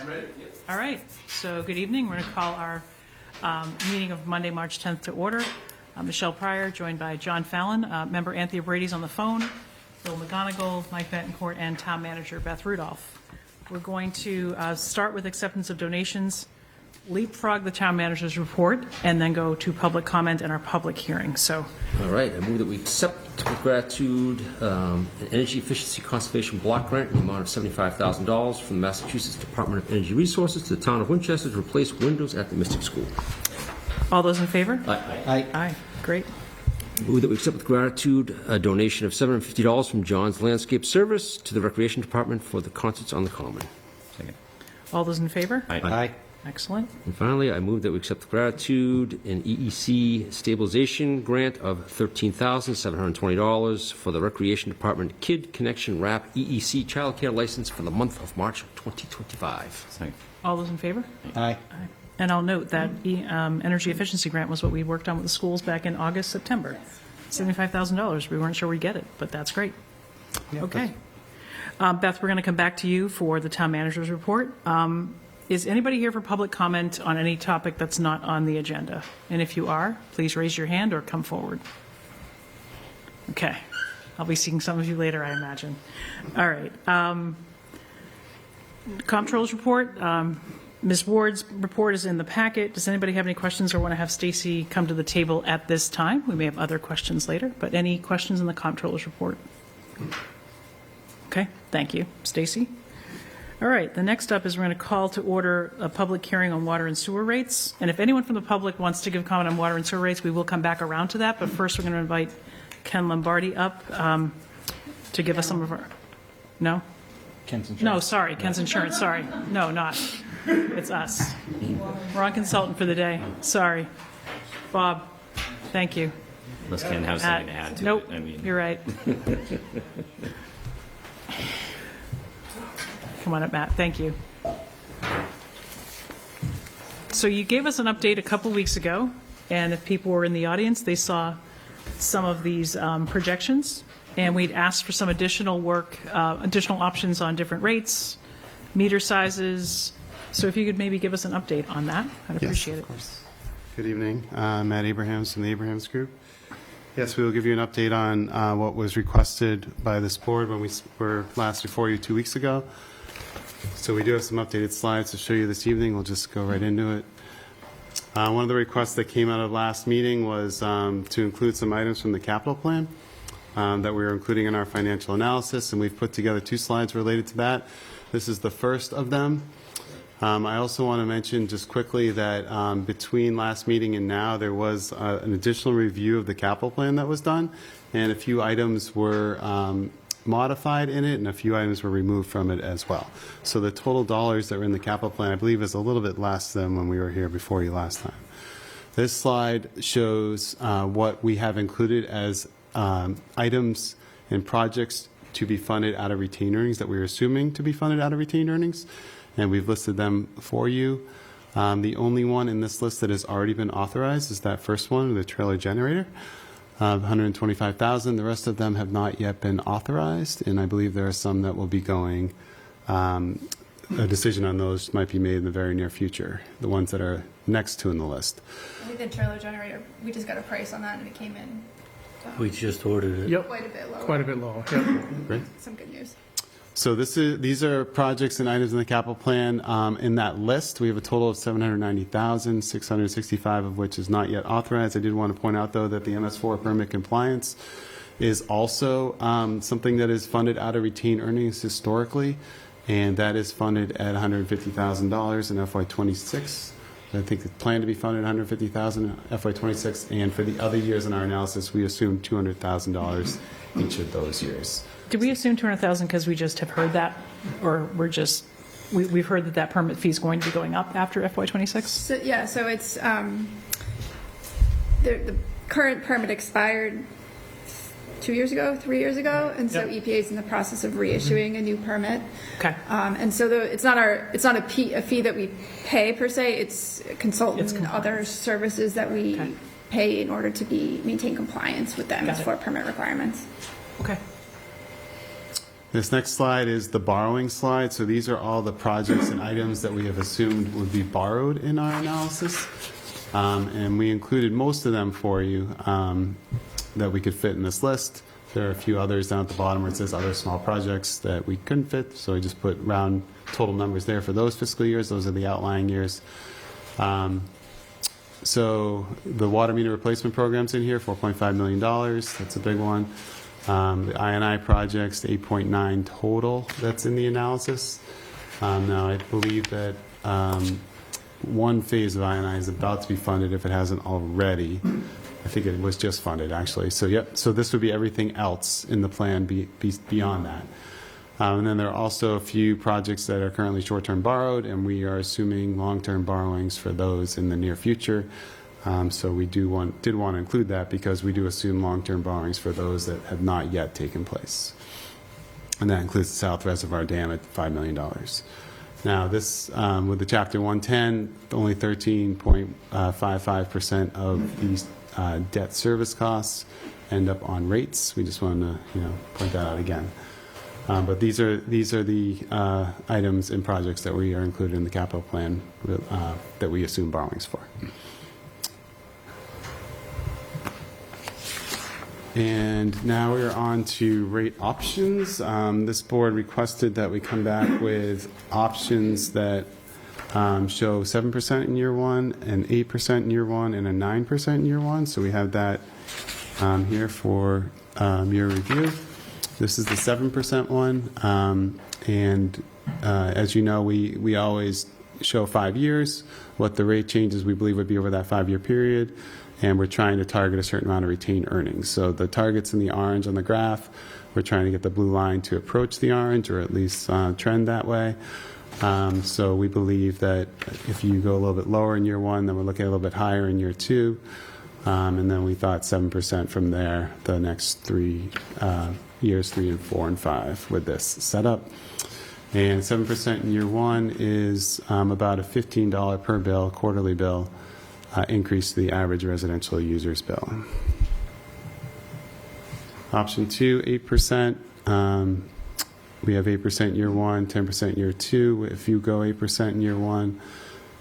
I'm ready. Yep. All right, so good evening. We're going to call our meeting of Monday, March 10th to order. Michelle Pryor, joined by John Fallon, member Anthea Brady's on the phone, Bill McGonigal, Mike Betancourt, and town manager Beth Rudolph. We're going to start with acceptance of donations, leapfrog the town manager's report, and then go to public comment and our public hearing. So, All right, I move that we accept with gratitude an energy efficiency conservation block grant in the amount of $75,000 from the Massachusetts Department of Energy Resources to the town of Winchester to replace windows at the Mystic School. all those in favor? Aye. Aye. Great. Move that we accept with gratitude a donation of $750 from John's Landscape Service to the Recreation Department for the concerts on the Common. Second. All those in favor? Aye. Excellent. And finally, I move that we accept with gratitude an EEC stabilization grant of $13,720 for the Recreation Department Kid Connection Wrap EEC childcare license for the month of March 2025. Second. All those in favor? Aye. And I'll note that energy efficiency grant was what we worked on with the schools back in August, September. $75,000. We weren't sure we'd get it, but that's great. Okay. Beth, we're going to come back to you for the town manager's report. Is anybody here for public comment on any topic that's not on the agenda? And if you are, please raise your hand or come forward. Okay. I'll be seeing some of you later, I imagine. All right. Comptroller's report. Ms. Ward's report is in the packet. Does anybody have any questions or want to have Stacy come to the table at this time? We may have other questions later, but any questions in the Comptroller's report? Okay, thank you. Stacy? All right, the next up is we're going to call to order a public hearing on water and sewer rates. And if anyone from the public wants to give comment on water and sewer rates, we will come back around to that. But first, we're going to invite Ken Lombardi up to give us some of our, no? Ken's insurance. No, sorry, Ken's Insurance, sorry. No, not. It's us. We're on consultant for the day. Sorry. Bob, thank you. Unless Ken has something to add to Nope, it. I mean, you're right. Come on up, Matt. Thank you. So you gave us an update a couple weeks ago, and if people were in the audience, they saw some of these projections, and we'd asked for some additional work, additional options on different rates, meter sizes. So if you could maybe give us an update on that, I'd appreciate it. Of course. Good evening. Matt Abrahams from the Abrahams Group. Yes, we will give you an update on what was requested by this board when we were last before you 2 weeks ago. So we do have some updated slides to show you this evening. We'll just go right into it. One of the requests that came out of last meeting was to include some items from the capital plan that we are including in our financial analysis, and we've put together 2 slides related to that. This is the first of them. I also want to mention just quickly that between last meeting and now, there was an additional review of the capital plan that was done, and a few items were modified in it, and a few items were removed from it as well. So the total dollars that were in the capital plan, I believe, is a little bit less than when we were here before you last time. This slide shows what we have included as items and projects to be funded out of retained earnings that we're assuming to be funded out of retained earnings, and we've listed them for you. The only one in this list that has already been authorized is that first one, the trailer generator. $125,000. The rest of them have not yet been authorized, and I believe there are some that will be going. A decision on those might be made in the very near future, the ones that are next to in the list. I think the trailer generator, we just got a price on that and it came in We just ordered it. Yep, quite a bit lower. quite a bit lower. Yep. Great. Some good news. So these are projects and items in the capital plan. In that list, we have a total of $790,665 of which is not yet authorized. I did want to point out, though, that the MS4 permit compliance is also something that is funded out of retained earnings historically, and that is funded at $150,000 in FY26. I think it's planned to be funded at $150,000 in FY26, and for the other years in our analysis, we assume $200,000 each of those years. Did we assume 200,000 because we just have heard that, or we've heard that that permit fee is going to be going up after FY26? So, yeah, so it's, the current permit expired 3 years ago, and so EPA is in the process of reissuing a new permit. Okay. And so it's not a fee that we pay per se, it's consultants and other services that we pay in order to maintain compliance with the MS4 permit requirements. Okay. This next slide is the borrowing slide. So these are all the projects and items that we have assumed would be borrowed in our analysis. And we included most of them for you that we could fit in this list. There are a few others down at the bottom where it says other small projects that we couldn't fit, so we just put round total numbers there for those fiscal years. Those are the outlying years. So the water meter replacement program's in here, $4.5 million. That's a big one. The I&I projects, 8.9 total that's in the analysis. Now, I believe that one phase of I&I is about to be funded if it hasn't already. I think it was just funded, actually. So, yep. So this would be everything else in the plan beyond that. And then there are also a few projects that are currently short-term borrowed, and we are assuming long-term borrowings for those in the near future. So we did want to include that because we do assume long-term borrowings for those that have not yet taken place. And that includes the South Reservoir Dam at $5 million. Now, this, with the Chapter 110, only 13.55% of these debt service costs end up on rates. We just wanted to, point that out again. But these are the items and projects that we are included in the capital plan that we assume borrowings for. And now we're on to rate options. This board requested that we come back with options that show 7% in year one, and 8% in year one, and a 9% in year one. So we have that here for your review. This is the 7% one. And as you know, we always show 5 years, what the rate changes we believe would be over that 5-year period. And we're trying to target a certain amount of retained earnings. So the targets in the orange on the graph, we're trying to get the blue line to approach the orange, or at least trend that way. So we believe that if you go a little bit lower in year one, then we're looking at a little bit higher in year two. And then we thought 7% from there, the next 3 years, 3 and 4 and 5 with this setup. And 7% in year one is about a $15 per bill, quarterly bill, increase to the average residential user's bill. Option 2, 8%. We have 8% year one, 10% year two. If you go 8% in year one,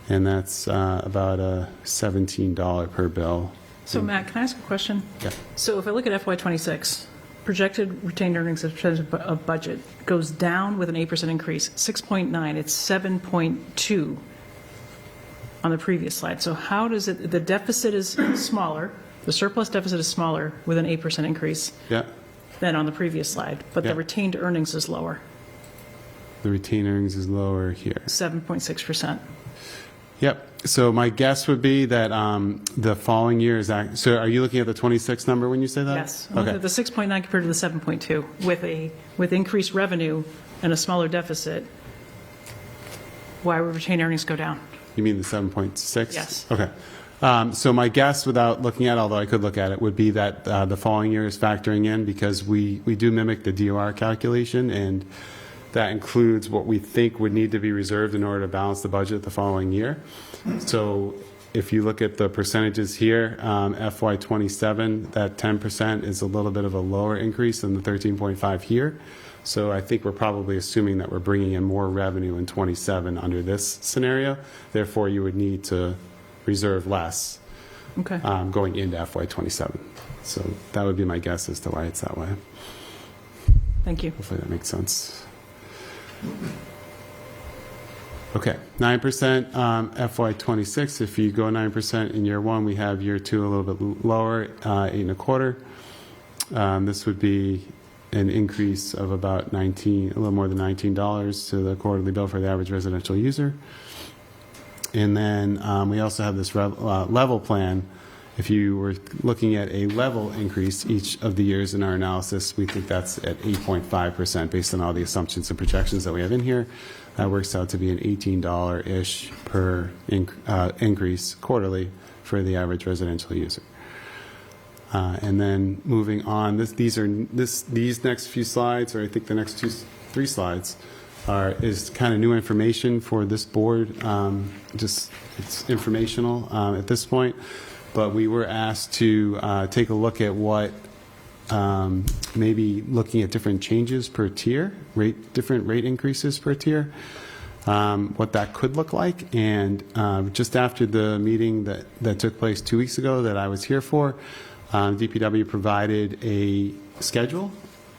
and that's about a $17 per bill. So Matt, can I ask a question? Yeah. So if I look at FY26, projected retained earnings as a percentage of budget goes down with an 8% increase, 6.9, it's 7.2 on the previous slide. So how does it, the deficit is smaller, the surplus deficit is smaller with an 8% increase than on the previous slide, but the retained earnings is lower. The retained earnings is lower here. 7.6%. Yep. So my guess would be that the following year is so are you looking at the 26 number when you say that? Yes. Okay. The 6.9 compared to the 7.2 with increased revenue and a smaller deficit, why would retained earnings go down? You mean the 7.6? Yes. Okay. So my guess, without looking at it, although I could look at it, would be that the following year is factoring in, because we do mimic the DOR calculation, and that includes what we think would need to be reserved in order to balance the budget the following year. So if you look at the percentages here, FY27, that 10% is a little bit of a lower increase than the 13.5 here. So I think we're probably assuming that we're bringing in more revenue in 27 under this scenario. Therefore, you would need to reserve less going into FY27. So that would be my guess as to why it's that way. Thank you. Hopefully that makes sense. Okay, 9% FY26. If you go 9% in year one, we have year two a little bit lower, 8.25. This would be an increase of about a little more than $19 to the quarterly bill for the average residential user. And then we also have this level plan. If you were looking at a level increase each of the years in our analysis, we think that's at 8.5% based on all the assumptions and projections that we have in here. That works out to be an $18-ish per increase quarterly for the average residential user. And then moving on, these next few slides, or I think the next 3 slides, is kind of new information for this board. Just it's informational at this point, but we were asked to take a look at what maybe looking at different changes per tier, different rate increases per tier, what that could look like. And just after the meeting that took place 2 weeks ago that I was here for, DPW provided a schedule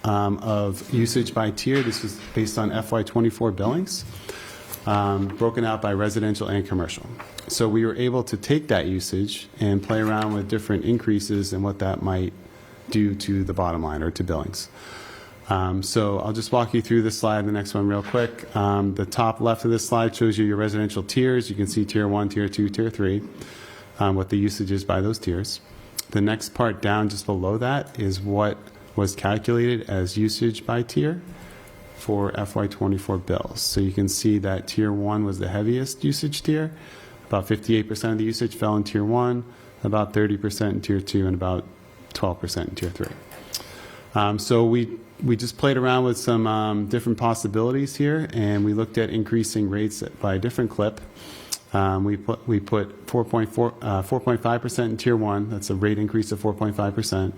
of usage by tier. This was based on FY24 billings, broken out by residential and commercial. So we were able to take that usage and play around with different increases and what that might do to the bottom line or to billings. So I'll just walk you through this slide, the next one real quick. The top left of this slide shows you your residential tiers. You can see tier 1, tier 2, tier 3, what the usage is by those tiers. The next part down just below that is what was calculated as usage by tier for FY24 bills. So you can see that tier 1 was the heaviest usage tier. About 58% of the usage fell in tier 1, about 30% in tier 2, and about 12% in tier 3. So we just played around with some different possibilities here, and we looked at increasing rates by a different clip. We put 4.5% in tier 1. That's a rate increase of 4.5%,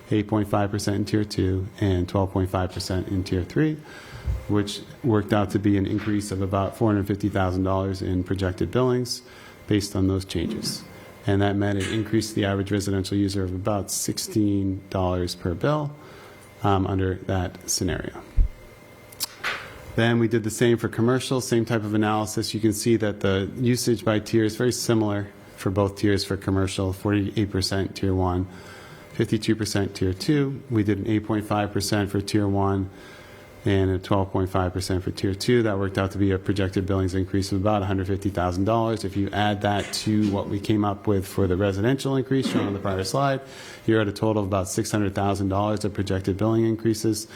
8.5% in tier 2, and 12.5% in tier 3, which worked out to be an increase of about $450,000 in projected billings based on those changes. And that meant it increased the average residential user of about $16 per bill under that scenario. Then we did the same for commercial, same type of analysis. You can see that the usage by tier is very similar for both tiers for commercial, 48% tier 1, 52% tier 2. We did an 8.5% for tier 1 and a 12.5% for tier 2. That worked out to be a projected billings increase of about $150,000. If you add that to what we came up with for the residential increase shown on the prior slide, you're at a total of about $600,000 of projected billing increases.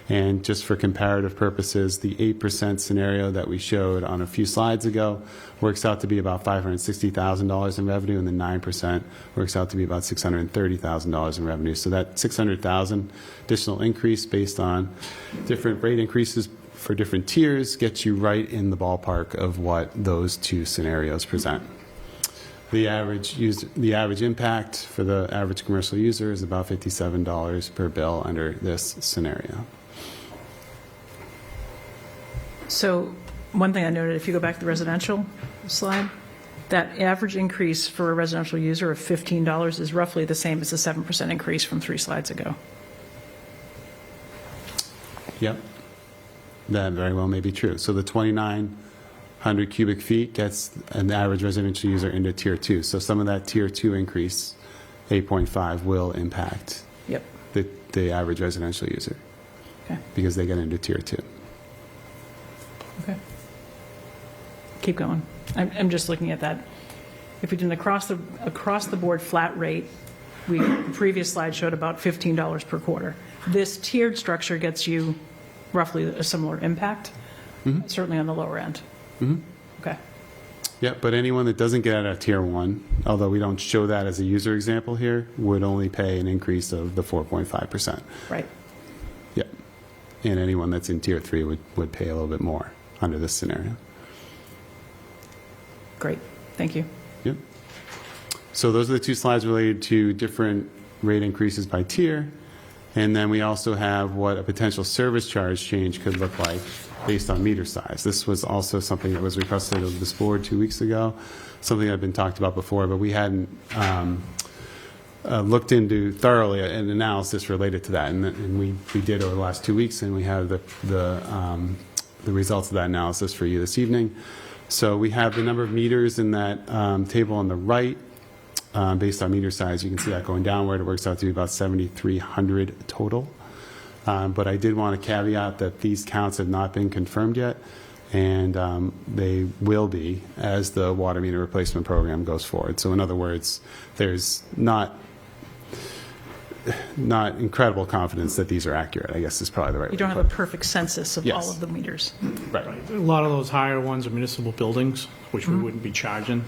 And just for comparative purposes, the 8% scenario that we showed on a few slides ago works out to be about $560,000 in revenue, and the 9% works out to be about $630,000 in revenue. So that $600,000 additional increase based on different rate increases for different tiers gets you right in the ballpark of what those two scenarios present. The average impact for the average commercial user is about $57 per bill under this scenario. So one thing I noted, if you go back to the residential slide, that average increase for a residential user of $15 is roughly the same as the 7% increase from 3 slides ago. Yep, that very well may be true. So the 2,900 cubic feet gets an average residential user into tier 2. So some of that tier 2 increase, 8.5, will impact Yep. the average residential user Okay. because they get into tier 2. Okay. Keep going. I'm just looking at that. If we did an across the board flat rate, the previous slide showed about $15 per quarter. This tiered structure gets you roughly a similar impact, certainly on the lower end. Okay. Yeah, but anyone that doesn't get out of tier 1, although we don't show that as a user example here, would only pay an increase of the 4.5%. Right. Yep. And anyone that's in tier 3 would pay a little bit more under this scenario. Great. Thank you. Yep. So those are the 2 slides related to different rate increases by tier. And then we also have what a potential service charge change could look like based on meter size. This was also something that was requested of this board 2 weeks ago, something that had been talked about before, but we hadn't looked into thoroughly an analysis related to that. And we did over the last 2 weeks, and we have the results of that analysis for you this evening. So we have the number of meters in that table on the right. Based on meter size, you can see that going downward. It works out to be about 7,300 total. But I did want to caveat that these counts have not been confirmed yet, and they will be as the water meter replacement program goes forward. So in other words, there's not incredible confidence that these are accurate, I guess is probably the right way. You don't have a perfect census of Yes. all of the meters. Right. A lot of those higher ones are municipal buildings, which we wouldn't be charging.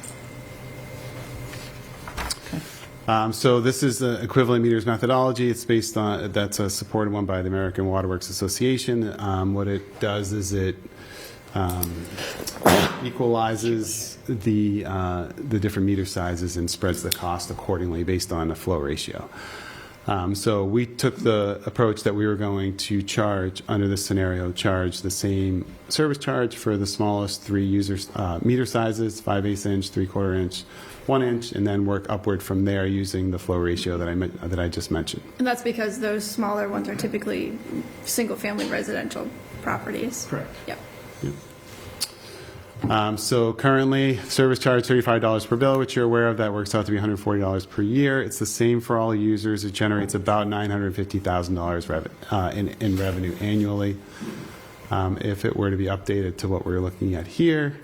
So this is the equivalent meters methodology. It's based on, that's a supported one by the American Waterworks Association. What it does is it equalizes the different meter sizes and spreads the cost accordingly based on a flow ratio. So we took the approach that we were going to charge, under this scenario, charge the same service charge for the smallest three meter sizes, 5/8 inch, 3/4 inch, 1 inch, and then work upward from there using the flow ratio that I just mentioned. And that's because those smaller ones are typically single-family residential properties. Correct. Yep. So currently, service charge $35 per bill, which you're aware of. That works out to be $140 per year. It's the same for all users. It generates about $950,000 in revenue annually. If it were to be updated to what we're looking at here,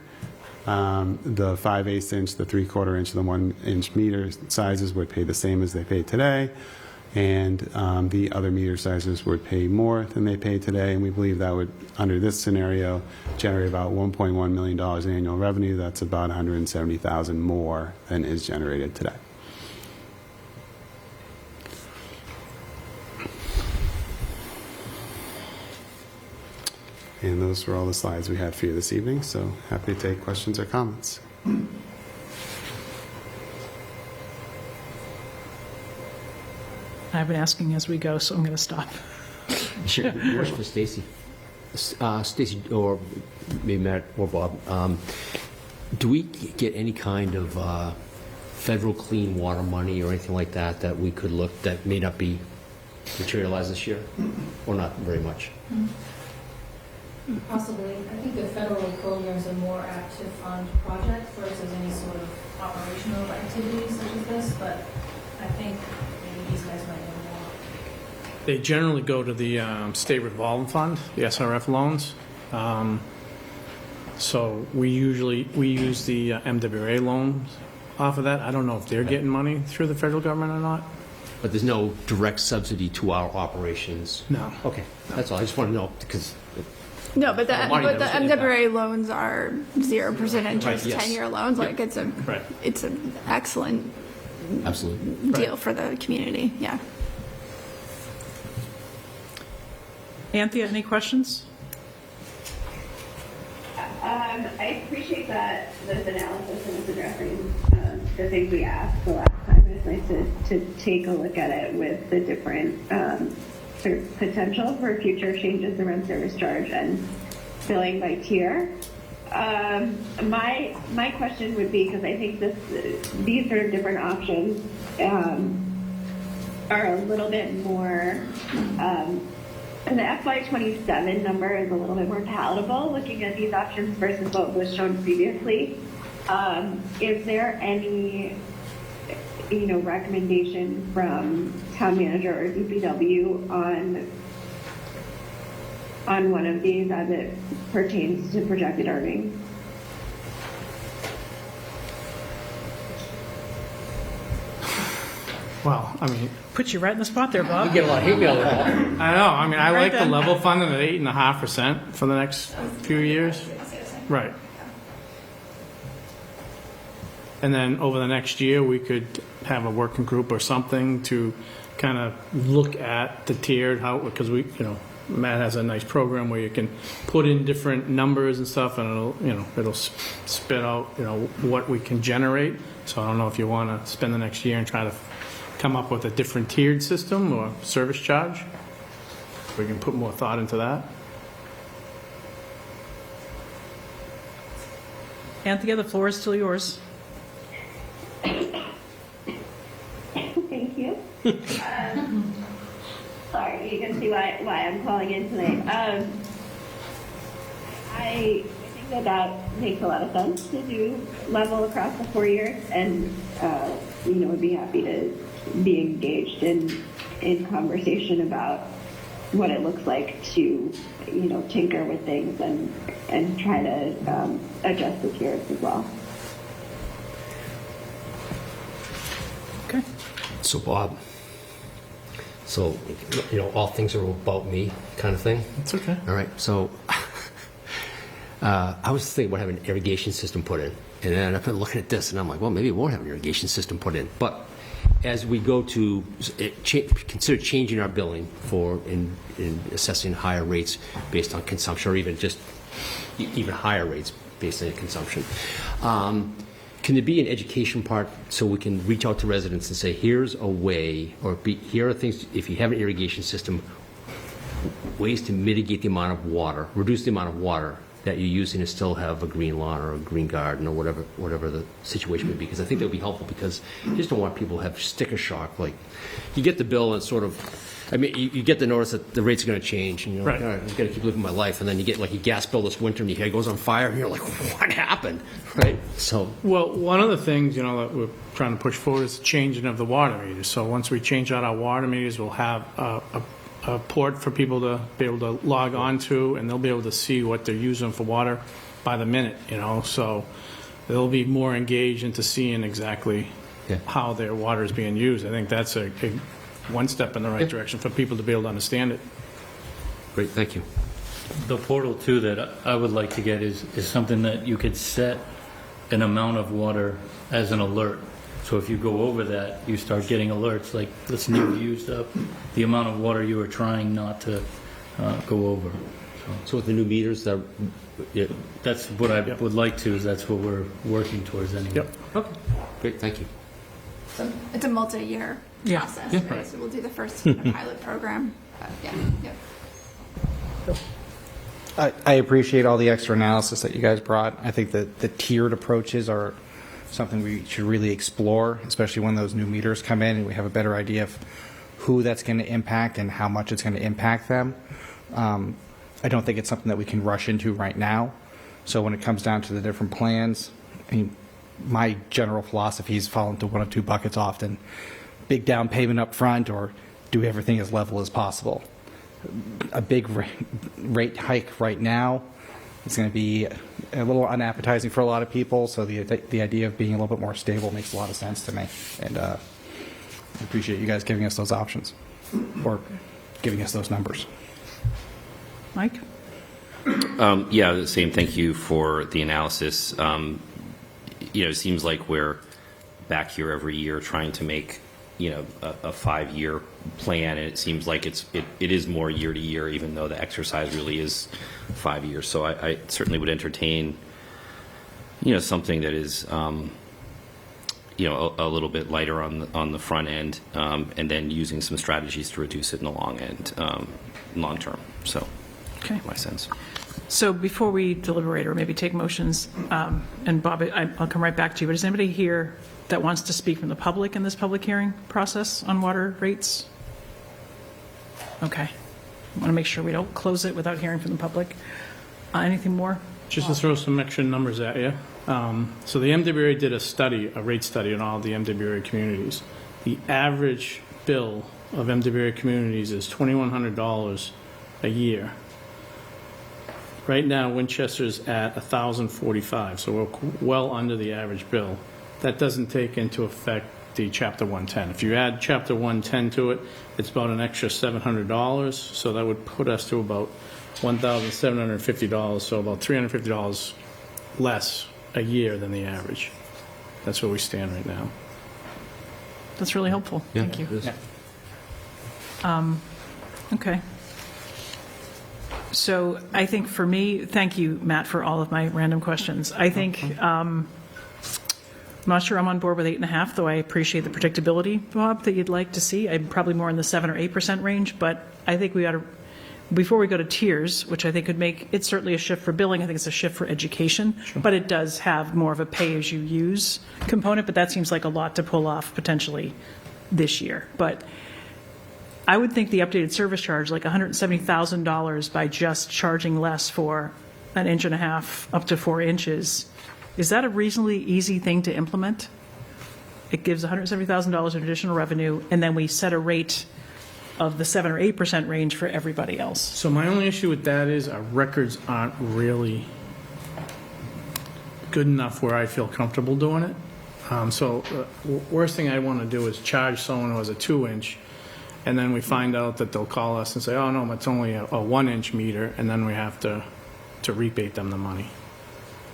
the 5/8 inch, the 3/4 inch, and the 1 inch meter sizes would pay the same as they pay today. And the other meter sizes would pay more than they pay today, and we believe that would, under this scenario, generate about $1.1 million in annual revenue. That's about $170,000 more than is generated today. And those were all the slides we had for you this evening, so happy to take questions or comments. I've been asking as we go, so I'm going to stop. Sure. Question for Stacy. Stacy, or maybe Matt or Bob, do we get any kind of federal clean water money or anything like that that we could look, that may not be materialized this year, or not very much? Possibly. I think the federal programs are more apt to fund projects versus any sort of operational activities such as this, but I think maybe these guys might know more. They generally go to the state revolving fund, the SRF loans. So we use the MWA loans off of that. I don't know if they're getting money through the federal government or not. But there's no direct subsidy to our operations? No. Okay, that's all. I just want to know, because No, but the money but the that was in MWA loans are 0% interest, Right, yes. 10-year loans. Like it's Right. an excellent absolutely. deal for the community. Yeah. Anthea, any questions? I appreciate that this analysis and it's addressing the things we asked the last time. It's nice to take a look at it with the different sort of potential for future changes around service charge and billing by tier. My question would be, because I think these sort of different options are a little bit more. And the FY27 number is a little bit more palatable looking at these options versus what was shown previously. Is there any, recommendation from town manager or DPW on one of these as it pertains to projected earnings? Well, I mean, Put you right in the spot there, Bob. You get a lot of hate mail there. I know. I mean, I like the then. level funding at 8.5% for the next few years. Right. And then over the next year, we could have a working group or something to kind of look at the tiered, because Matt has a nice program where you can put in different numbers and stuff, and it'll spit out, what we can generate. So I don't know if you want to spend the next year and try to come up with a different tiered system or service charge. We can put more thought into that. Anthea, the floor is still yours. Thank you. Sorry, you can see why I'm calling in tonight. I think that makes a lot of sense to do level across the 4 years, and would be happy to be engaged in conversation about what it looks like to tinker with things and try to adjust the tiers as well. Okay. So Bob, all things are about me kind of thing? It's okay. All right, so I was thinking about having an irrigation system put in, and then I've been looking at this, and I'm like, well, maybe we won't have an irrigation system put in. But as we go to consider changing our billing in assessing higher rates based on consumption, or even higher rates based on consumption, can there be an education part so we can reach out to residents and say, here's a way, or here are things, if you have an irrigation system, ways to mitigate the amount of water, reduce the amount of water that you're using to still have a green lawn or a green garden or whatever the situation would be. Because I think that would be helpful, because you just don't want people to have sticker shock. Like, you get the bill and sort of, I mean, you get the notice that the rates are going to change, and you're like, Right. all right, I've got to keep living my life. And then you get like a gas bill this winter, and your head goes on fire, and you're like, what happened? Right? So, Well, one of the things, that we're trying to push forward is the changing of the water meters. So once we change out our water meters, we'll have a port for people to be able to log on to, and they'll be able to see what they're using for water by the minute, so they'll be more engaged into seeing exactly Yeah. how their water is being used. I think that's a one step in the right direction for people to be able to understand it. great, thank you. The portal too that I would like to get is something that you could set an amount of water as an alert. So if you go over that, you start getting alerts like, listen, you've used up the amount of water you were trying not to go over. So with the new meters, yeah. That's what I would like to, is that's what we're working towards anyway. Yep. Okay, great, thank you. So it's a multi-year Yeah. process, right? So we'll do the first pilot program. But I appreciate all the extra analysis that you guys brought. I think that the tiered approaches are something we should really explore, especially when those new meters come in and we have a better idea of who that's going to impact and how much it's going to impact them. I don't think it's something that we can rush into right now. So when it comes down to the different plans, I mean, my general philosophies fall into one of two buckets often: big down payment up front, or do everything as level as possible. A big rate hike right now is going to be a little unappetizing for a lot of people, so the idea of being a little bit more stable makes a lot of sense to me, and I appreciate you guys giving us those options, or giving us those numbers. Mike? Yeah, the same. Thank you for the analysis. It seems like we're back here every year trying to make, a 5-year plan, and it seems like it is more year to year, even though the exercise really is 5 years. So I certainly would entertain, something that is, a little bit lighter on the front end, and then using some strategies to reduce it in the long term. So, Okay. my sense. So before we deliberate or maybe take motions, and Bob, I'll come right back to you, but is anybody here that wants to speak from the public in this public hearing process on water rates? Okay. I want to make sure we don't close it without hearing from the public. Anything more? Just to throw some extra numbers at you. So the MWA did a rate study on all the MWA communities. The average bill of MWA communities is $2,100 a year. Right now, Winchester's at $1,045, so we're well under the average bill. That doesn't take into effect the Chapter 110. If you add Chapter 110 to it, it's about an extra $700, so that would put us to about $1,750, so about $350 less a year than the average. That's where we stand right now. That's really helpful. Yeah, Thank you. it is. Okay. So I think for me, thank you, Matt, for all of my random questions. I think, I'm not sure I'm on board with 8.5, though I appreciate the predictability, Bob, that you'd like to see. I'm probably more in the 7 or 8% range, but I think we ought to, before we go to tiers, which I think could make, it's certainly a shift for billing, I think it's a shift for education, but it does have more of a pay-as-you-use component, but that seems like a lot to pull off potentially this year. But I would think the updated service charge, like $170,000 by just charging less for 1.5 inches up to 4 inches, is that a reasonably easy thing to implement? It gives $170,000 in additional revenue, and then we set a rate of the 7 or 8% range for everybody else. So my only issue with that is our records aren't really good enough where I feel comfortable doing it. Worst thing I want to do is charge someone who has a 2-inch, and then we find out that they'll call us and say, oh, no, it's only a 1-inch meter, and then we have to rebate them the money.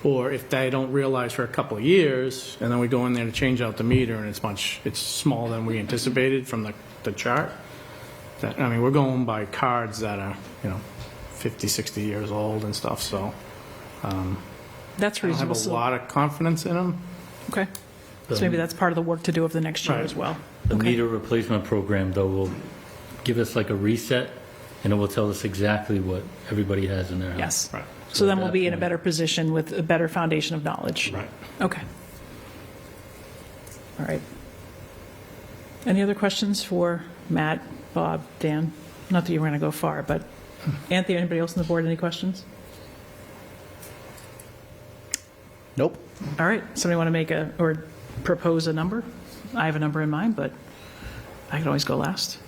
Or if they don't realize for a couple of years, and then we go in there to change out the meter, and it's smaller than we anticipated from the chart. We're going by cards that are, 50, 60 years old and stuff, so That's I don't have reasonable. a lot of confidence in them. Okay. So maybe that's part of the work to do over the next year Right. as well. The Okay. meter replacement program, though, will give us like a reset, and it will tell us exactly what everybody has in their house. Yes. Right. So then at we'll that be in a point- better position with a better foundation of knowledge. Right. Okay. All right. Any other questions for Matt, Bob, Dan? Not that you were going to go far, but Anthony, anybody else on the board, any questions? Nope. All right. Somebody want to make or propose a number? I have a number in mind, but I can always go last.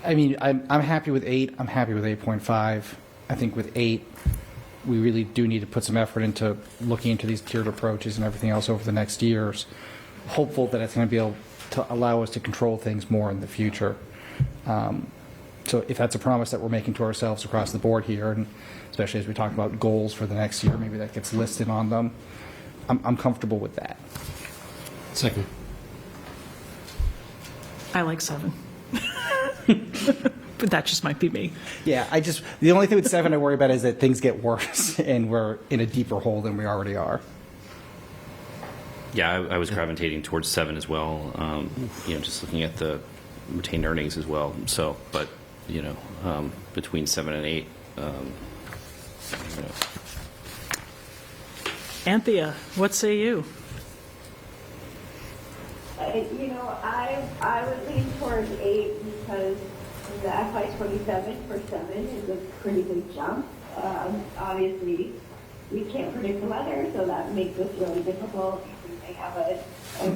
I mean, I'm happy with 8. I'm happy with 8.5. I think with 8, we really do need to put some effort into looking into these tiered approaches and everything else over the next years. Hopeful that it's going to be able to allow us to control things more in the future. So if that's a promise that we're making to ourselves across the board here, and especially as we talk about goals for the next year, maybe that gets listed on them, I'm comfortable with that. Second. I like 7. But that just might be me. Yeah, the only thing with 7 I worry about is that things get worse and we're in a deeper hole than we already are. Yeah, I was gravitating towards 7 as well. Just looking at the retained earnings as well. So, but between 7 and 8. Anthea, what say you? I would lean towards 8 because the FY27 for 7 is a pretty big jump. Obviously, we can't predict the weather, so that makes this really difficult. We may have a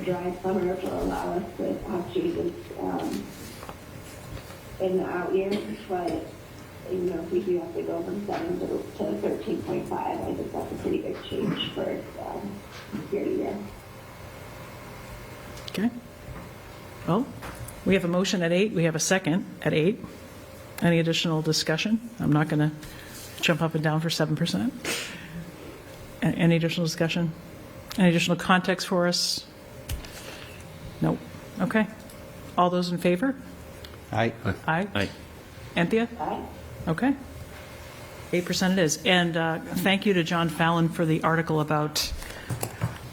dry summer to allow us to have changes in the out years, but if we do have to go from 7 to 13.5, I think that's a pretty big change for year to year. Okay. Well, we have a motion at 8. We have a second at 8. Any additional discussion? I'm not going to jump up and down for 7%. Any additional discussion? Any additional context for us? Nope. Okay. All those in favor? Aye. Aye. Aye. Anthea? Aye. Okay. 8% it is. And thank you to John Fallon for the article about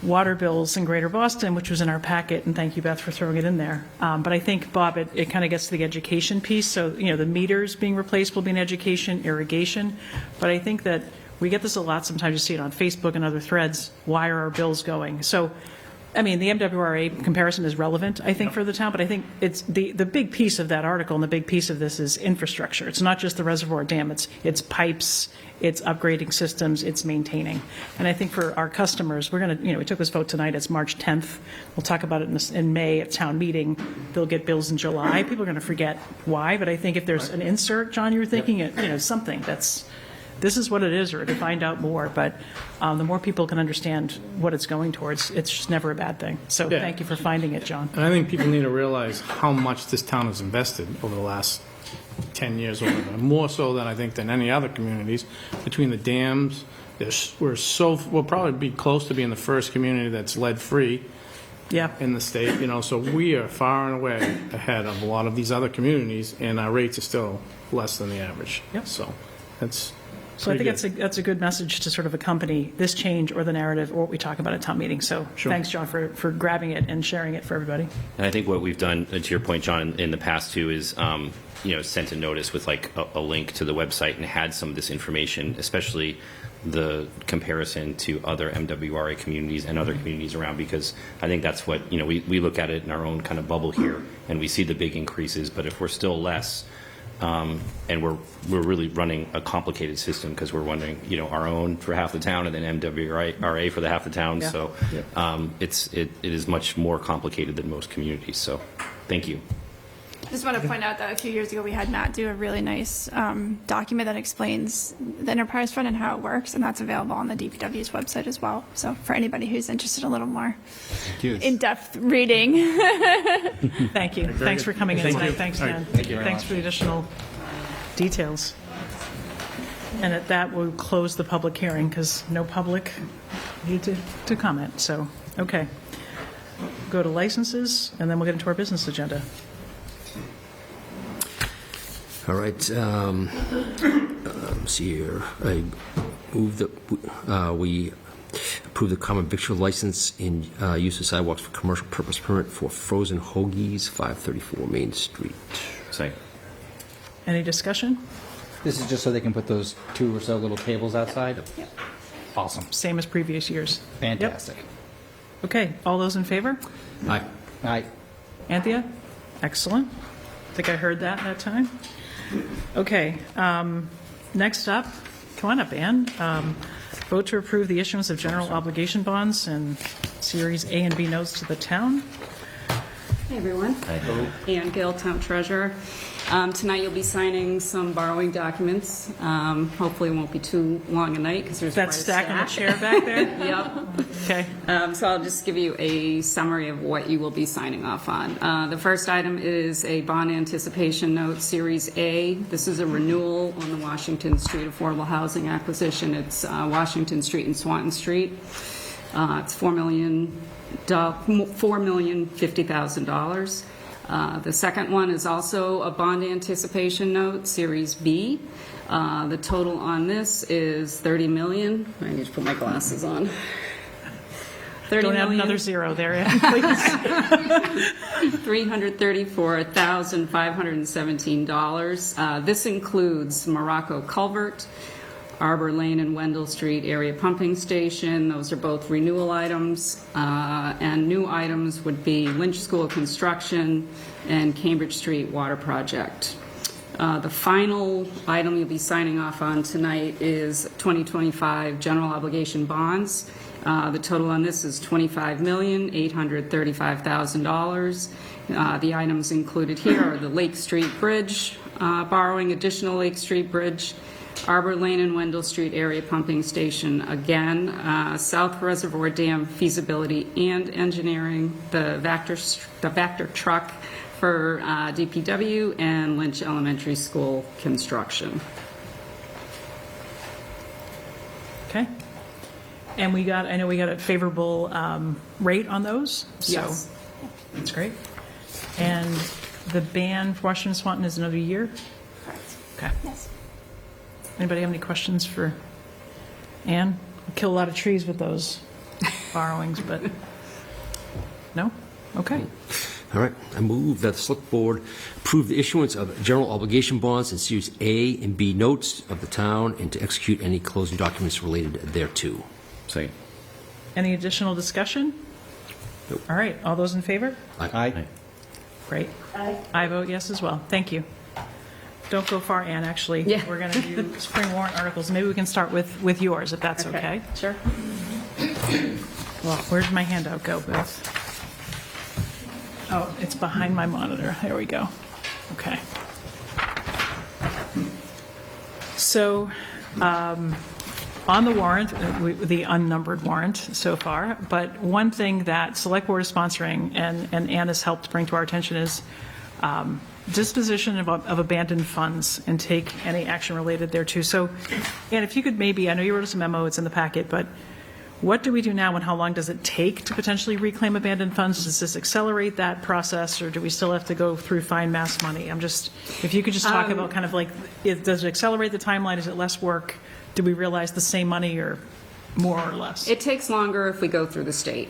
water bills in Greater Boston, which was in our packet, and thank you, Beth, for throwing it in there. But I think, Bob, it kind of gets to the education piece. So, the meters being replaced will be in education, irrigation. But I think that we get this a lot. Sometimes you see it on Facebook and other threads. Why are our bills going? So, I mean, the MWRA comparison is relevant, I think, for the town, but I think it's the big piece of that article and the big piece of this is infrastructure. It's not just the reservoir dam, it's pipes, it's upgrading systems, it's maintaining. And I think for our customers, we're going to, we took this vote tonight, it's March 10th. We'll talk about it in May at town meeting. They'll get bills in July. People are going to forget why, but I think if there's an insert, John, you were thinking, something this is what it is, or to find out more. But the more people can understand what it's going towards, it's just never a bad thing. So Yeah. thank you for finding it, John. And I think people need to realize how much this town has invested over the last 10 years, or whatever, more so than I think than any other communities. Between the dams, we'll probably be close to being the first community that's lead-free Yeah. in the state, so we are far and away ahead of a lot of these other communities, and our rates are still less than the average. Yep. So that's So I think pretty that's a good message to sort of accompany this change or the narrative or what we talk about at town meeting. So Sure. thanks, John, for grabbing it and sharing it for everybody. And I think what we've done, to your point, John, in the past too, is sent a notice with like a link to the website and had some of this information, especially the comparison to other MWRA communities and other communities around, because I think that's what we look at it in our own kind of bubble here and we see the big increases, but if we're still less. And we're really running a complicated system because we're running our own for half the town and then MWRA for the half the town. Yeah. So it is much more complicated than most communities. So thank you. I just want to point out that a few years ago we had Matt do a really nice document that explains the enterprise fund and how it works, and that's available on the DPW's website as well. So for anybody who's interested in a little more in-depth reading. Thank you. Thanks for coming in Thank tonight. you. Thanks, All right. Dan. Thank you very Thanks much. for the additional details. And at that, we'll close the public hearing because no public need to comment. So, okay. Go to licenses, and then we'll get into our business agenda. All right. Let's see here. Move that we approve the common victual license in use of sidewalks for commercial purpose permit for Frozen Hoagies, 534 Main Street. Second. Any discussion? This is just so they can put those 2 or so little tables outside? Yep. Awesome. Same as previous years. Fantastic. Okay, all those in favor? Aye. Aye. Anthea? Excellent. I think I heard that time. Okay, next up, come on up, Ann. Vote to approve the issuance of general obligation bonds and Series A and B notes to the town. Hey, everyone. Ann Gill, Town Treasurer. Tonight you'll be signing some borrowing documents. Hopefully it won't be too long a night because there's That stack in the chair back there? Yep. Okay. So I'll just give you a summary of what you will be signing off on. The first item is a bond anticipation note, Series A. This is a renewal on the Washington Street affordable housing acquisition. It's Washington Street and Swanton Street. It's $4,050,000. The second one is also a bond anticipation note, Series B. The total on this is $30 million. I need to put my glasses on. Don't have another zero there, Ann, please. $334,517. This includes Morocco Culvert, Arbor Lane and Wendell Street area pumping station. Those are both renewal items. And new items would be Lynch School construction and Cambridge Street water project. The final item you'll be signing off on tonight is 2025 general obligation bonds. The total on this is $25,835,000. The items included here are the Lake Street Bridge, borrowing additional Lake Street Bridge, Arbor Lane and Wendell Street area pumping station again, South Reservoir Dam feasibility and engineering, the Vector truck for DPW, and Lynch Elementary School construction. Okay. And I know we got a favorable rate on those. Yes. So that's great. And the ban for Washington Swanton is another year? Correct. Okay. Yes. Anybody have any questions for Ann? We kill a lot of trees with those borrowings, but no? Okay. All right. I move that the Select Board approve the issuance of general obligation bonds and Series A and B notes of the town and to execute any closing documents related thereto. Second. Any additional discussion? Nope. All right, all those in favor? Aye. Great. Aye. I vote yes as well. Thank you. Don't go far, Ann, actually. Yeah. We're going to do spring warrant articles. Maybe we can start with yours, if that's okay. Sure. Well, where'd my handout go, Beth? Oh, it's behind my monitor. There we go. Okay. So, on the warrant, the unnumbered warrant so far, but one thing that Select Board is sponsoring and Ann has helped bring to our attention is disposition of abandoned funds and take any action related thereto. So, Ann, if you could maybe, I know you wrote us a memo, it's in the packet, but what do we do now and how long does it take to potentially reclaim abandoned funds? Does this accelerate that process or do we still have to go through fine mass money? If you could just talk about kind of like, does it accelerate the timeline? Is it less work? Do we realize the same money or more or less? It takes longer if we go through the state.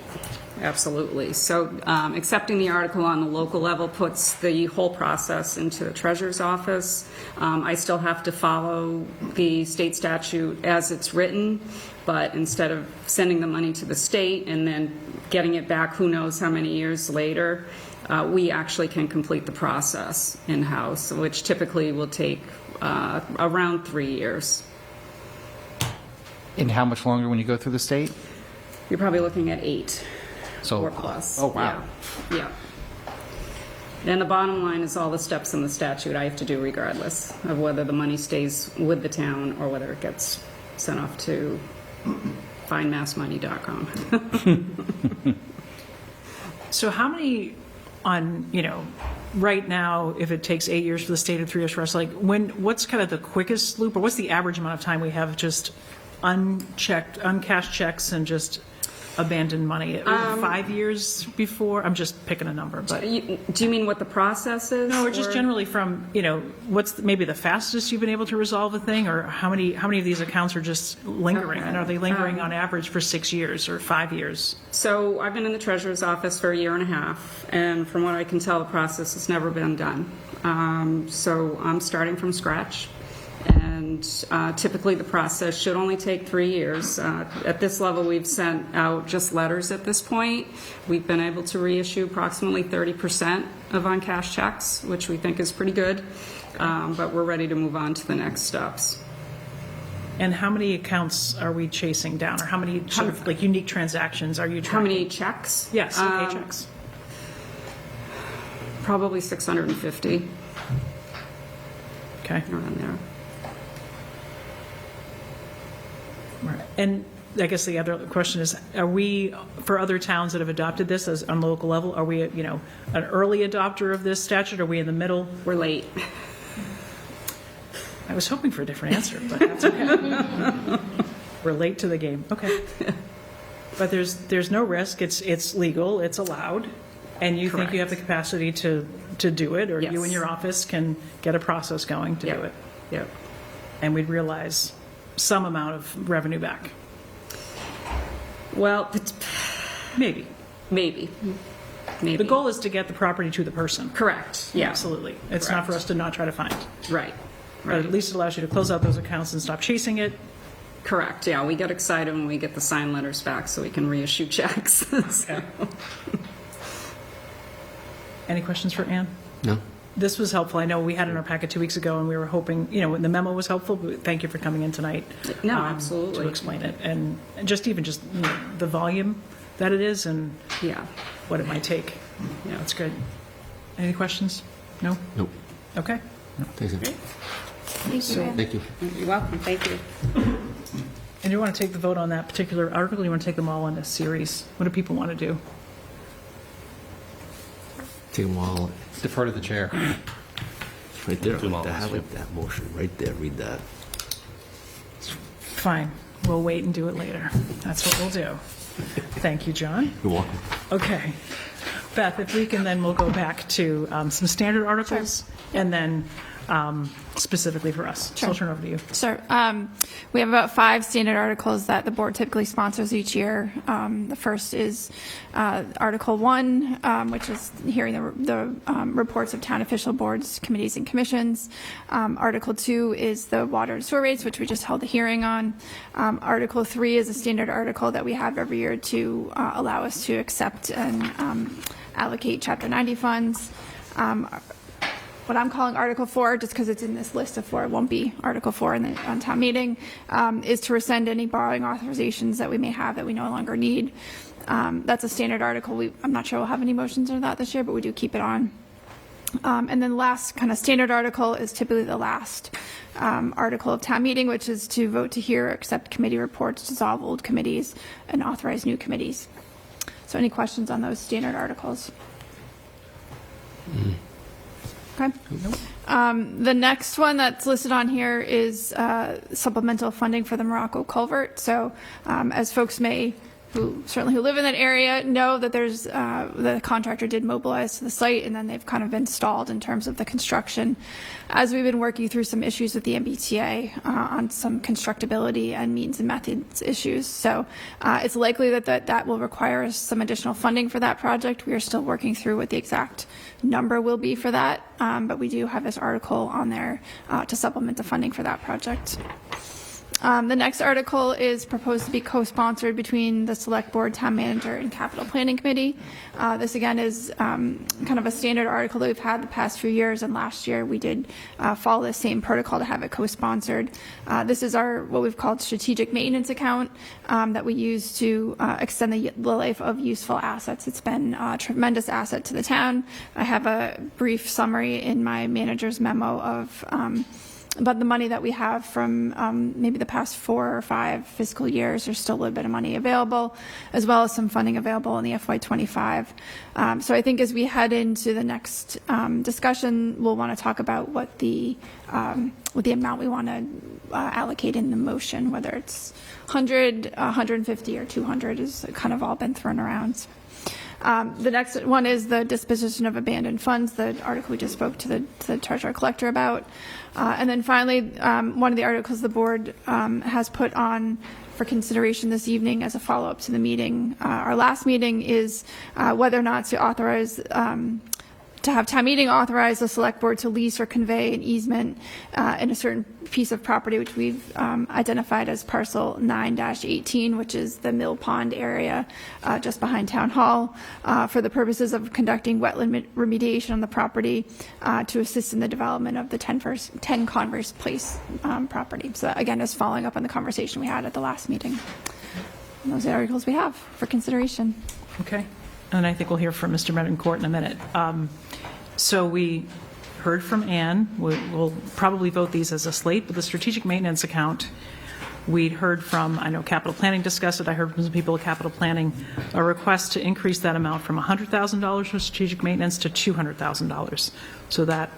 Absolutely. So accepting the article on the local level puts the whole process into the treasurer's office. I still have to follow the state statute as it's written, but instead of sending the money to the state and then getting it back who knows how many years later, we actually can complete the process in-house, which typically will take around 3 years. And how much longer when you go through the state? You're probably looking at 8 So, or plus. Oh, wow. Yeah. And the bottom line is all the steps in the statute I have to do regardless of whether the money stays with the town or whether it gets sent off to findmassmoney.com. So how many right now, if it takes 8 years for the state or 3 years for us, what's kind of the quickest loop or what's the average amount of time we have just uncashed checks and just abandoned money? 5 years before? I'm just picking a number, but. Do you mean what the process is? No, or just or- generally from, what's maybe the fastest you've been able to resolve a thing, or how many of these accounts are just lingering? Okay. And are they lingering on average for 6 years or 5 years? So I've been in the treasurer's office for a year and a half, and from what I can tell, the process has never been done. So I'm starting from scratch. And typically, the process should only take 3 years. At this level, we've sent out just letters at this point. We've been able to reissue approximately 30% of uncashed checks, which we think is pretty good. But we're ready to move on to the next steps. And how many accounts are we chasing down, or how many sort of like unique transactions are you How tracking? many checks? Yes, okay, checks. Probably 650, Okay. around there. Right. And I guess the other question is, are we, for other towns that have adopted this as on local level, are we, an early adopter of this statute? Are we in the middle? We're late. I was hoping for a different answer, but that's okay. We're late to the game. Okay. But there's no risk. It's legal. It's allowed. And you think you have the capacity to do it, or you Yes. and your office can get a process going to do it. Yep. And we'd realize some amount of revenue back. Well, Maybe. maybe. The goal is to get the property to the person. Correct. Yeah. Absolutely. It's not for us to not try to find. Right. But at least it allows you to close out those accounts and stop chasing it. Correct. Yeah, we get excited when we get the signed letters back, so we can reissue checks. So- Any questions for Ann? No? This was helpful. I know we had it in our packet 2 weeks ago, and we were hoping, the memo was helpful, but thank you for coming in tonight. No, absolutely. To explain it, and just even the volume that it is and Yeah. what it might take. Yeah. That's good. Any questions? No? Nope. Okay. Thanks. Thank you, Ann. Thank you. You're welcome. Thank you. And you want to take the vote on that particular article, or you want to take them all in a series? What do people want to do? Take them all. Defer to the chair. Right there. Do them all I last like that motion right there. Read that. Fine. We'll wait and do it later. That's what we'll do. Thank you, John. You're welcome. Okay. Beth, if we can, then we'll go back to some standard articles, and then specifically for us. So I'll turn it over to you. Sure. We have about 5 standard articles that the board typically sponsors each year. The first is Article 1, which is hearing the reports of town official boards, committees, and commissions. Article 2 is the water and sewer rates, which we just held a hearing on. Article 3 is a standard article that we have every year to allow us to accept and allocate Chapter 90 funds. What I'm calling Article 4, just because it's in this list of 4, it won't be Article 4 on town meeting, is to rescind any borrowing authorizations that we may have that we no longer need. That's a standard article. I'm not sure we'll have any motions on that this year, but we do keep it on. And then the last kind of standard article is typically the last article of town meeting, which is to vote to hear, accept committee reports, dissolve old committees, and authorize new committees. So any questions on those standard articles? Okay. The next one that's listed on here is supplemental funding for the Morocco culvert. So as folks who live in that area know that there's the contractor did mobilize to the site, and then they've kind of been stalled in terms of the construction as we've been working through some issues with the MBTA on some constructability and means and methods issues. So it's likely that will require some additional funding for that project. We are still working through what the exact number will be for that, but we do have this article on there to supplement the funding for that project. The next article is proposed to be co-sponsored between the Select Board, Town Manager, and Capital Planning Committee. This again is kind of a standard article that we've had the past few years, and last year we did follow the same protocol to have it co-sponsored. This is what we've called strategic maintenance account that we use to extend the life of useful assets. It's been a tremendous asset to the town. I have a brief summary in my manager's memo of about the money that we have from maybe the past 4 or 5 fiscal years. There's still a little bit of money available, as well as some funding available in the FY25. So I think as we head into the next discussion, we'll want to talk about what the amount we want to allocate in the motion, whether it's 100, 150, or 200 is kind of all been thrown around. The next one is the disposition of abandoned funds, the article we just spoke to the treasurer collector about. And then finally, one of the articles the board has put on for consideration this evening as a follow-up to the meeting. Our last meeting is whether or not to authorize to have town meeting authorize the select board to lease or convey an easement in a certain piece of property, which we've identified as parcel 9-18, which is the Mill Pond area just behind Town Hall, for the purposes of conducting wetland remediation on the property to assist in the development of the 10 Converse Place property. So that, again, is following up on the conversation we had at the last meeting. And those are the articles we have for consideration. Okay. And I think we'll hear from Mr. Medencourt in a minute. So we heard from Ann. We'll probably vote these as a slate, but the strategic maintenance account, we'd heard from, I know capital planning discussed it, I heard from some people at capital planning, a request to increase that amount from $100,000 for strategic maintenance to $200,000. So that,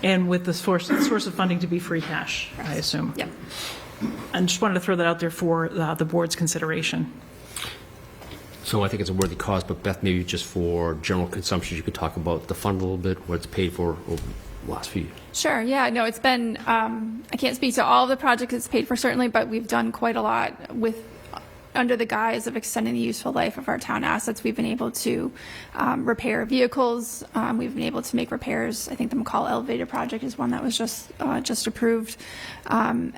and with the source of funding to be free cash, I assume. Yep. And just wanted to throw that out there for the board's consideration. So I think it's a worthy cause, but Beth, maybe just for general consumption, you could talk about the fund a little bit, what it's paid for over the last few years. Sure, yeah, no, it's been, I can't speak to all of the projects it's paid for certainly, but we've done quite a lot with, under the guise of extending the useful life of our town assets. We've been able to repair vehicles. We've been able to make repairs. I think the McCall Elevator project is one that was just approved. And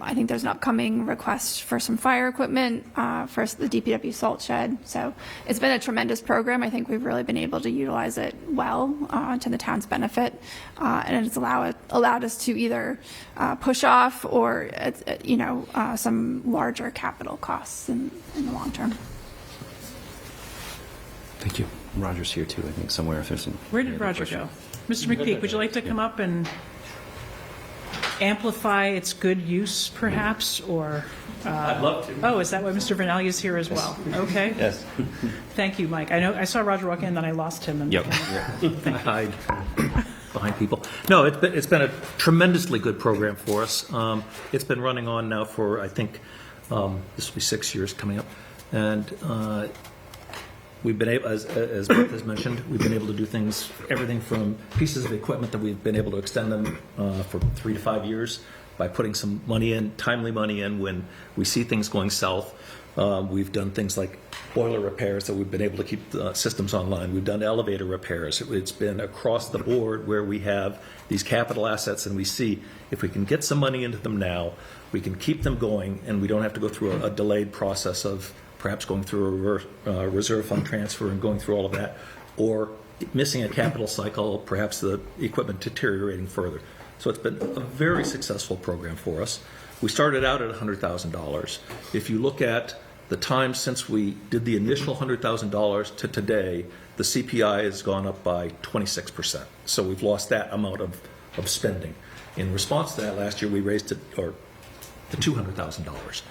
I think there's an upcoming request for some fire equipment for the DPW salt shed. So it's been a tremendous program. I think we've really been able to utilize it well to the town's benefit. And it's allowed us to either push off or, some larger capital costs in the long term. Thank you. Roger's here too, I think, somewhere. If there's some. Where did Roger go? Mr. McPeak, would you like to come up and amplify its good use, perhaps, or? I'd love to. Oh, is that why Mr. Vernelli is here as well? Okay. Yes. Thank you, Mike. I know I saw Roger walk in, then I lost him. And Yep. Hide behind people. No, it's been a tremendously good program for us. It's been running on now for, I think, this will be 6 years coming up, and we've been able, as Beth has mentioned, we've been able to do things, everything from pieces of equipment that we've been able to extend them for 3 to 5 years by putting some money in, timely money in when we see things going south. We've done things like boiler repairs that we've been able to keep systems online. We've done elevator repairs. It's been across the board where we have these capital assets and we see if we can get some money into them now, we can keep them going and we don't have to go through a delayed process of perhaps going through a reserve fund transfer and going through all of that, or missing a capital cycle, perhaps the equipment deteriorating further. So it's been a very successful program for us. We started out at $100,000. If you look at the time since we did the initial $100,000 to today, the CPI has gone up by 26%. So we've lost that amount of spending. In response to that, last year we raised it, or the $200,000.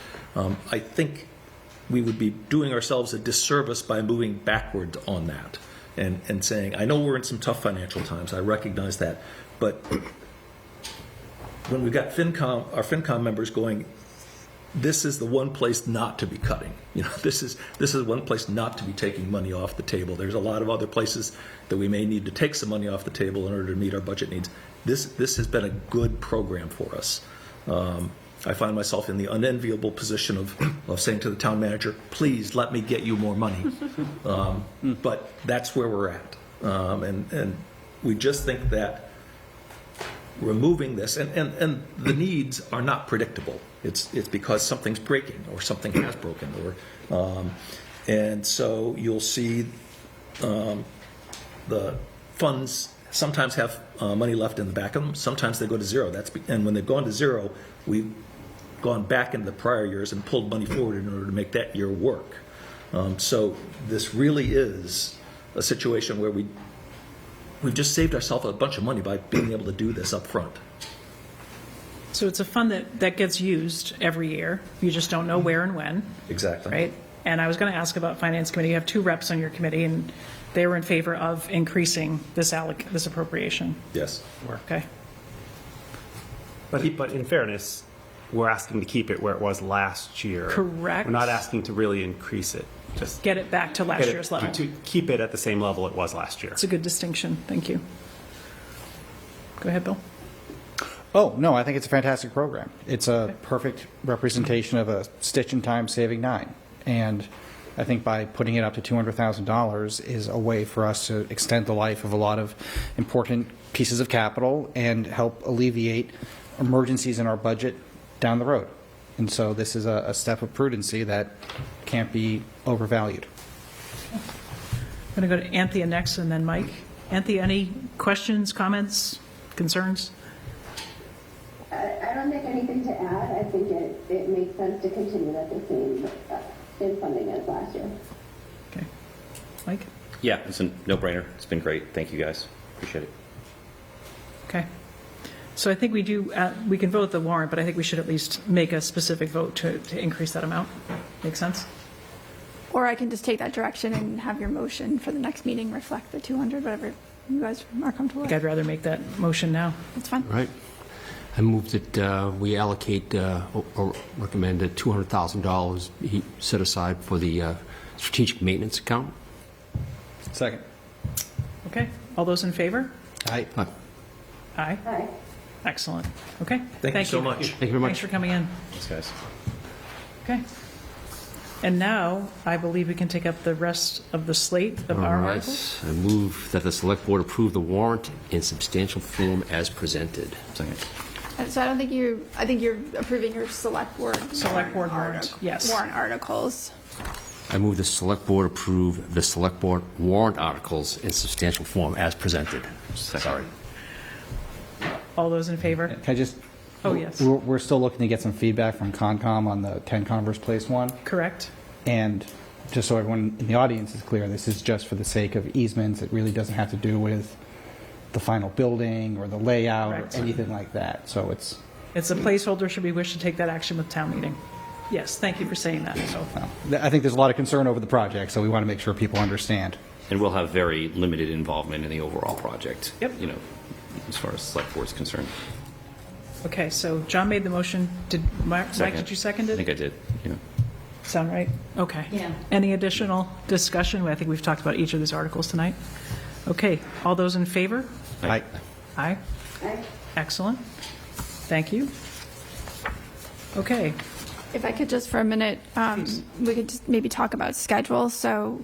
I think we would be doing ourselves a disservice by moving backward on that and saying, I know we're in some tough financial times, I recognize that, but when we've got our FinCom members going, this is the one place not to be cutting. This is one place not to be taking money off the table. There's a lot of other places that we may need to take some money off the table in order to meet our budget needs. This has been a good program for us. I find myself in the unenviable position of saying to the town manager, please let me get you more money. But that's where we're at. And we just think that removing this, and the needs are not predictable. It's because something's breaking or something has broken, and so you'll see the funds sometimes have money left in the back of them. Sometimes they go to zero. And when they've gone to zero, we've gone back into the prior years and pulled money forward in order to make that year work. So this really is a situation where we've just saved ourselves a bunch of money by being able to do this up front. So it's a fund that gets used every year. You just don't know where and when. Exactly. Right? And I was going to ask about Finance Committee. You have 2 reps on your committee, and they were in favor of increasing this appropriation. Yes. Okay. But in fairness, we're asking to keep it where it was last year. Correct. We're not asking to really increase it, just Get it back to last get it- year's level. to keep it at the same level it was last year. It's a good distinction. Thank you. Go ahead, Bill. Oh, no, I think it's a fantastic program. It's a perfect representation of a stitch in time saving 9. And I think by putting it up to $200,000 is a way for us to extend the life of a lot of important pieces of capital and help alleviate emergencies in our budget down the road. And so this is a step of prudency that can't be overvalued. I'm going to go to Anthea next and then Mike. Anthea, any questions, comments, concerns? I don't think anything to add. I think it makes sense to continue at the same in funding as last year. Okay. Mike? Yeah, it's a no-brainer. It's been great. Thank you, guys. Appreciate it. Okay. So I think we can vote the warrant, but I think we should at least make a specific vote to increase that amount. Make sense? Or I can just take that direction and have your motion for the next meeting reflect the 200, whatever you guys are comfortable I with. think I'd rather make that motion now. That's fine. Right. I move that we allocate or recommend $200,000 be set aside for the strategic maintenance account. Second. Okay. All those in favor? Aye. Aye. Aye. Excellent. Okay. Thank you so much. Thank you very much. Thanks for coming in. Thanks, guys. Okay. And now, I believe we can take up the rest of the slate of All our right. articles. I move that the select board approve the warrant in substantial form as presented. Second. So I think you're approving your select board. Select board warrant, yes. Warrant articles. I move the select board approve the select board warrant articles in substantial form as presented. Sorry. All those in favor? Can I just? Oh, yes. We're still looking to get some feedback from Concom on the 10 Converse Place one. Correct. And just so everyone in the audience is clear, this is just for the sake of easements. It really doesn't have to do with the final building or the layout Correct. or anything like that. So it's, It's a placeholder should we wish to take that action with town meeting. Yes, thank you for saying that. So, I think there's a lot of concern over the project, so we want to make sure people understand. And we'll have very limited involvement in the overall project. Yep. You know, as far as select board's concerned. okay, so John made the motion. Did Mike, Second. did you second I it? think I did. Yeah. Sound right? Okay. Yeah. Any additional discussion? I think we've talked about each of these articles tonight. Okay, all those in favor? Aye. Aye. Aye. Excellent. Thank you. Okay, If I could just for a minute, we could just maybe talk about schedule. So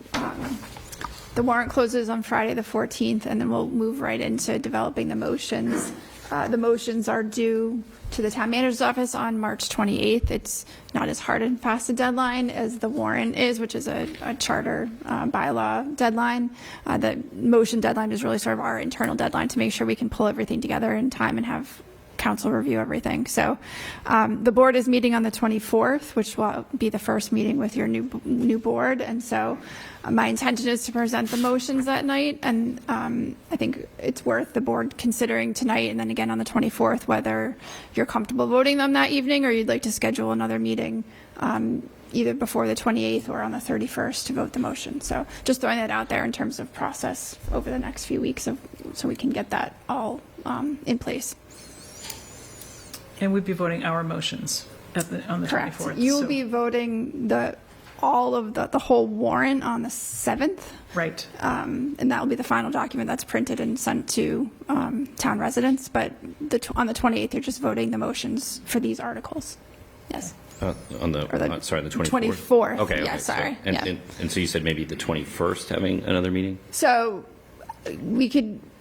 the warrant closes on Friday, the 14th, and then we'll move right into developing the motions. The motions are due to the town manager's office on March 28th. It's not as hard and fast a deadline as the warrant is, which is a charter bylaw deadline. The motion deadline is really sort of our internal deadline to make sure we can pull everything together in time and have council review everything. So the board is meeting on the 24th, which will be the first meeting with your new board. And so my intention is to present the motions that night. And I think it's worth the board considering tonight and then again on the 24th, whether you're comfortable voting them that evening or you'd like to schedule another meeting either before the 28th or on the 31st to vote the motion. So just throwing that out there in terms of process over the next few weeks so we can get that all in place. and we'd be voting our motions on the 24th. Correct. You will so- be voting all of the whole warrant on the 7th. Right. And that will be the final document that's printed and sent to town residents. But on the 28th, you're just voting the motions for these articles. Yes. On the, Or the sorry, the 24th? 24th, Okay. yeah, Okay. sorry, And, yeah. and so you said maybe the 21st having another meeting? So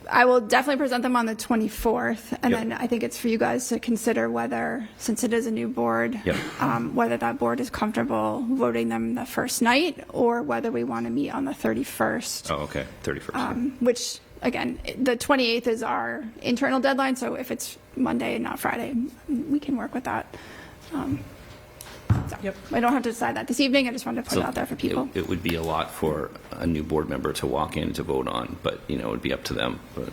I will definitely present them on the 24th. And Yep. then I think it's for you guys to consider whether, since it is a new board, Yep. whether that board is comfortable voting them the first night or whether we want to meet on the 31st. Oh, okay, 31st. Which, again, the 28th is our internal deadline, so if it's Monday and not Friday, we can work with that. So Yep. I don't have to decide that this evening, I just wanted to put So it out there for people. It would be a lot for a new board member to walk in to vote on, but, you know, it would be up to them. But,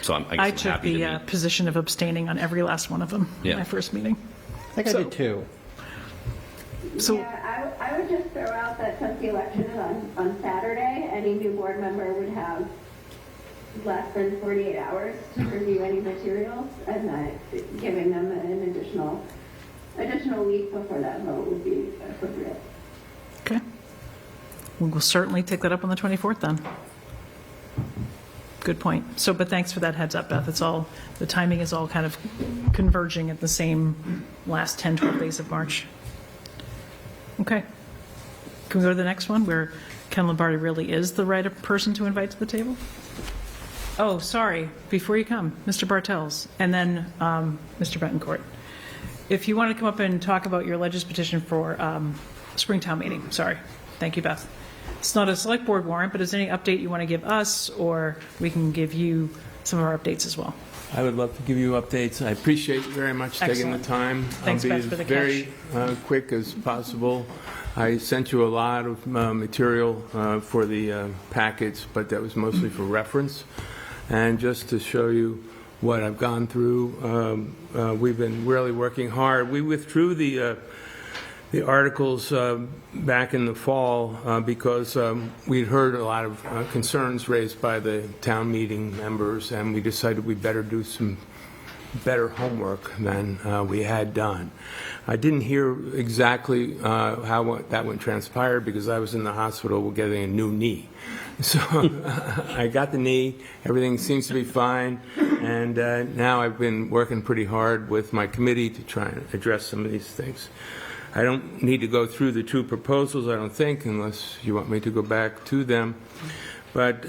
so I I guess I'm took happy the to meet. position of abstaining on every last one of them in Yeah. my first meeting. I think So- I did too. So- Yeah, I would just throw out that since the election is on Saturday, any new board member would have less than 48 hours to review any materials, and that giving them an additional week before that vote would be appropriate. Okay. We will certainly take that up on the 24th then. Good point. So, but thanks for that heads up, Beth. It's all, the timing is all kind of converging at the same last 10, 12 days of March. Okay. Can we go to the next one where Ken Lombardi really is the right person to invite to the table? Oh, sorry. Before you come, Mr. Bartels, and then Mr. Betancourt. If you want to come up and talk about your legislative petition for Springtown meeting. Sorry. Thank you, Beth. It's not a select board warrant, but is there any update you want to give us, or we can give you some of our updates as well? I would love to give you updates. I appreciate very much taking the time. Thanks, I'll be Beth, for the as very quick as possible. I sent you a lot of material for the packets, but that was mostly for reference. And just to show you what I've gone through, we've been really working hard. We withdrew the articles back in the fall because we'd heard a lot of concerns raised by the town meeting members, and we decided we'd better do some better homework than we had done. I didn't hear exactly how that went transpire because I was in the hospital getting a new knee. So I got the knee, everything seems to be fine, and now I've been working pretty hard with my committee to try and address some of these things. I don't need to go through the two proposals, I don't think, unless you want me to go back to them. But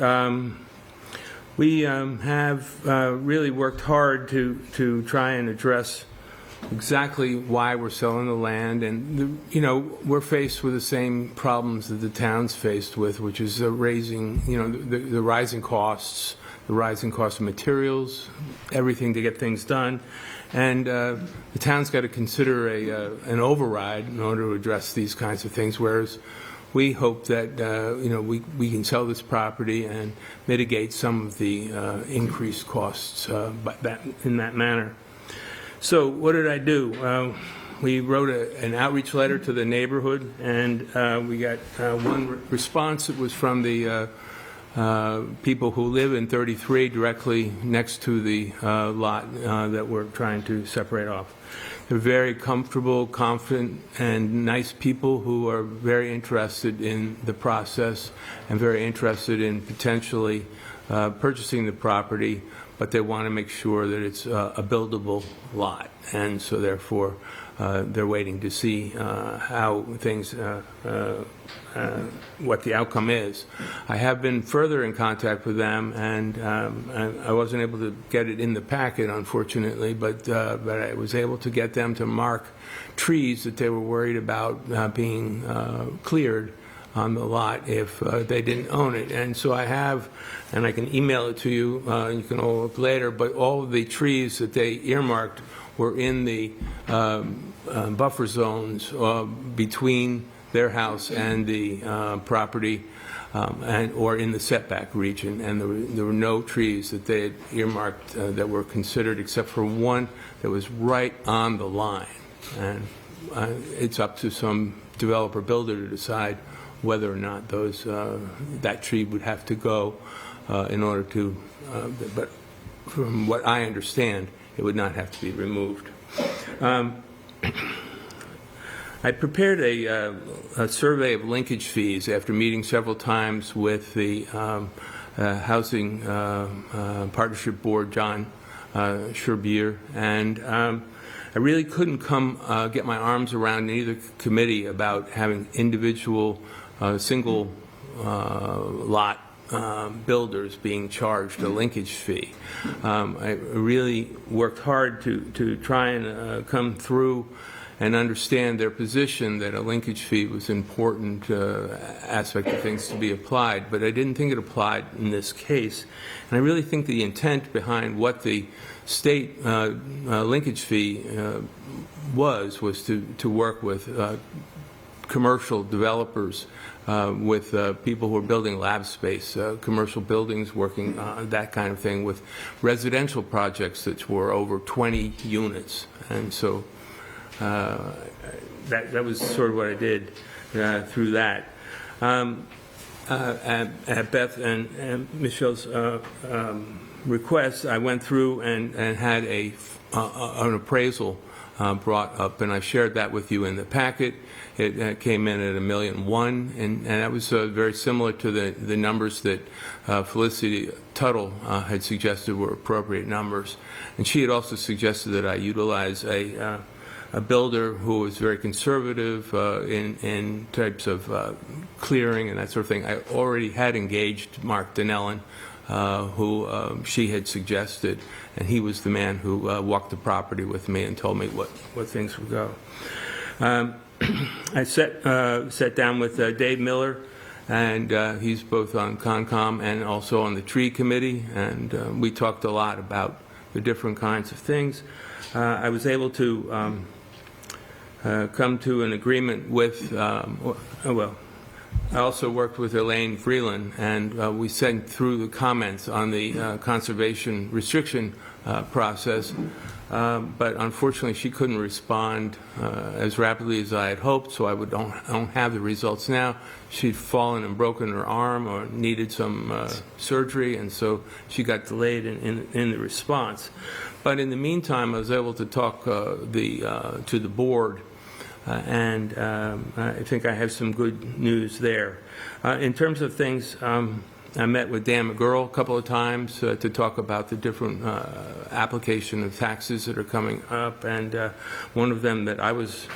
we have really worked hard to try and address exactly why we're selling the land. And, we're faced with the same problems that the town's faced with, which is raising, the rising costs, the rising cost of materials, everything to get things done. And the town's got to consider an override in order to address these kinds of things, whereas we hope that, we can sell this property and mitigate some of the increased costs in that manner. So what did I do? We wrote an outreach letter to the neighborhood, and we got one response that was from the people who live in 33 directly next to the lot that we're trying to separate off. They're very comfortable, confident, and nice people who are very interested in the process and very interested in potentially purchasing the property, but they want to make sure that it's a buildable lot. And so therefore, they're waiting to see how things, what the outcome is. I have been further in contact with them, and I wasn't able to get it in the packet, unfortunately, but I was able to get them to mark trees that they were worried about being cleared on the lot if they didn't own it. And so I have, and I can email it to you, you can all look later, but all of the trees that they earmarked were in the buffer zones between their house and the property, or in the setback region. And there were no trees that they had earmarked that were considered, except for one that was right on the line. And it's up to some developer builder to decide whether or not that tree would have to go in order to, but from what I understand, it would not have to be removed. I prepared a survey of linkage fees after meeting several times with the Housing Partnership Board, John Sherbier, and I really couldn't get my arms around either committee about having individual single lot builders being charged a linkage fee. I really worked hard to try and come through and understand their position that a linkage fee was an important aspect of things to be applied, but I didn't think it applied in this case. And I really think the intent behind what the state linkage fee was to work with commercial developers, with people who are building lab space, commercial buildings, working on that kind of thing, with residential projects that were over 20 units. And so that was sort of what I did through that. at Beth and Michelle's request, I went through and had an appraisal brought up, and I shared that with you in the packet. It came in at $1.1 million, and that was very similar to the numbers that Felicity Tuttle had suggested were appropriate numbers. And she had also suggested that I utilize a builder who was very conservative in types of clearing and that sort of thing. I already had engaged Mark Donnellan, who she had suggested, and he was the man who walked the property with me and told me what things would go. I sat down with Dave Miller, and he's both on Concom and also on the tree committee, and we talked a lot about the different kinds of things. I was able to come to an agreement with, I also worked with Elaine Freeland, and we sent through the comments on the conservation restriction process, but unfortunately she couldn't respond as rapidly as I had hoped, so I don't have the results now. She'd fallen and broken her arm or needed some surgery, and so she got delayed in the response. But in the meantime, I was able to talk to the board, and I think I have some good news there. In terms of things, I met with Dan McGurl a couple of times to talk about the different application of taxes that are coming up, and one of them that I was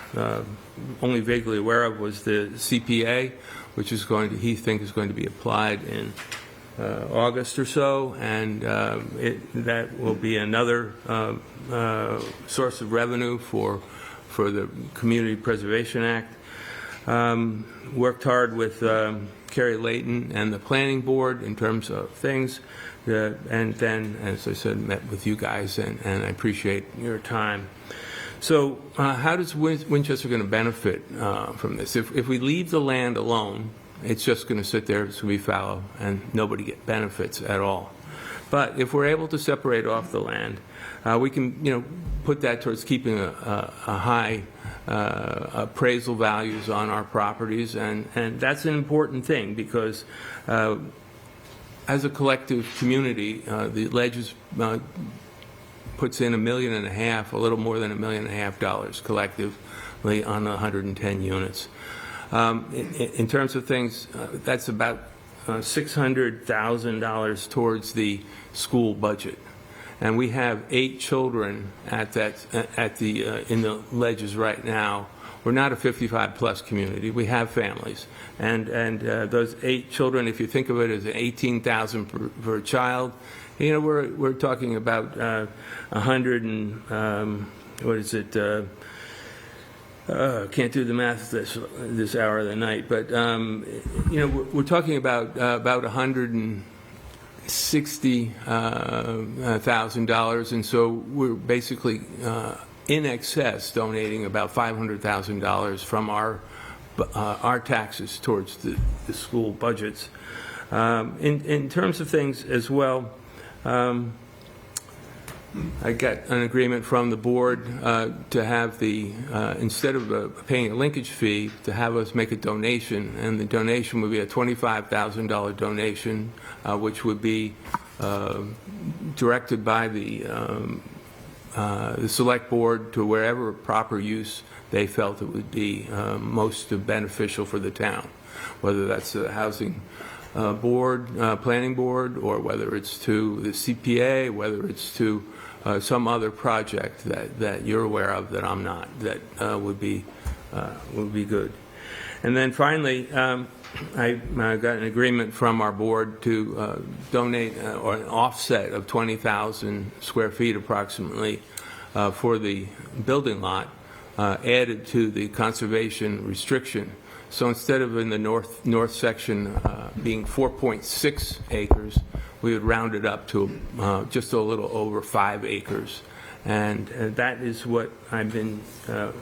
only vaguely aware of was the CPA, which is he thinks is going to be applied in August or so, and that will be another source of revenue for the Community Preservation Act. Worked hard with Carrie Layton and the Planning Board in terms of things, and then, as I said, met with you guys, and I appreciate your time. So how does Winchester going to benefit from this? If we leave the land alone, it's just going to sit there, it's going to be fallow, and nobody get benefits at all. But if we're able to separate off the land, we can, put that towards keeping a high appraisal values on our properties, and that's an important thing because as a collective community, the Ledges puts in $1.5 million, a little more than $1.5 million collectively on 110 units. In terms of things, that's about $600,000 towards the school budget. And we have 8 children in the Ledges right now. We're not a 55-plus community. We have families, and those 8 children, if you think of it as $18,000 per child, we're talking about 100 and what is it? Can't do the math this hour of the night, but we're talking about $160,000, and so we're basically in excess donating about $500,000 from our taxes towards the school budgets. In terms of things as well, I got an agreement from the board to have instead of paying a linkage fee, to have us make a donation, and the donation would be a $25,000 donation, which would be directed by the select board to wherever proper use they felt it would be most beneficial for the town, whether that's the housing board, planning board, or whether it's to the CPA, whether it's to some other project that you're aware of that I'm not, that would be good. And then finally, I got an agreement from our board to donate or an offset of 20,000 square feet approximately for the building lot added to the conservation restriction. So instead of in the north section being 4.6 acres, we would round it up to just a little over 5 acres. And that is what I've been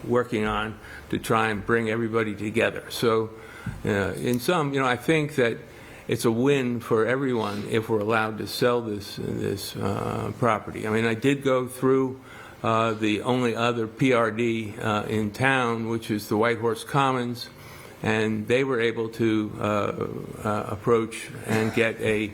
working on to try and bring everybody together. So in sum, I think that it's a win for everyone if we're allowed to sell this property. I mean, I did go through the only other PRD in town, which is the White Horse Commons, and they were able to approach and get a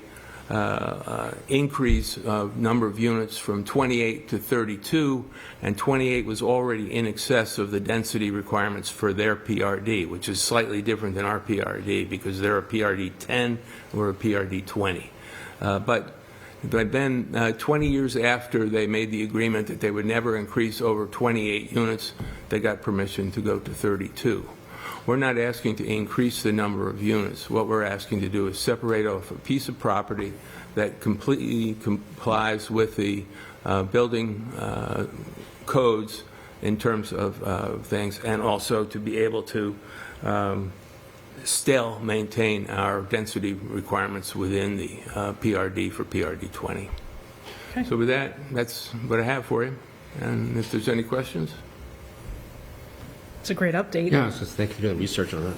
increase of number of units from 28 to 32, and 28 was already in excess of the density requirements for their PRD, which is slightly different than our PRD because they're a PRD 10, we're a PRD 20. But then 20 years after they made the agreement that they would never increase over 28 units, they got permission to go to 32. We're not asking to increase the number of units. What we're asking to do is separate off a piece of property that completely complies with the building codes in terms of things, and also to be able to still maintain our density requirements within the PRD for PRD 20. Okay. So with that, that's what I have for you. And if there's any questions? It's a great update. Yeah, so thank you for doing research on that.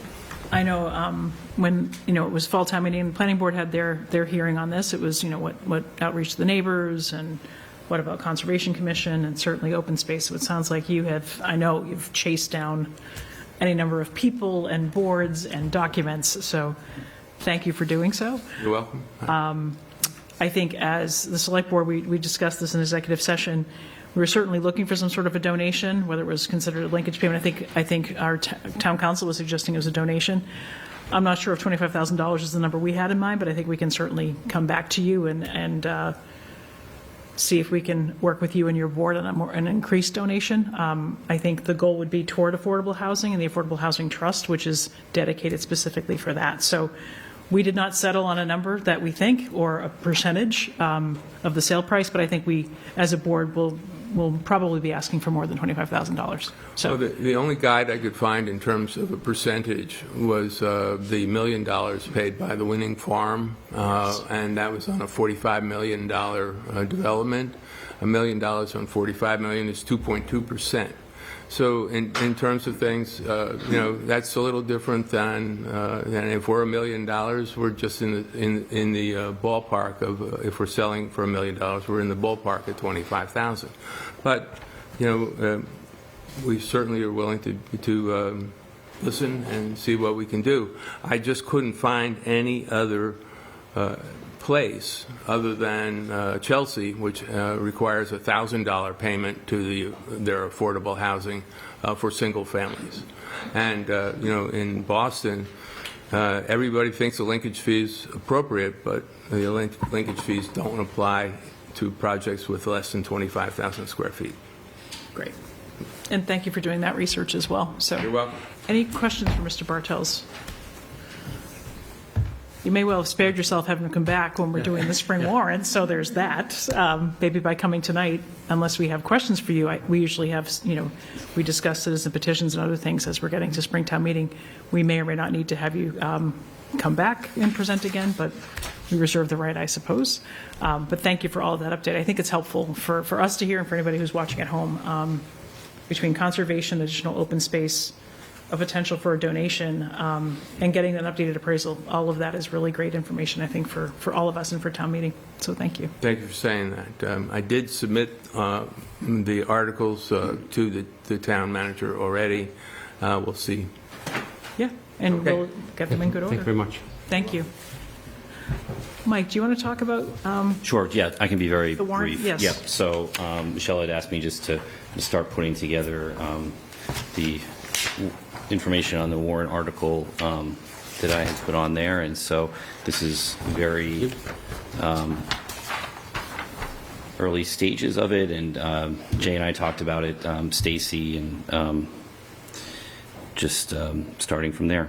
I know when, it was fall time meeting, the planning board had their hearing on this. It was, what outreach to the neighbors and what about Conservation Commission and certainly open space. So it sounds like I know you've chased down any number of people and boards and documents. So thank you for doing so. You're welcome. I think as the select board, we discussed this in executive session. We were certainly looking for some sort of a donation, whether it was considered a linkage payment. I think our town council was suggesting it was a donation. I'm not sure if $25,000 is the number we had in mind, but I think we can certainly come back to you and see if we can work with you and your board on an increased donation. I think the goal would be toward affordable housing and the Affordable Housing Trust, which is dedicated specifically for that. So we did not settle on a number that we think or a percentage of the sale price, but I think we, as a board, will probably be asking for more than $25,000. So the only guide I could find in terms of a percentage was the $1 million paid by the Winning Farm, and that was on a $45 million development. $1 million on $45 million is 2.2%. So in terms of things, that's a little different than if we're $1 million, we're just in the ballpark of, if we're selling for $1 million, we're in the ballpark at 25,000. But we certainly are willing to listen and see what we can do. I just couldn't find any other place other than Chelsea, which requires a $1,000 payment to their affordable housing for single families. And in Boston, everybody thinks the linkage fee is appropriate, but the linkage fees don't apply to projects with less than 25,000 square feet. great. And thank you for doing that research as well. So, You're welcome. Any questions for Mr. Bartels? You may well have spared yourself having to come back when we're doing the spring warrant, so there's that. Maybe by coming tonight, unless we have questions for you, we usually have, we discuss citizen petitions and other things as we're getting to Springtown meeting. We may or may not need to have you come back and present again, but we reserve the right, I suppose. But thank you for all of that update. I think it's helpful for us to hear and for anybody who's watching at home. Between conservation, additional open space, a potential for a donation, and getting an updated appraisal, all of that is really great information, I think, for all of us and for town meeting. So thank you. Thank you for saying that. I did submit the articles to the town manager already. We'll see. Yeah, and Okay. we'll get them in good order. Thank you very much. Thank you. Mike, do you want to talk about, Sure, yeah, I can be very The warrant? brief. Yes. Yeah, so Michelle had asked me just to start putting together the information on the warrant article that I had put on there, and so this is very early stages of it, and Jay and I talked about it, Stacy, and just starting from there.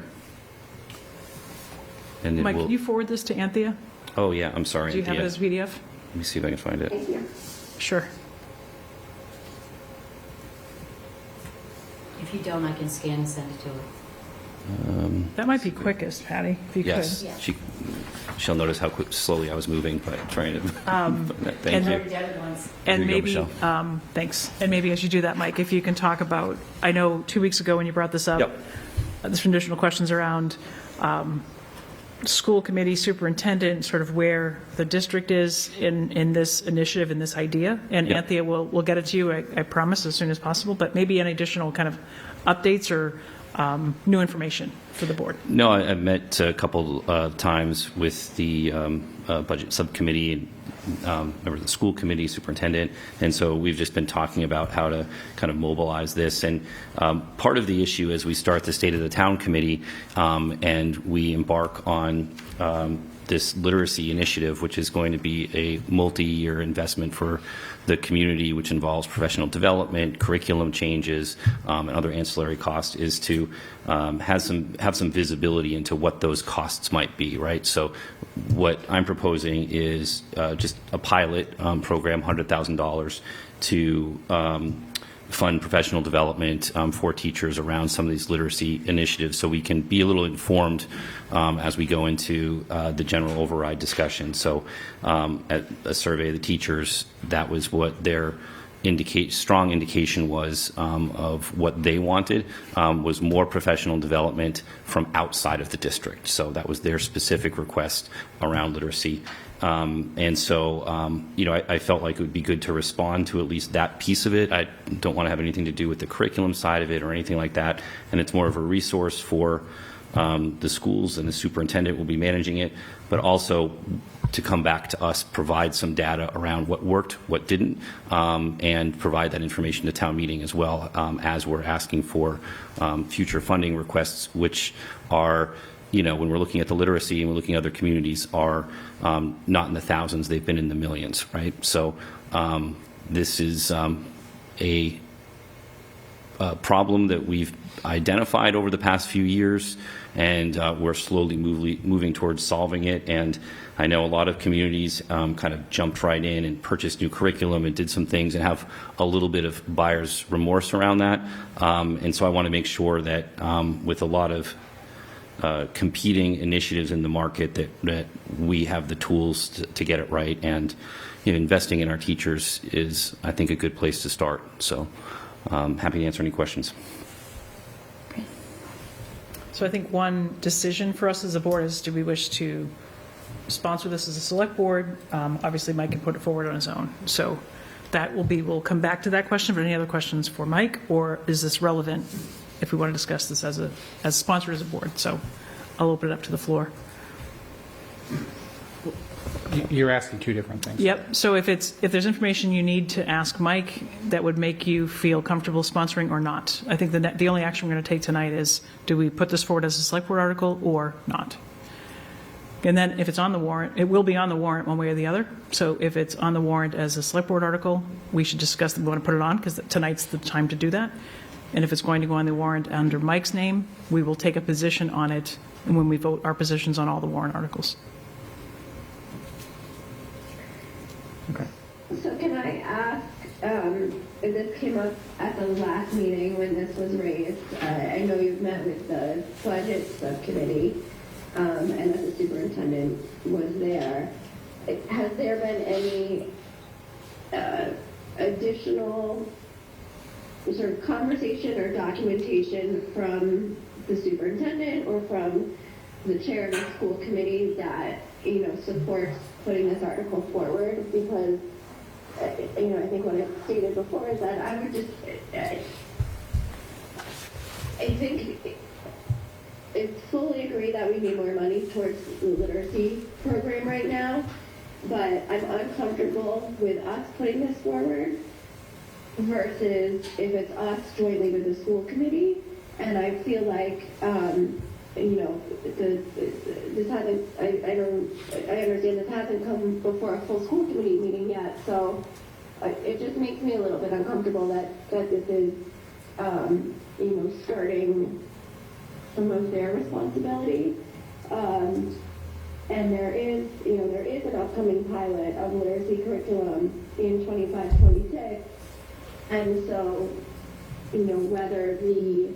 And it Mike, will, can you forward this to Anthea? oh yeah, I'm sorry. Do you have it Anthea. as PDF? Let me see if I can find it. Thank you. Sure. If you don't, I can scan and send it to her. That might be quickest, Patty, if you could. Yes, she'll notice how slowly I was moving by trying to. Thank and you. Already done it once. And Here you go, maybe, Michelle. thanks. And maybe as you do that, Mike, if you can talk about, I know 2 weeks ago when you brought this up, Yep. there's some additional questions around school committee, superintendent, sort of where the district is in this initiative, in this idea. And Yep. Anthea, we'll get it to you, I promise, as soon as possible. But maybe any additional kind of updates or new information for the board? No, I've met a couple times with the budget subcommittee and member of the school committee, superintendent, and so we've just been talking about how to kind of mobilize this. And part of the issue as we start the State of the Town committee and we embark on this literacy initiative, which is going to be a multi-year investment for the community, which involves professional development, curriculum changes, and other ancillary costs, is to have some visibility into what those costs might be, right? So what I'm proposing is just a pilot program, $100,000, to fund professional development for teachers around some of these literacy initiatives, so we can be a little informed as we go into the general override discussion. So at a survey of the teachers, that was what their strong indication was of what they wanted, was more professional development from outside of the district. So that was their specific request around literacy. And so, I felt like it would be good to respond to at least that piece of it. I don't want to have anything to do with the curriculum side of it or anything like that. And it's more of a resource for the schools, and the superintendent will be managing it, but also to come back to us, provide some data around what worked, what didn't, and provide that information to town meeting as well, as we're asking for future funding requests, which are, when we're looking at the literacy and we're looking at other communities, are not in the thousands, they've been in the millions, right? So this is a problem that we've identified over the past few years, and we're slowly moving towards solving it. And I know a lot of communities kind of jumped right in and purchased new curriculum and did some things and have a little bit of buyer's remorse around that. And so I want to make sure that with a lot of competing initiatives in the market, that we have the tools to get it right. And investing in our teachers is, I think, a good place to start. So happy to answer any questions. So I think one decision for us as a board is, do we wish to sponsor this as a select board? Obviously, Mike can put it forward on his own. So that we'll come back to that question. But any other questions for Mike, or is this relevant if we want to discuss this as a sponsor as a board? So I'll open it up to the floor. You're asking two different things. Yep. So if there's information you need to ask Mike that would make you feel comfortable sponsoring or not, I think the only action we're going to take tonight is, do we put this forward as a select board article or not? And then if it's on the warrant, it will be on the warrant one way or the other. So if it's on the warrant as a select board article, we should discuss that we want to put it on, because tonight's the time to do that. And if it's going to go on the warrant under Mike's name, we will take a position on it, and when we vote, our positions on all the warrant articles. Okay. So can I ask, this came up at the last meeting when this was raised. I know you've met with the budget subcommittee, and that the superintendent was there. Has there been any additional sort of conversation or documentation from the superintendent or from the chair of the school committee that supports putting this article forward? Because I think what I stated before is that I would just I think I fully agree that we need more money towards the literacy program right now, but I'm uncomfortable with us putting this forward versus if it's us jointly with the school committee. And I feel like this hasn't, I understand this hasn't come before a full school committee meeting yet, so it just makes me a little bit uncomfortable that this is, skirting some of their responsibility. And there is an upcoming pilot of literacy curriculum in 25-26, and so, whether the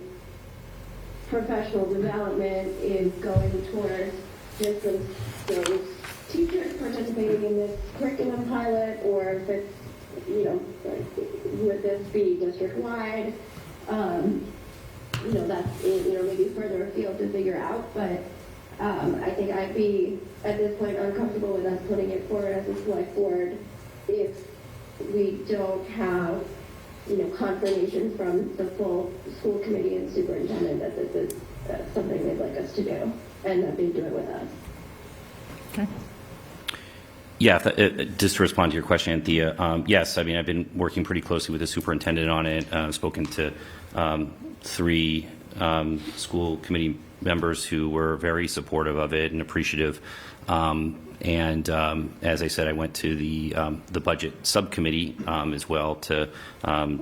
professional development is going towards just those teachers participating in this curriculum pilot, or if it's, would this be district-wide? That's, maybe further afield to figure out, but I think I'd be, at this point, uncomfortable with us putting it forward as a select board if we don't have confirmation from the full school committee and superintendent that this is something they'd like us to do and that they do it with us. Okay. Yeah, just to respond to your question, Anthea, yes, I mean, I've been working pretty closely with the superintendent on it. I've spoken to 3 school committee members who were very supportive of it and appreciative. And as I said, I went to the budget subcommittee as well to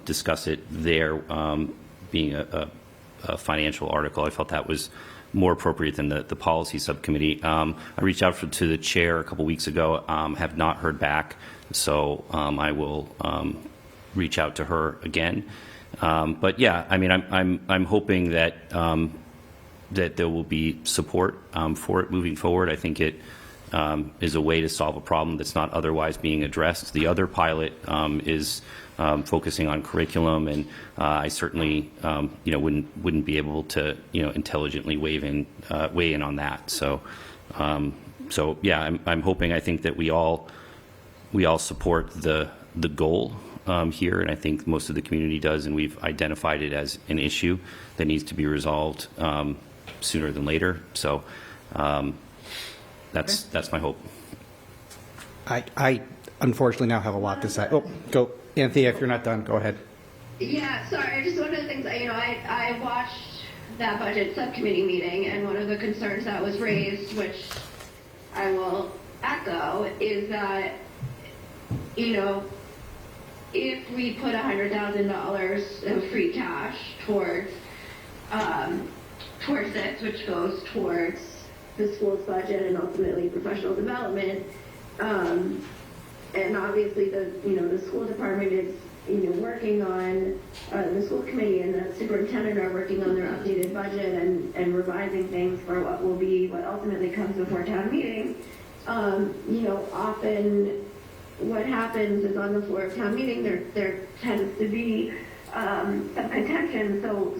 discuss it there, being a financial article. I felt that was more appropriate than the policy subcommittee. I reached out to the chair a couple weeks ago, have not heard back, so I will reach out to her again. But yeah, I mean, I'm hoping that that there will be support for it moving forward. I think it is a way to solve a problem that's not otherwise being addressed. The other pilot is focusing on curriculum, and I certainly, wouldn't be able to, intelligently weigh in on that. So, yeah, I'm hoping. I think that we all support the goal here, and I think most of the community does, and we've identified it as an issue that needs to be resolved sooner than later. So, that's my hope. I unfortunately now have a lot to say. Oh, go, Anthea, if you're not done, go ahead. Yeah, sorry. Just one of the things, I watched that budget subcommittee meeting, and one of the concerns that was raised, which I will echo, is that, if we put $100,000 of free cash towards this, which goes towards the school's budget and ultimately professional development, and obviously the school department is working on, the school committee and the superintendent are working on their updated budget and revising things for what ultimately comes before town meeting. Often what happens is on the floor of town meeting there tends to be some contention. So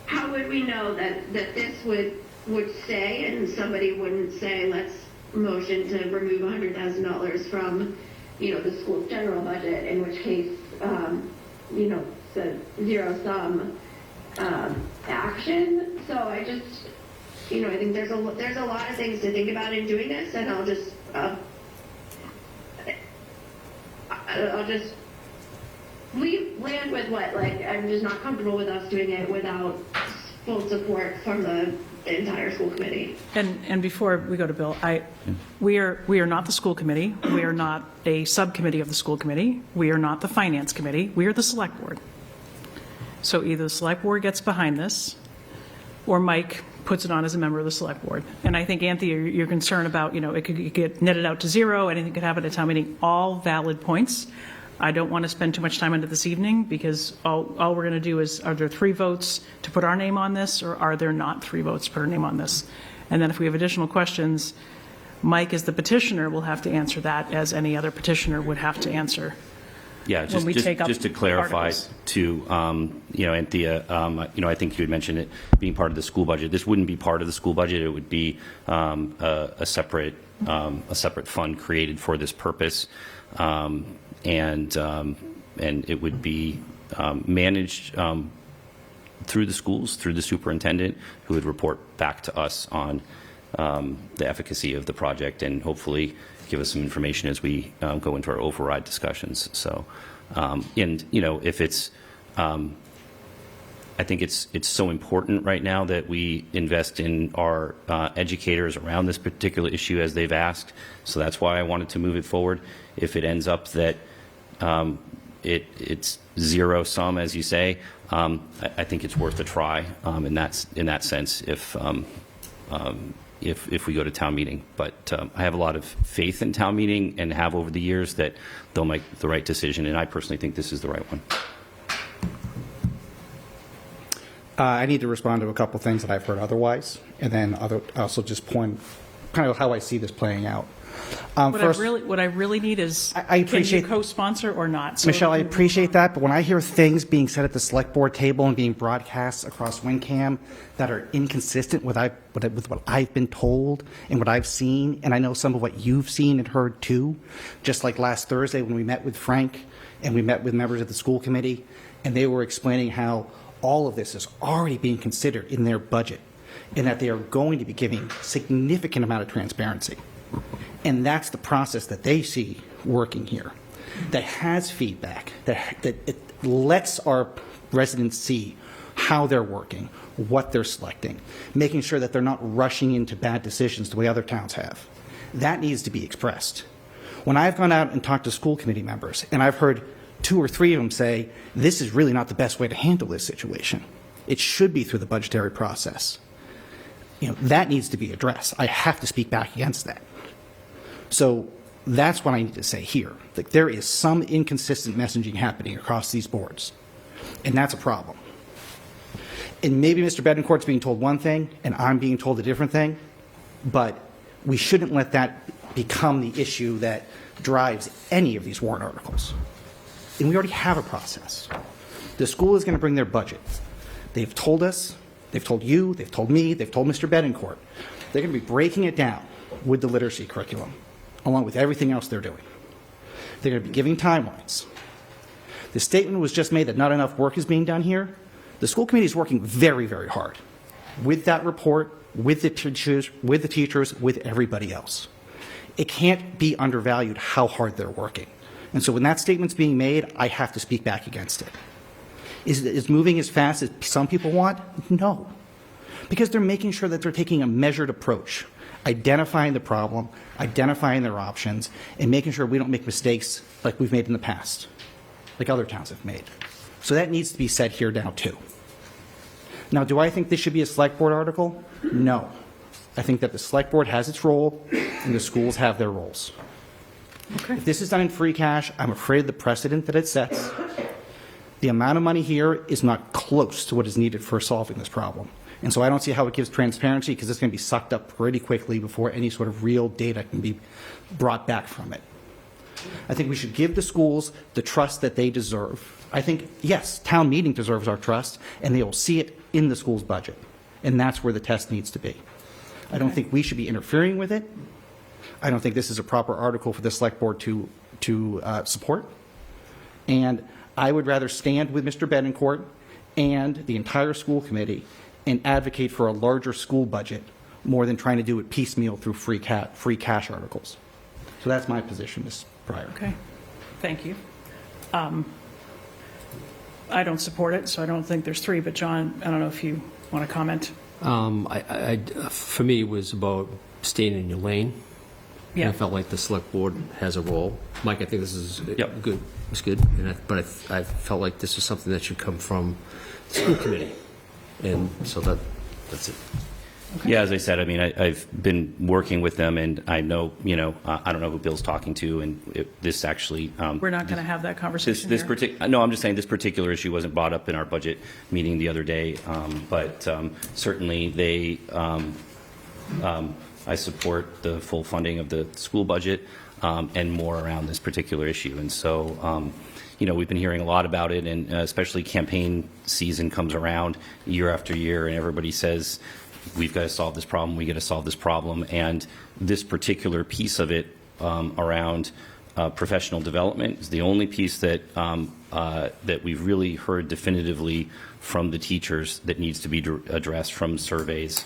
how would we know that this would stay and somebody wouldn't say, let's motion to remove $100,000 from the school's general budget, in which case it's a zero-sum action. So I just I think there's a lot of things to think about in doing this, and I'll just land with I'm just not comfortable with us doing it without full support from the entire school committee. And before we go to Bill, we are not the school committee. We are not a subcommittee of the school committee. We are not the finance committee. We are the select board. So either the select board gets behind this, or Mike puts it on as a member of the select board. And I think, Anthea, your concern about, it could get netted out to zero, anything could happen at town meeting, all valid points. I don't want to spend too much time on it this evening, because all we're going to do is, are there 3 votes to put our name on this, or are there not 3 votes to put our name on this? And then if we have additional questions, Mike, as the petitioner, will have to answer that, as any other petitioner would have to answer. Yeah, just to clarify, articles. Too, Anthea, I think you had mentioned it being part of the school budget. This wouldn't be part of the school budget. It would be a separate fund created for this purpose, and it would be managed through the schools, through the superintendent, who would report back to us on the efficacy of the project, and hopefully give us some information as we go into our override discussions. So, if it's, I think it's so important right now that we invest in our educators around this particular issue, as they've asked. So that's why I wanted to move it forward. If it ends up that it's zero sum, as you say, I think it's worth a try. In that sense, if we go to town meeting. But I have a lot of faith in town meeting, and have over the years, that they'll make the right decision, and I personally think this is the right one. I need to respond to a couple things that I've heard otherwise, and then also just point kind of how I see this playing out. What I really need is, I appreciate, can you co-sponsor or not? So Michelle, I appreciate that, but when I hear things being said at the select board table and being broadcast across WinCam that are inconsistent with what I've been told and what I've seen, and I know some of what you've seen and heard too, just like last Thursday when we met with Frank and we met with members of the school committee, and they were explaining how all of this is already being considered in their budget, and that they are going to be giving significant amount of transparency. And that's the process that they see working here, that has feedback, that it lets our residents see how they're working, what they're selecting, making sure that they're not rushing into bad decisions the way other towns have. That needs to be expressed. When I've gone out and talked to school committee members, and I've heard 2 or 3 of them say, this is really not the best way to handle this situation. It should be through the budgetary process. That needs to be addressed. I have to speak back against that. So that's what I need to say here. That there is some inconsistent messaging happening across these boards, and that's a problem. And maybe Mr. Betancourt's being told one thing, and I'm being told a different thing, but we shouldn't let that become the issue that drives any of these warrant articles. And we already have a process. The school is going to bring their budget. They've told us, they've told you, they've told me, they've told Mr. Betancourt. They're going to be breaking it down with the literacy curriculum, along with everything else they're doing. They're going to be giving timelines. The statement was just made that not enough work is being done here. The school committee is working very, very hard with that report, with the teachers, with everybody else. It can't be undervalued how hard they're working. And so when that statement's being made, I have to speak back against it. Is it moving as fast as some people want? No. Because they're making sure that they're taking a measured approach, identifying the problem, identifying their options, and making sure we don't make mistakes like we've made in the past, like other towns have made. So that needs to be said here now, too. Now, do I think this should be a select board article? No. I think that the select board has its role, and the schools have their roles. Okay. If this is done in free cash, I'm afraid the precedent that it sets, the amount of money here is not close to what is needed for solving this problem. And so I don't see how it gives transparency, because it's going to be sucked up pretty quickly before any sort of real data can be brought back from it. I think we should give the schools the trust that they deserve. I think, yes, town meeting deserves our trust, and they will see it in the school's budget. And that's where the test needs to be. I don't think we should be interfering with it. I don't think this is a proper article for the select board to support. And I would rather stand with Mr. Betancourt and the entire school committee and advocate for a larger school budget more than trying to do it piecemeal through free cash articles. So that's my position, Ms. Pryor. Okay. Thank you. I don't support it, so I don't think there's 3. But John, I don't know if you want to comment. For me, it was about staying in your lane. Yeah. I felt like the select board has a role. Mike, I think this is good. It's good. But I felt like this is something that should come from the school committee. And so that's it. Okay. Yeah, as I said, I mean, I've been working with them, and I know, I don't know who Bill's talking to, and this actually... We're not going to have that conversation here. No, I'm just saying this particular issue wasn't brought up in our budget meeting the other day, but certainly I support the full funding of the school budget and more around this particular issue. And so, we've been hearing a lot about it, and especially campaign season comes around year after year, and everybody says, we've got to solve this problem, we got to solve this problem. And this particular piece of it around professional development is the only piece that that we've really heard definitively from the teachers that needs to be addressed from surveys.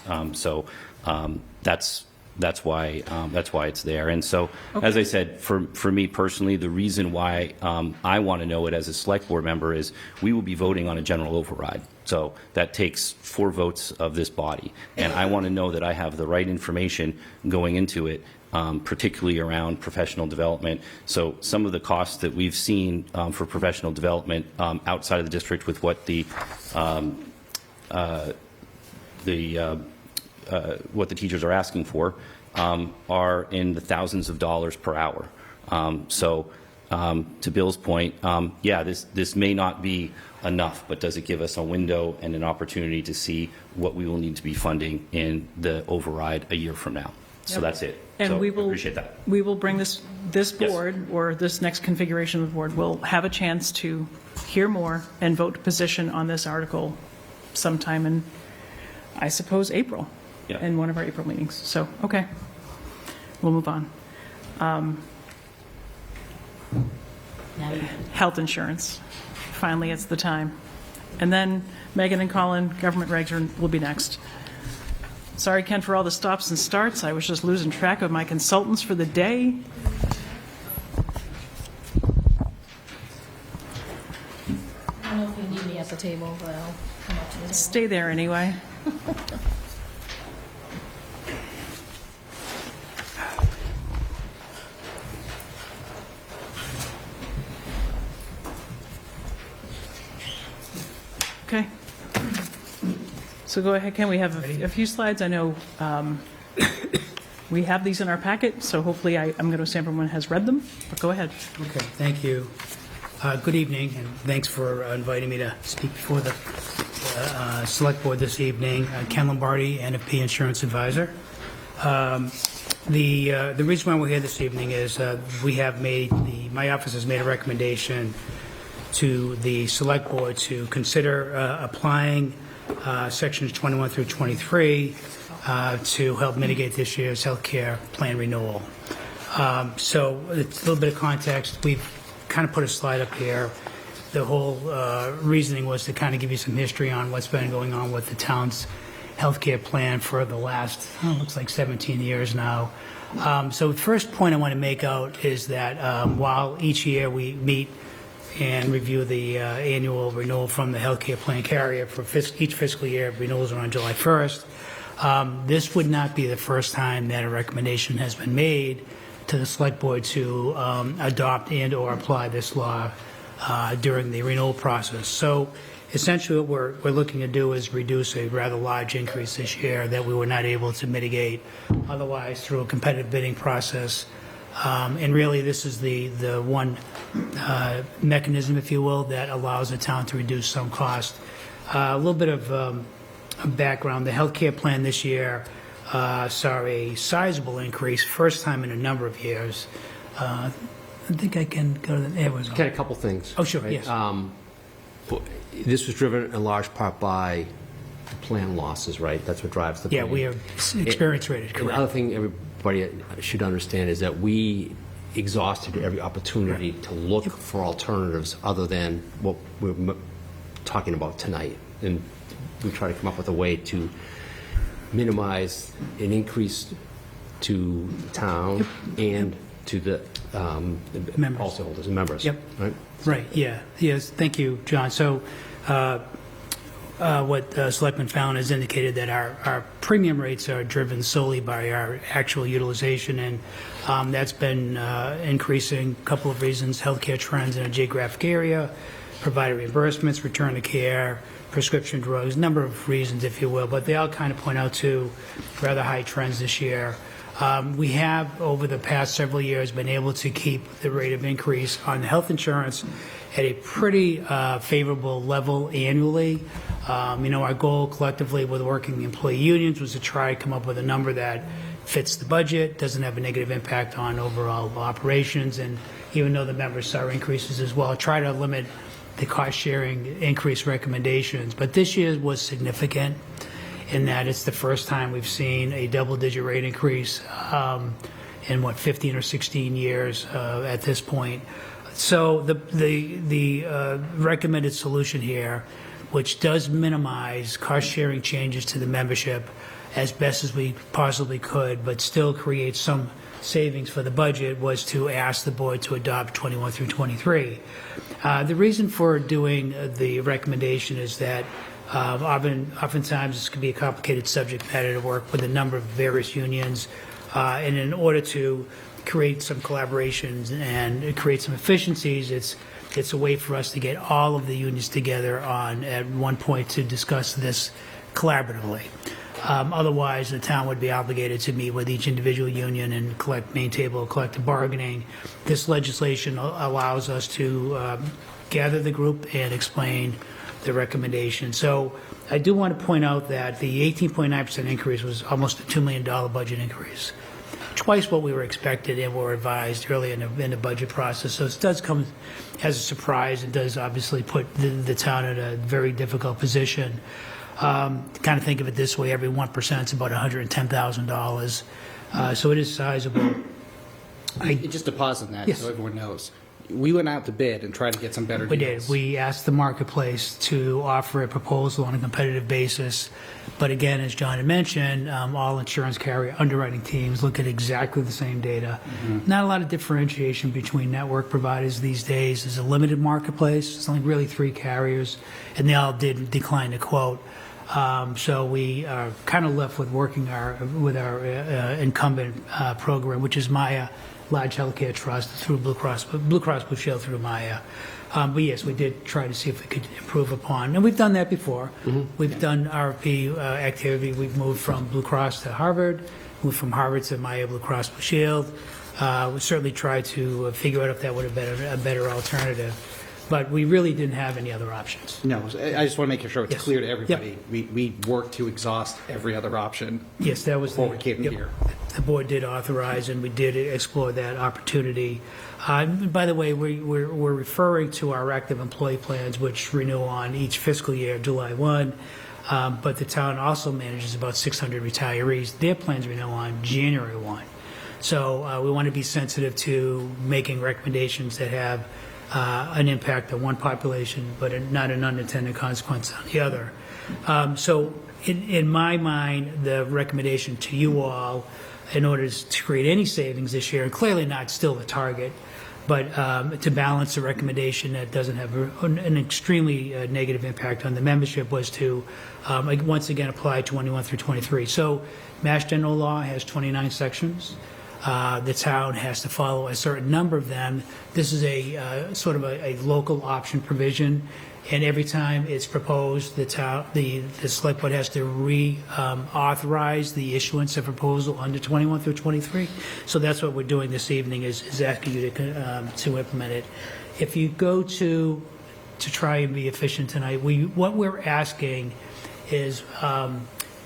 That's why it's there. And so, as I said, for me personally, the reason why I want to know it as a select board member is we will be voting on a general override. So that takes 4 votes of this body, and I want to know that I have the right information going into it, particularly around professional development. So some of the costs that we've seen for professional development outside of the district with what what the teachers are asking for are in the thousands of dollars per hour. To Bill's point, this may not be enough, but does it give us a window and an opportunity to see what we will need to be funding in the override a year from now? So that's it. And so we will appreciate that. We will bring this board, or this next configuration of the board will have a chance to hear more and vote position on this article sometime in, I suppose, April, in one of our April meetings. So, okay, we'll move on. Now health insurance. Finally, it's the time. And then Megan and Colin, government regs will be next. Sorry, Ken, for all the stops and starts. I was just losing track of my consultants for the day. I don't know if you need me at the table, but I'll come up to the table. Stay there anyway. Okay. So go ahead, Ken. We have a few slides. I know we have these in our packet, so hopefully I'm going to assume everyone has read them, but go ahead. Okay, thank you. Good evening, and thanks for inviting me to speak before the Select Board this evening. Ken Lombardi, NFP Insurance Advisor. The reason why we're here this evening is my office has made a recommendation to the Select Board to consider applying Sections 21 through 23 to help mitigate this year's healthcare plan renewal. So it's a little bit of context. We've kind of put a slide up here. The whole reasoning was to kind of give you some history on what's been going on with the town's healthcare plan for the last, looks like 17 years now. So the first point I want to make out is that while each year we meet and review the annual renewal from the healthcare plan carrier for each fiscal year, renewals are on July 1st. This would not be the first time that a recommendation has been made to the Select Board to adopt and or apply this law during the renewal process. So essentially what we're looking to do is reduce a rather large increase this year that we were not able to mitigate otherwise through a competitive bidding process. And really this is the one mechanism, if you will, that allows the town to reduce some cost. A little bit of background. The healthcare plan this year saw a sizable increase, first time in a number of years. I think I can go to the, there we go. Ken, a couple things. Oh, sure, right? yes. This was driven in large part by plan losses, right? That's what drives the plan. Yeah, we are experience rated, And correct. the other thing everybody should understand is that we exhausted every opportunity to look for alternatives other than what we're talking about tonight. And we try to come up with a way to minimize an increase to the town and to the Members. policyholders and members. Yep. Right? Right, yeah. Yes, thank you, John. So what Selectman Fallon has indicated that our premium rates are driven solely by our actual utilization, and that's been increasing. A couple of reasons: healthcare trends in a geographic area, provider reimbursements, return to care, prescription drugs, a number of reasons, if you will, but they all kind of point out to rather high trends this year. We have, over the past several years, been able to keep the rate of increase on health insurance at a pretty favorable level annually. Our goal collectively with working the employee unions was to try to come up with a number that fits the budget, doesn't have a negative impact on overall operations, and even though the members saw increases as well, try to limit the cost-sharing increase recommendations. But this year was significant in that it's the first time we've seen a double-digit rate increase in 15 or 16 years at this point. So the recommended solution here, which does minimize cost-sharing changes to the membership as best as we possibly could, but still create some savings for the budget, was to ask the board to adopt 21 through 23. The reason for doing the recommendation is that oftentimes this can be a complicated subject matter to work with a number of various unions, and in order to create some collaborations and create some efficiencies, it's a way for us to get all of the unions together at one point to discuss this collaboratively. Otherwise, the town would be obligated to meet with each individual union and main table of collective bargaining. This legislation allows us to gather the group and explain the recommendation. So I do want to point out that the 18.9% increase was almost a $2 million budget increase, twice what we were expected and were advised early in the budget process. So it does come as a surprise. It does obviously put the town in a very difficult position. Kind of think of it this way: every 1% is about $110,000. So it is sizable. Just to pause on that, Yes. so everyone knows. we went out to bid and tried to get some better We deals. did. We asked the marketplace to offer a proposal on a competitive basis. But again, as John had mentioned, all insurance carrier underwriting teams look at exactly the same data. Not a lot of differentiation between network providers these days. There's a limited marketplace. It's only really 3 carriers, and they all did decline to quote. So we are kind of left with working with our incumbent program, which is Maya Large Healthcare Trust through Blue Cross Blue Shield through Maya. But yes, we did try to see if we could improve upon, and we've done that before. We've done RFP activity. We've moved from Blue Cross to Harvard, moved from Harvard to Maya Blue Cross Blue Shield. We certainly tried to figure out if that would have been a better alternative. But we really didn't have any other options. No, I just want to make sure it's Yes. clear to everybody. We worked to exhaust every other option. Yes, that was before we came here. The board did authorize, and we did explore that opportunity. By the way, we're referring to our active employee plans, which renew on each fiscal year, July 1. But the town also manages about 600 retirees. Their plans renew on January 1. So we want to be sensitive to making recommendations that have an impact on one population, but not an unintended consequence on the other. So in my mind, the recommendation to you all, in order to create any savings this year, and clearly not still the target, but to balance the recommendation that doesn't have an extremely negative impact on the membership, was to once again apply 21 through 23. So Mass General Law has 29 sections. The town has to follow a certain number of them. This is a sort of a local option provision, and every time it's proposed, the select board has to reauthorize the issuance of proposal under 21 through 23. So that's what we're doing this evening, is asking you to implement it. If you go to try and be efficient tonight, what we're asking is,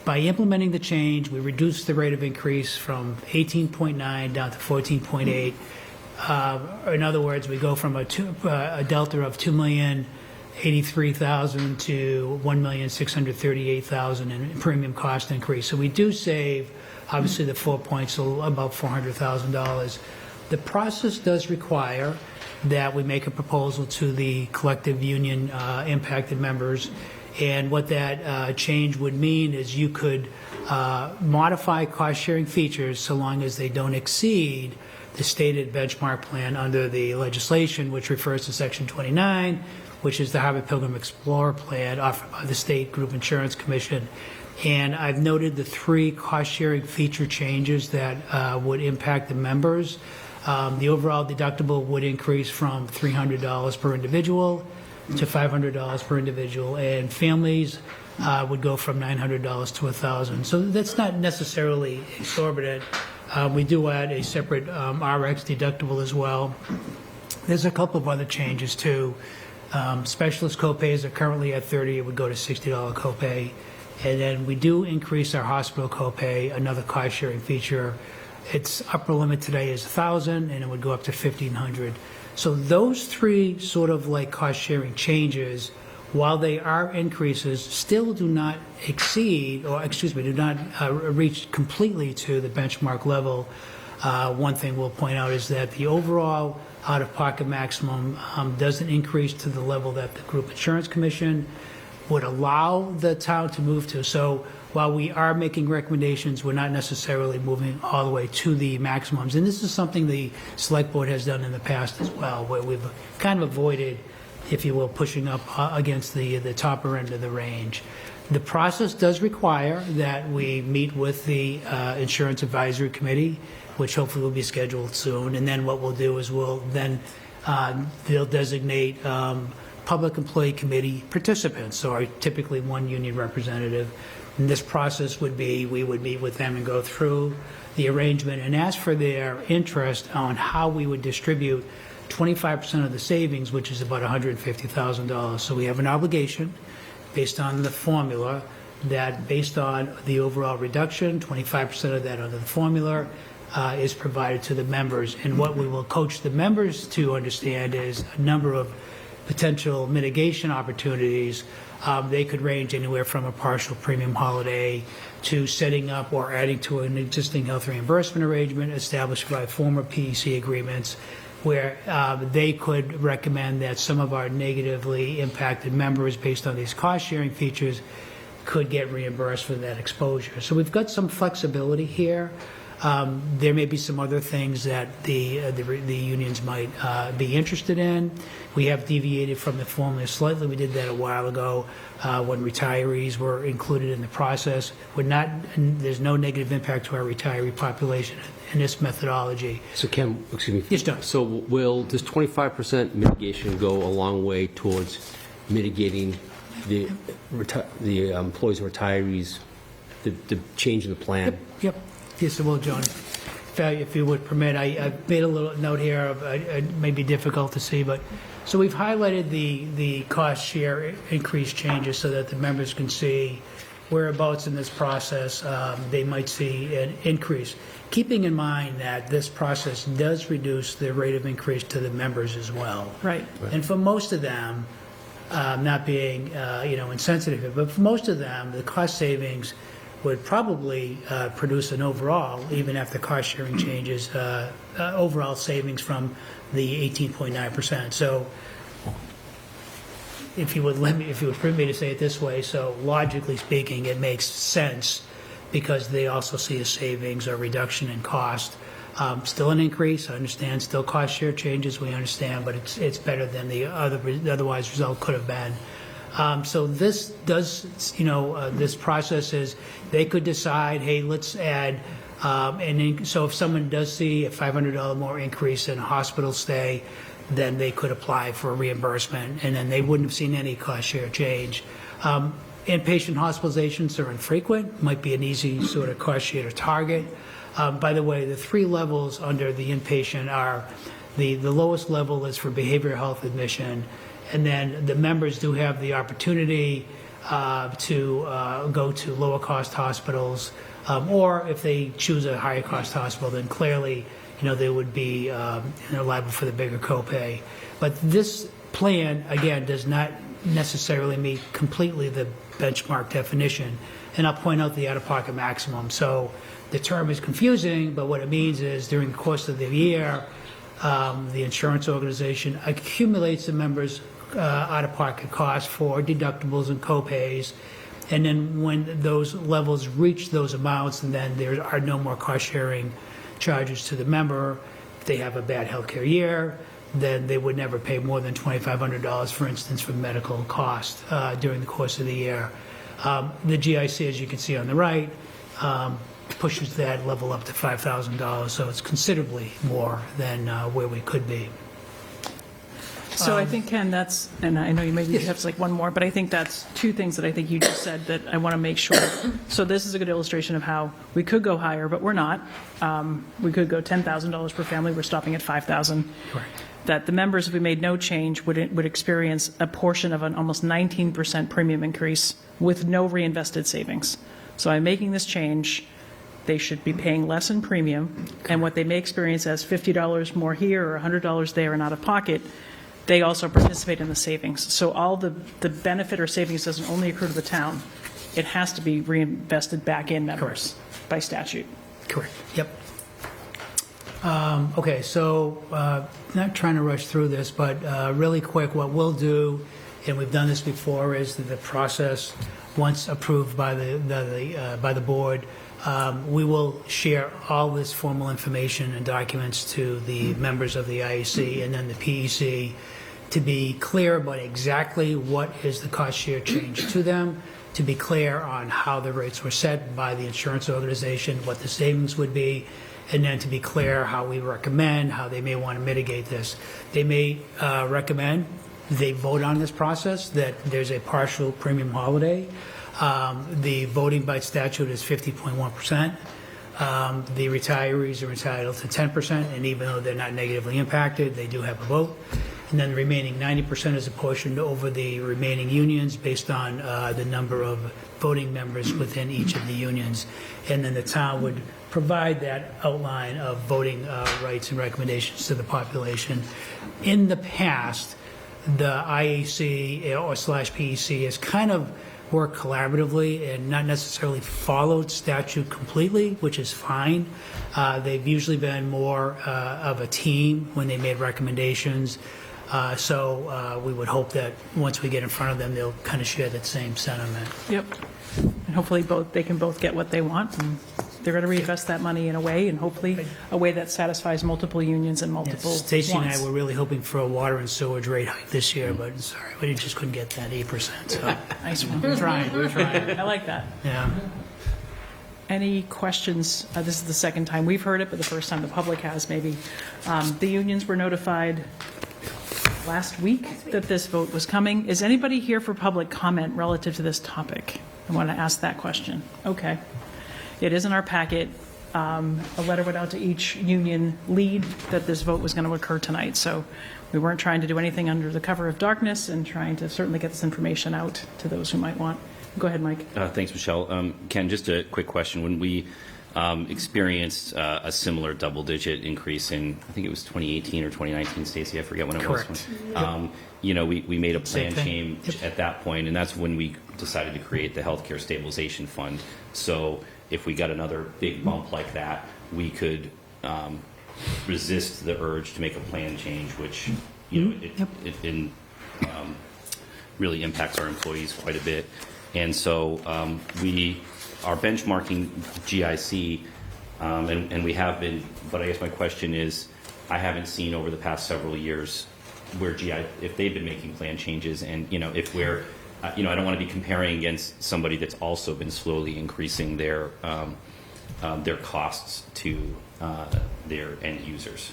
by implementing the change, we reduce the rate of increase from 18.9 down to 14.8. In other words, we go from a delta of $2,083,000 to $1,638,000 in premium cost increase. So we do save, obviously, the 4 points, so about $400,000. The process does require that we make a proposal to the collective union impacted members. And what that change would mean is you could modify cost-sharing features so long as they don't exceed the stated benchmark plan under the legislation, which refers to Section 29, which is the Harvard Pilgrim Explorer plan offered by the State Group Insurance Commission. And I've noted the 3 cost-sharing feature changes that would impact the members. The overall deductible would increase from $300 per individual to $500 per individual, and families would go from $900 to $1,000. So that's not necessarily exorbitant. We do add a separate RX deductible as well. There's a couple of other changes too. Specialist copays are currently at $30. It would go to $60 copay. And then we do increase our hospital copay, another cost-sharing feature. Its upper limit today is $1,000, and it would go up to $1,500. So those 3 sort of like cost-sharing changes, while they are increases, still do not exceed, or do not reach completely to the benchmark level. One thing we'll point out is that the overall out-of-pocket maximum doesn't increase to the level that the Group Insurance Commission would allow the town to move to. So while we are making recommendations, we're not necessarily moving all the way to the maximums. And this is something the Select Board has done in the past as well, where we've kind of avoided, if you will, pushing up against the topper end of the range. The process does require that we meet with the Insurance Advisory Committee, which hopefully will be scheduled soon. And then what we'll do is they'll designate Public Employee Committee participants, so typically one union representative. And this process would be, we would meet with them and go through the arrangement and ask for their interest on how we would distribute 25% of the savings, which is about $150,000. So we have an obligation based on the formula that, based on the overall reduction, 25% of that under the formula is provided to the members. And what we will coach the members to understand is a number of potential mitigation opportunities. They could range anywhere from a partial premium holiday to setting up or adding to an existing health reimbursement arrangement established by former PEC agreements. where they could recommend that some of our negatively impacted members, based on these cost-sharing features, could get reimbursed for that exposure. So we've got some flexibility here. There may be some other things that the unions might be interested in. We have deviated from the formula slightly. We did that a while ago when retirees were included in the process. There's no negative impact to our retiree population in this methodology. So Ken, excuse me. Yes, John. So will this 25% mitigation go a long way towards mitigating the employees and retirees, the change in the plan? Yep. Yes, it will, John. If you would permit, I made a little note here of, it may be difficult to see, but, so we've highlighted the cost share increase changes so that the members can see whereabouts in this process they might see an increase. Keeping in mind that this process does reduce the rate of increase to the members as well. Right. And for most of them, not being insensitive, but for most of them, the cost savings would probably produce an overall, even after cost sharing changes, overall savings from the 18.9%. So if you would permit me to say it this way, so logically speaking, it makes sense because they also see a savings or reduction in cost. Still an increase, I understand, still cost share changes, we understand, but it's better than the otherwise result could have been. So this does, this process is, they could decide, hey, let's add, so if someone does see a $500 more increase in a hospital stay, then they could apply for a reimbursement, and then they wouldn't have seen any cost share change. Inpatient hospitalizations are infrequent, might be an easy sort of cost share to target. By the way, the 3 levels under the inpatient are, the lowest level is for behavioral health admission, and then the members do have the opportunity to go to lower cost hospitals, or if they choose a higher cost hospital, then clearly, they would be liable for the bigger copay. But this plan, again, does not necessarily meet completely the benchmark definition. And I'll point out the out-of-pocket maximum. So the term is confusing, but what it means is during the course of the year, the insurance organization accumulates the members' out-of-pocket costs for deductibles and copays, and then when those levels reach those amounts, and then there are no more cost-sharing charges to the member. If they have a bad healthcare year, then they would never pay more than $2,500, for instance, for medical costs during the course of the year. The GIC, as you can see on the right, pushes that level up to $5,000, so it's considerably more than where we could be. So I think, Ken, that's, and I know you maybe have like one more, but I think that's 2 things that I think you just said that I want to make sure. So this is a good illustration of how we could go higher, but we're not. We could go $10,000 per family. We're stopping at $5,000. Correct. That the members, if we made no change, would experience a portion of an almost 19% premium increase with no reinvested savings. So by making this change, they should be paying less in premium, and what they may experience as $50 more here or $100 there and out of pocket, they also participate in the savings. So all the benefit or savings doesn't only accrue to the town. It has to be reinvested back in members by statute. Correct. Yep. Okay, so not trying to rush through this, but really quick, what we'll do, and we've done this before, is that the process, once approved by the board, we will share all this formal information and documents to the members of the IAC and then the PEC to be clear about exactly what is the cost share change to them, to be clear on how the rates were set by the insurance organization, what the savings would be, and then to be clear how we recommend, how they may want to mitigate this. They may recommend, they vote on this process, that there's a partial premium holiday. The voting by statute is 50.1%. The retirees are entitled to 10%, and even though they're not negatively impacted, they do have a vote. And then the remaining 90% is apportioned over the remaining unions based on the number of voting members within each of the unions. And then the town would provide that outline of voting rights and recommendations to the population. In the past, the IAC or /PEC has kind of worked collaboratively and not necessarily followed statute completely, which is fine. They've usually been more of a team when they made recommendations. So we would hope that once we get in front of them, they'll kind of share that same sentiment. Yep. And hopefully they can both get what they want, and they're going to reinvest that money in a way, and hopefully a way that satisfies multiple unions and multiple wants. Stacy and I were really hoping for a water and sewage rate hike this year, but sorry, we just couldn't get that 8%. So Nice one. we're trying. I like that. Yeah. Any questions? This is the second time we've heard it, but the first time the public has, maybe. The unions were notified last week that this vote was coming. Is anybody here for public comment relative to this topic? I want to ask that question. Okay. It is in our packet. A letter went out to each union lead that this vote was going to occur tonight. So we weren't trying to do anything under the cover of darkness, and trying to certainly get this information out to those who might want. Go ahead, Mike. Thanks, Michelle. Ken, just a quick question. When we experienced a similar double-digit increase in, I think it was 2018 or 2019, Stacy, I forget when it Correct. was. We made a plan Same thing. change at that point, and that's when we decided to create the Healthcare Stabilization Fund. So if we got another big bump like that, we could resist the urge to make a plan change, which really impacts our employees quite a bit. And so we are benchmarking GIC, and we have been, but I guess my question is, I haven't seen over the past several years where if they've been making plan changes, and, if we're, I don't want to be comparing against somebody that's also been slowly increasing their costs to their end users.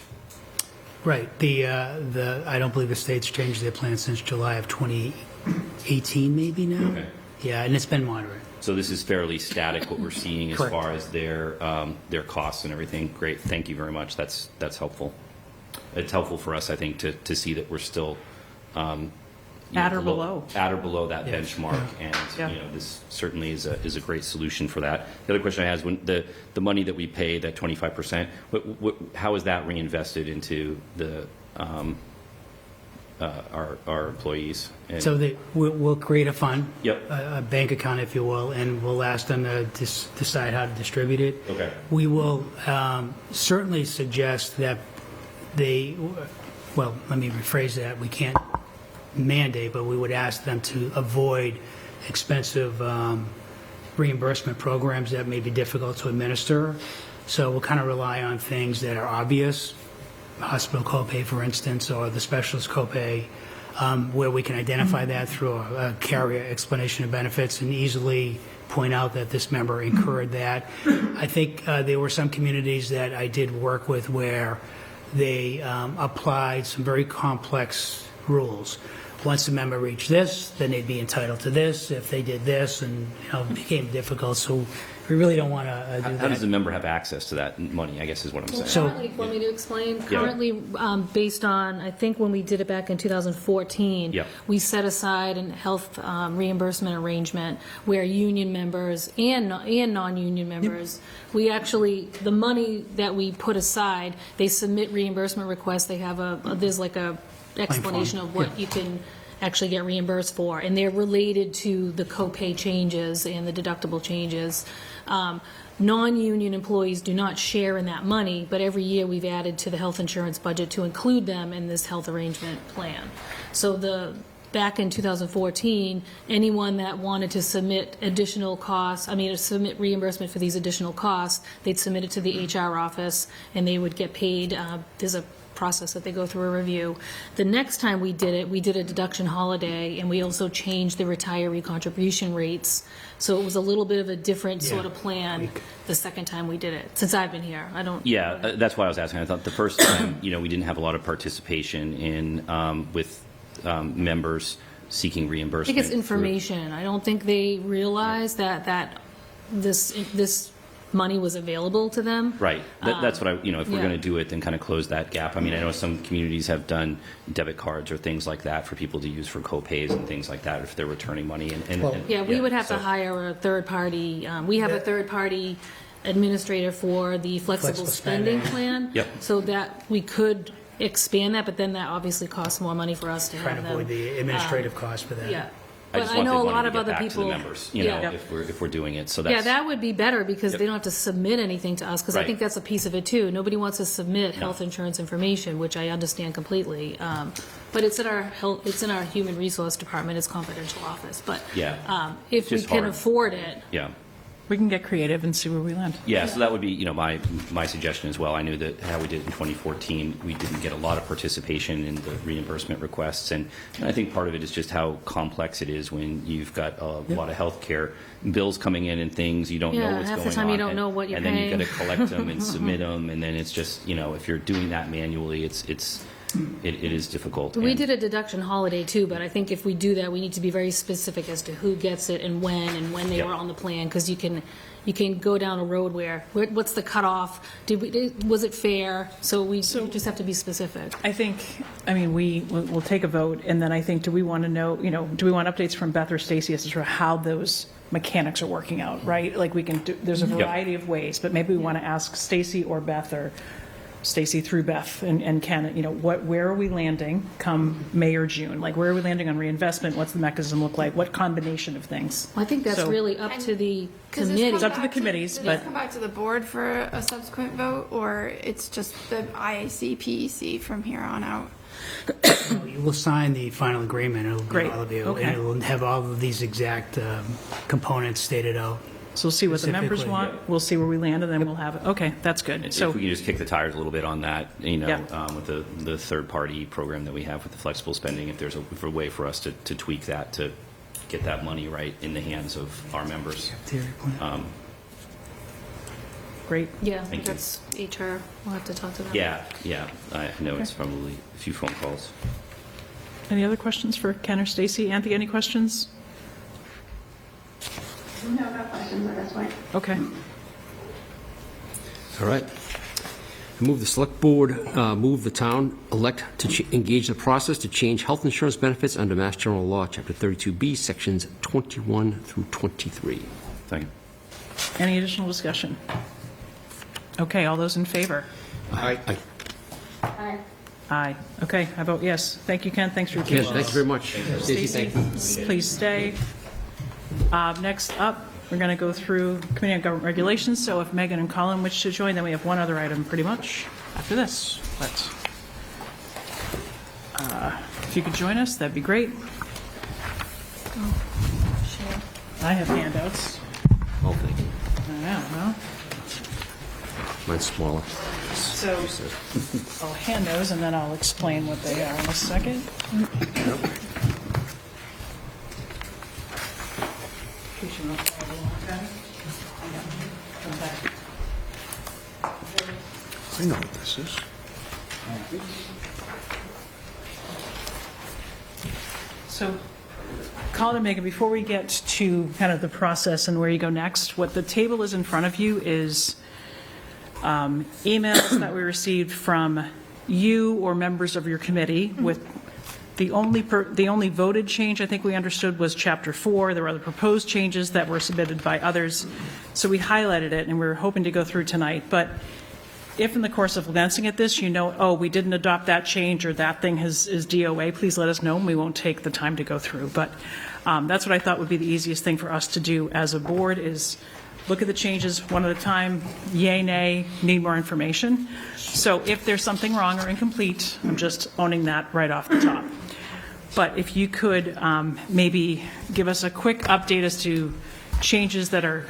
Right. I don't believe the state's changed their plan since July of 2018, maybe now. Okay. Yeah, and it's been moderate. So this is fairly static, what we're seeing as Correct. far as their costs and everything. Great, thank you very much. That's helpful. It's helpful for us, I think, to see that we're still At or below. At or below that Yeah. benchmark, and Yeah. this certainly is a great solution for that. The other question I had is, when the money that we pay, that 25%, how is that reinvested into the our employees? And- So we'll create a fund, Yep. a bank account, if you will, and we'll ask them to decide how to distribute it. Okay. We will certainly suggest that let me rephrase that. We can't mandate, but we would ask them to avoid expensive reimbursement programs that may be difficult to administer. So we'll kind of rely on things that are obvious, hospital copay, for instance, or the specialist copay, where we can identify that through a carrier explanation of benefits and easily point out that this member incurred that. I think there were some communities that I did work with where they applied some very complex rules. Once a member reached this, then they'd be entitled to this if they did this, and it became difficult. So we really don't want to do that. How does the member have access to that money, I guess is what I'm saying. So- Currently, want me to explain? Yeah. Currently, based on, I think when we did it back in 2014, Yeah. we set aside a health reimbursement arrangement where union members and non-union members, we actually, the money that we put aside, they submit reimbursement requests. They have there's like a explanation of what you can actually get reimbursed for, and they're related to the copay changes and the deductible changes. Non-union employees do not share in that money, but every year we've added to the health insurance budget to include them in this health arrangement plan. So back in 2014, anyone that wanted to submit additional costs, to submit reimbursement for these additional costs, they'd submit it to the HR office, and they would get paid. There's a process that they go through a review. The next time we did it, we did a deduction holiday, and we also changed the retiree contribution rates. So it was a little bit of a different sort of plan the second time we did it. Since I've been here, I don't. Yeah, that's why I was asking. I thought the first time, we didn't have a lot of participation in with members seeking I reimbursement. think it's information. I don't think they realize that this money was available to them. Right. That's what if we're yeah. going to do it, then kind of close that gap. I know some communities have done debit cards or things like that for people to use for co-pays and things like that if they're returning money. We would have to hire a third party. We have a third party administrator for the flexible spending plan. Yep. So that we could expand that, but then that obviously costs more money for us to Trying have to them. avoid the administrative cost for that. Yeah. I But just I wanted know a wanted lot to of get other back to the people- members, you Yeah. know, if we're doing it, so Yeah, that's. that would be better because Yep. they don't have to submit anything to us, because I Right. think that's a piece of it too. Nobody wants to submit No. health insurance information, which I understand completely. But it's in our health, it's in our human resource department, it's confidential office. But Yeah. if we Just can hard. afford it, Yeah. We can get creative and see where we land. Yeah, so that would be, you know, my suggestion as well. I knew that how we did it in 2014, we didn't get a lot of participation in the reimbursement requests, and I think part of it is just how complex it is when you've got a lot of healthcare bills coming in and things, you don't know Yeah, what's half the going time on. you don't know what you're and then you've got to paying. collect them and submit them, and then it's just, you know, if you're doing that manually, it is difficult. we And- did a deduction holiday too, but I think if we do that, we need to be very specific as to who gets it and when they Yep. were on the plan, because you can go down a road where, what's the cutoff? Was it fair? So we just have to be specific. I think, I mean, we'll take a vote, and then I think, do we want to know, you know, do we want updates from Beth or Stacy as to how those mechanics are working out, right? Like, we can do, there's a variety of ways, but maybe we want to ask Stacy or Beth, or Stacy through Beth and Ken, you know, where are we landing come May or June? Like, where are we landing on reinvestment? What's the mechanism look like? What combination of things? I think that's So- really up to the Does this committee. come It's up to the back committees, does but- this come back to the board for a subsequent vote, or it's just the IAC, PEC from here on out? You will sign the final agreement. It'll be Great. all of you, Okay. and it will have all of these exact components stated out. So we'll see what the members Specifically. want, we'll see where we land, and then we'll have it. Okay, that's good. If So, we can just kick the tires a little bit on that, you know, Yeah. with the third-party program that we have with the flexible spending, if there's a way for us to tweak that, to get that money right in the hands of our members. great. Yeah, Thank you. that's HR. We'll have to talk to them. Yeah, I know it's probably a few phone calls. Any other questions for Ken or Stacy? Anthony, any questions? No, no questions at this point. Okay. All right. I move the select board, move the town elect to engage the process to change health insurance benefits under Mass General Law, Chapter 32B, Sections 21 through 23. Thank you. Any additional discussion? Okay, all those in favor? Aye. Aye. Okay, I vote yes. Thank you, Ken, thanks for your Ken, patience. thank you very much. Stacy, thank you. Please stay. Next up, we're going to go through Committee on Government Regulations, so if Megan and Colin wish to join, then we have one other item pretty much after this. But if you could join us, that'd be great. I have handouts. Oh, thank you. I know, huh? Mine's smaller. So I'll hand those, and then I'll explain what they are in a second. I know what this is. So, Colin and Megan, before we get to kind of the process and where you go next, what the table is in front of you is emails that we received from you or members of your committee with the only voted change I think we understood was Chapter 4. There were other proposed changes that were submitted by others. So we highlighted it, and we were hoping to go through tonight. But if in the course of glancing at this, you know, oh, we didn't adopt that change or that thing is DOA, please let us know, and we won't take the time to go through. But that's what I thought would be the easiest thing for us to do as a board is look at the changes one at a time, yay, nay, need more information. So if there's something wrong or incomplete, I'm just owning that right off the top. But if you could maybe give us a quick update as to changes that are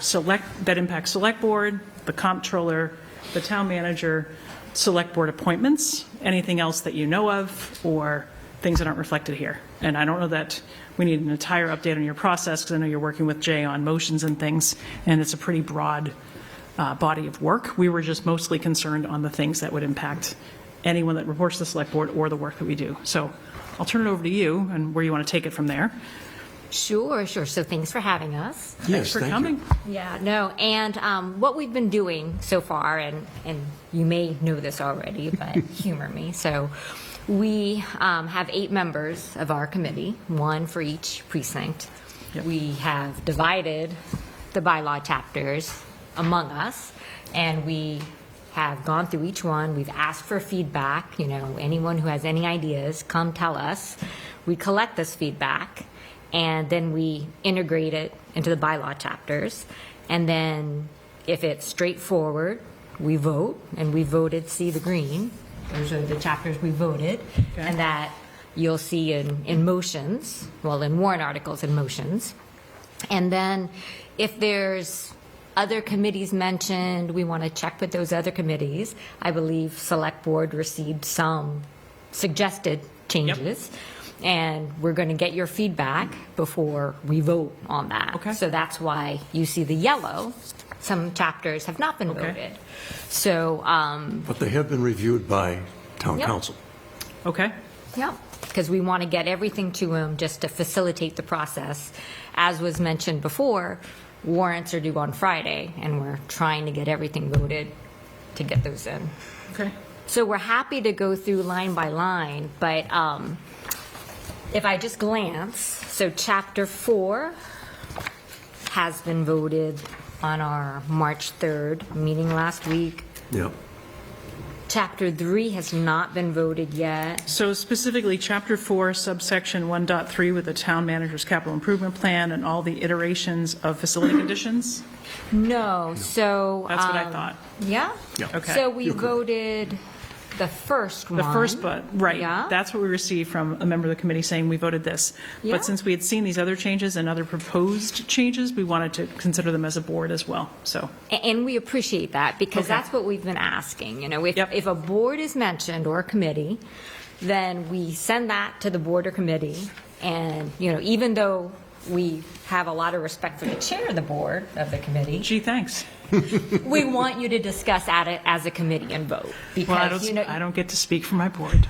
that impact select board, the comptroller, the town manager, select board appointments, anything else that you know of, or things that aren't reflected here. And I don't know that we need an entire update on your process, because I know you're working with Jay on motions and things, and it's a pretty broad body of work. We were just mostly concerned on the things that would impact anyone that reports to the select board or the work that we do. So I'll turn it over to you and where you want to take it from there. Sure. So thanks for having us. Thanks for coming. Yeah, no, and what we've been doing so far, and you may know this already, but humor me. So we have 8 members of our committee, 1 for each precinct. Yep. We have divided the bylaw chapters among us, and we have gone through each one. We've asked for feedback. You know, anyone who has any ideas, come tell us. We collect this feedback. and then we integrate it into the bylaw chapters. And then if it's straightforward, we vote, and we voted see the green. Those are the chapters we voted, and that you'll see in motions, well, in warrant articles and motions. And then if there's other committees mentioned, we want to check with those other committees. I believe Select Board received some suggested changes. And we're going to get your feedback before we vote on that. Okay. So that's why you see the yellow. Some chapters have not been voted. So, But they have been reviewed by town Yep. council. Okay. yeah, because we want to get everything to them just to facilitate the process. As was mentioned before, warrants are due on Friday, and we're trying to get everything voted to get those in. Okay. So we're happy to go through line by line, but if I just glance, so Chapter 4 has been voted on our March 3rd meeting last week. Yep. Chapter 3 has not been voted yet. So specifically, Chapter 4, subsection 1.3 with the town manager's capital improvement plan and all the iterations of facility conditions? No, so... That's what I thought. Yeah? Yeah. Okay. So we voted the first one. The first, right. Yeah. That's what we received from a member of the committee saying we voted this. Yeah. But since we had seen these other changes and other proposed changes, we wanted to consider them as a board as well, so. And we appreciate that, because Okay. that's what we've been asking. You know, Yep. if a board is mentioned or a committee, then we send that to the board or committee. And, you know, even though we have a lot of respect for the chair of the board, of the committee, Gee, thanks. we want you to discuss at it as a committee and vote. Because, Well, I don't get to speak for my board.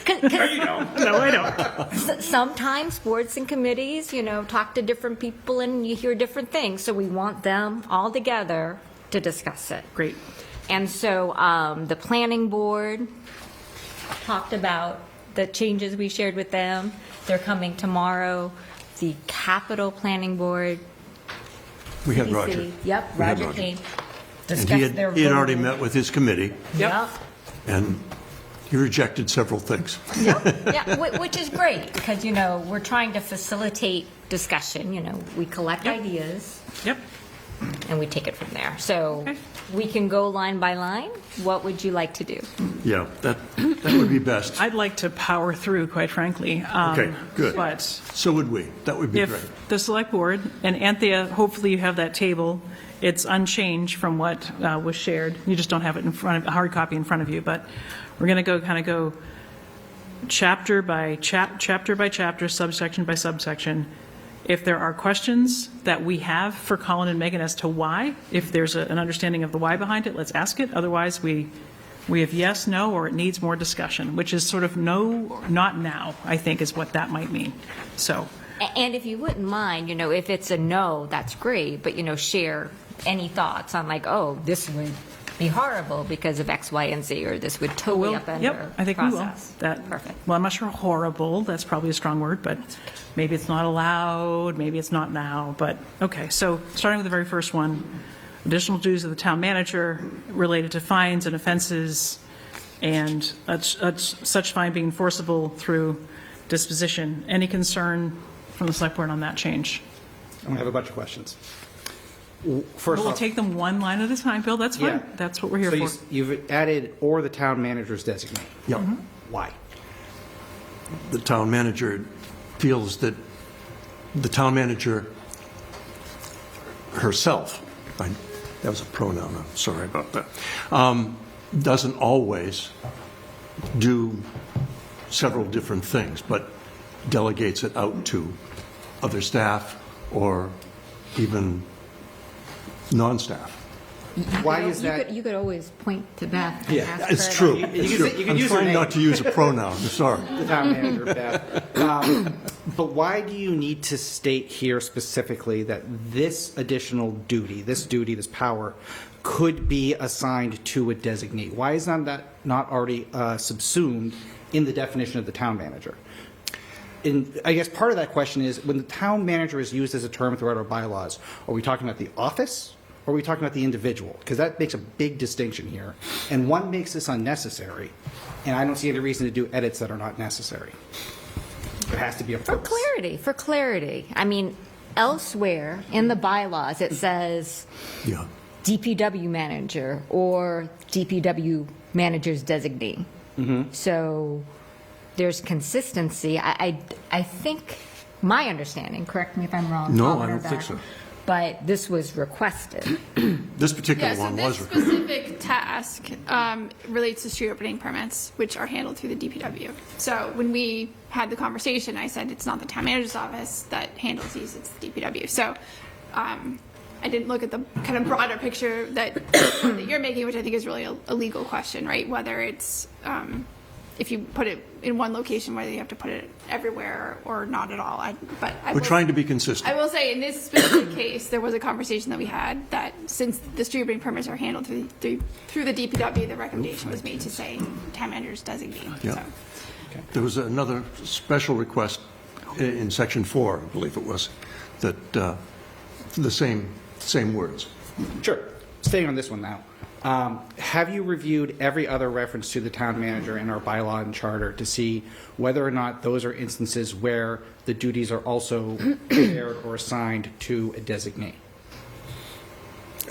No, I don't. Sometimes boards and committees, you know, talk to different people and you hear different things. So we want them all together to discuss it. Great. And so the planning board talked about the changes we shared with them. They're coming tomorrow. The capital planning board. We had CPC, Roger. Yep, We had Roger Roger. came. And Discussed their he had already vote. met with his committee, Yep. and he rejected several things. Yeah, which is great, because, you know, we're trying to facilitate discussion, you know, we collect ideas. Yep. And we take it from there. So Okay. we can go line by line. What would you like to do? Yeah, that would be best. I'd like to power through, quite frankly. Okay, good. But So would we. That would be great. if the select board, and Anthea, hopefully you have that table, it's unchanged from what was shared. You just don't have it in front of, a hard copy in front of you, but we're going to go chapter by chapter, subsection by subsection. If there are questions that we have for Colin and Megan as to why, if there's an understanding of the why behind it, let's ask it. Otherwise, we have yes, no, or it needs more discussion, which is sort of no, not now, I think is what that might mean. So, And if you wouldn't mind, you know, if it's a no, that's great, but, you know, share any thoughts on like, oh, this would be horrible because of X, Y, and Z, or this would totally upend yep, our I think we will. process. That, Perfect. well, I'm not sure horrible, that's probably a strong word, but maybe it's not allowed, maybe it's not now, but, okay. So starting with the very first one, additional duties of the town manager related to fines and offenses and such fine being enforceable through disposition. Any concern from the select board on that change? I'm going to have a bunch of questions. We'll take them one line at a time, Bill, that's fine. Yeah. That's what we're here So for. you've added "or the town manager's designate." Yeah. Why? The town manager feels that the town manager herself, that was a pronoun, I'm sorry about that, doesn't always do several different things, but delegates it out to other staff or even non-staff. Why is that? You could always point to Beth. and ask It's her true. that. It's You true. can I'm use her trying name. not to use a pronoun, I'm sorry. The town manager, Beth. But why do you need to state here specifically that this additional duty, this power, could be assigned to a designee? Why is that not already subsumed in the definition of the town manager? And I guess part of that question is, when the town manager is used as a term throughout our bylaws, are we talking about the office or are we talking about the individual? Because that makes a big distinction here. And one makes this unnecessary, and I don't see any reason to do edits that are not necessary. There has to be a For clarity. I mean, elsewhere in the bylaws, it says Yeah. DPW manager or DPW manager's designee. So there's consistency. I think, my understanding, correct me if I'm wrong. No, Paul, I or don't think that, so. But this was requested. This particular Yeah, so one this was. specific task relates to street opening permits, which are handled through the DPW. So when we had the conversation, I said it's not the town manager's office that handles these, it's the DPW. So I didn't look at the kind of broader picture that you're making, which I think is really a legal question, right? Whether it's, if you put it in one location, whether you have to put it everywhere or not at all. We're trying to be consistent. I will say, in this specific case, there was a conversation that we had that since the street opening permits are handled through the DPW, the recommendation was made to say town manager's designee. Yeah. There was another special request in section 4, I believe it was, that the same words. Sure. Staying on this one now. Have you reviewed every other reference to the town manager in our bylaw and charter to see whether or not those are instances where the duties are also shared or assigned to a designee?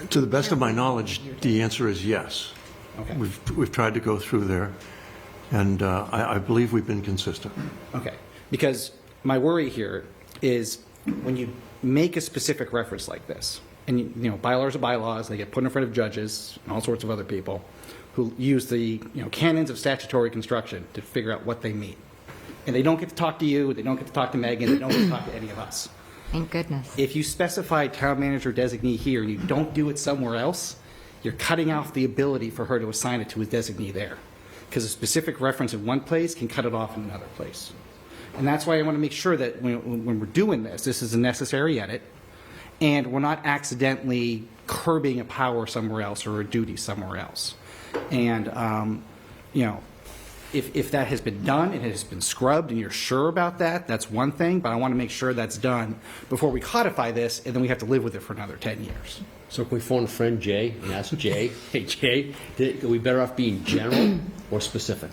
To the best of my knowledge, the answer is yes. Okay. We've tried to go through there, and I believe we've been consistent. Okay. Because my worry here is when you make a specific reference like this, and you know, bylaws are bylaws, they get put in front of judges and all sorts of other people who use the canons of statutory construction to figure out what they mean. And they don't get to talk to you, they don't get to talk to Megan, they don't get to talk to any of us. Thank goodness. If you specify town manager designee here and you don't do it somewhere else, you're cutting off the ability for her to assign it to a designee there. Because a specific reference in one place can cut it off in another place. And that's why I want to make sure that when we're doing this is a necessary edit, and we're not accidentally curbing a power somewhere else or a duty somewhere else. And, if that has been done, it has been scrubbed, and you're sure about that, that's one thing, but I want to make sure that's done before we codify this, and then we have to live with it for another 10 years. So can we phone a friend Jay and ask Jay, hey Jay, are we better off being general or specific?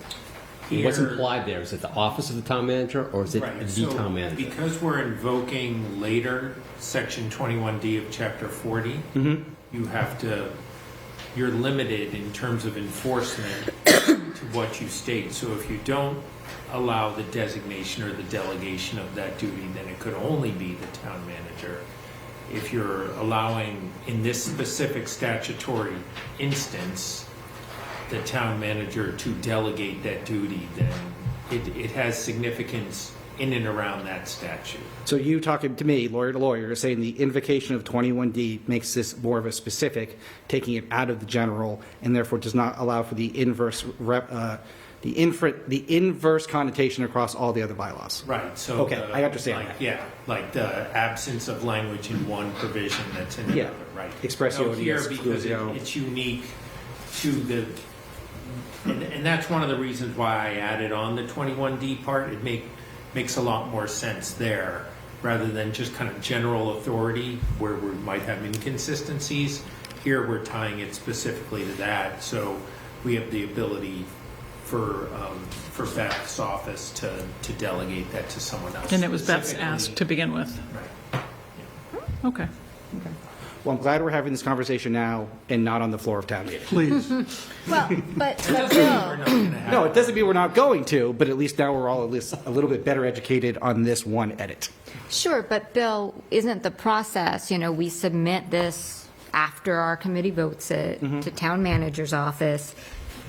What's implied there? Is it the office of the town manager or is it the town manager? Because we're invoking later section 21D of chapter 40, you have to, you're limited in terms of enforcement to what you state. So if you don't allow the designation or the delegation of that duty, then it could only be the town manager. If you're allowing, in this specific statutory instance, the town manager to delegate that duty, then it has significance in and around that statute. So you talking to me, lawyer to lawyer, saying the invocation of 21D makes this more of a specific, taking it out of the general, and therefore does not allow for the inverse connotation across all the other bylaws. Right. So okay, I understand that. Yeah, like the absence of language in one provision that's in another. Right. Expressio here dies because exclusio. it's unique to the. And that's one of the reasons why I added on the 21D part. It makes a lot more sense there, rather than just kind of general authority where we might have inconsistencies. Here we're tying it specifically to that, so we have the ability for Beth's office to delegate that to someone else. And it was Beth's ask to begin with. Right. Okay. Well, I'm glad we're having this conversation now and not on the floor of town meeting. Please. Well, but Bill, No, it doesn't mean we're not going to, but at least now we're all at least a little bit better educated on this one edit. sure, but Bill, isn't the process, we submit this after our committee votes it to town manager's office.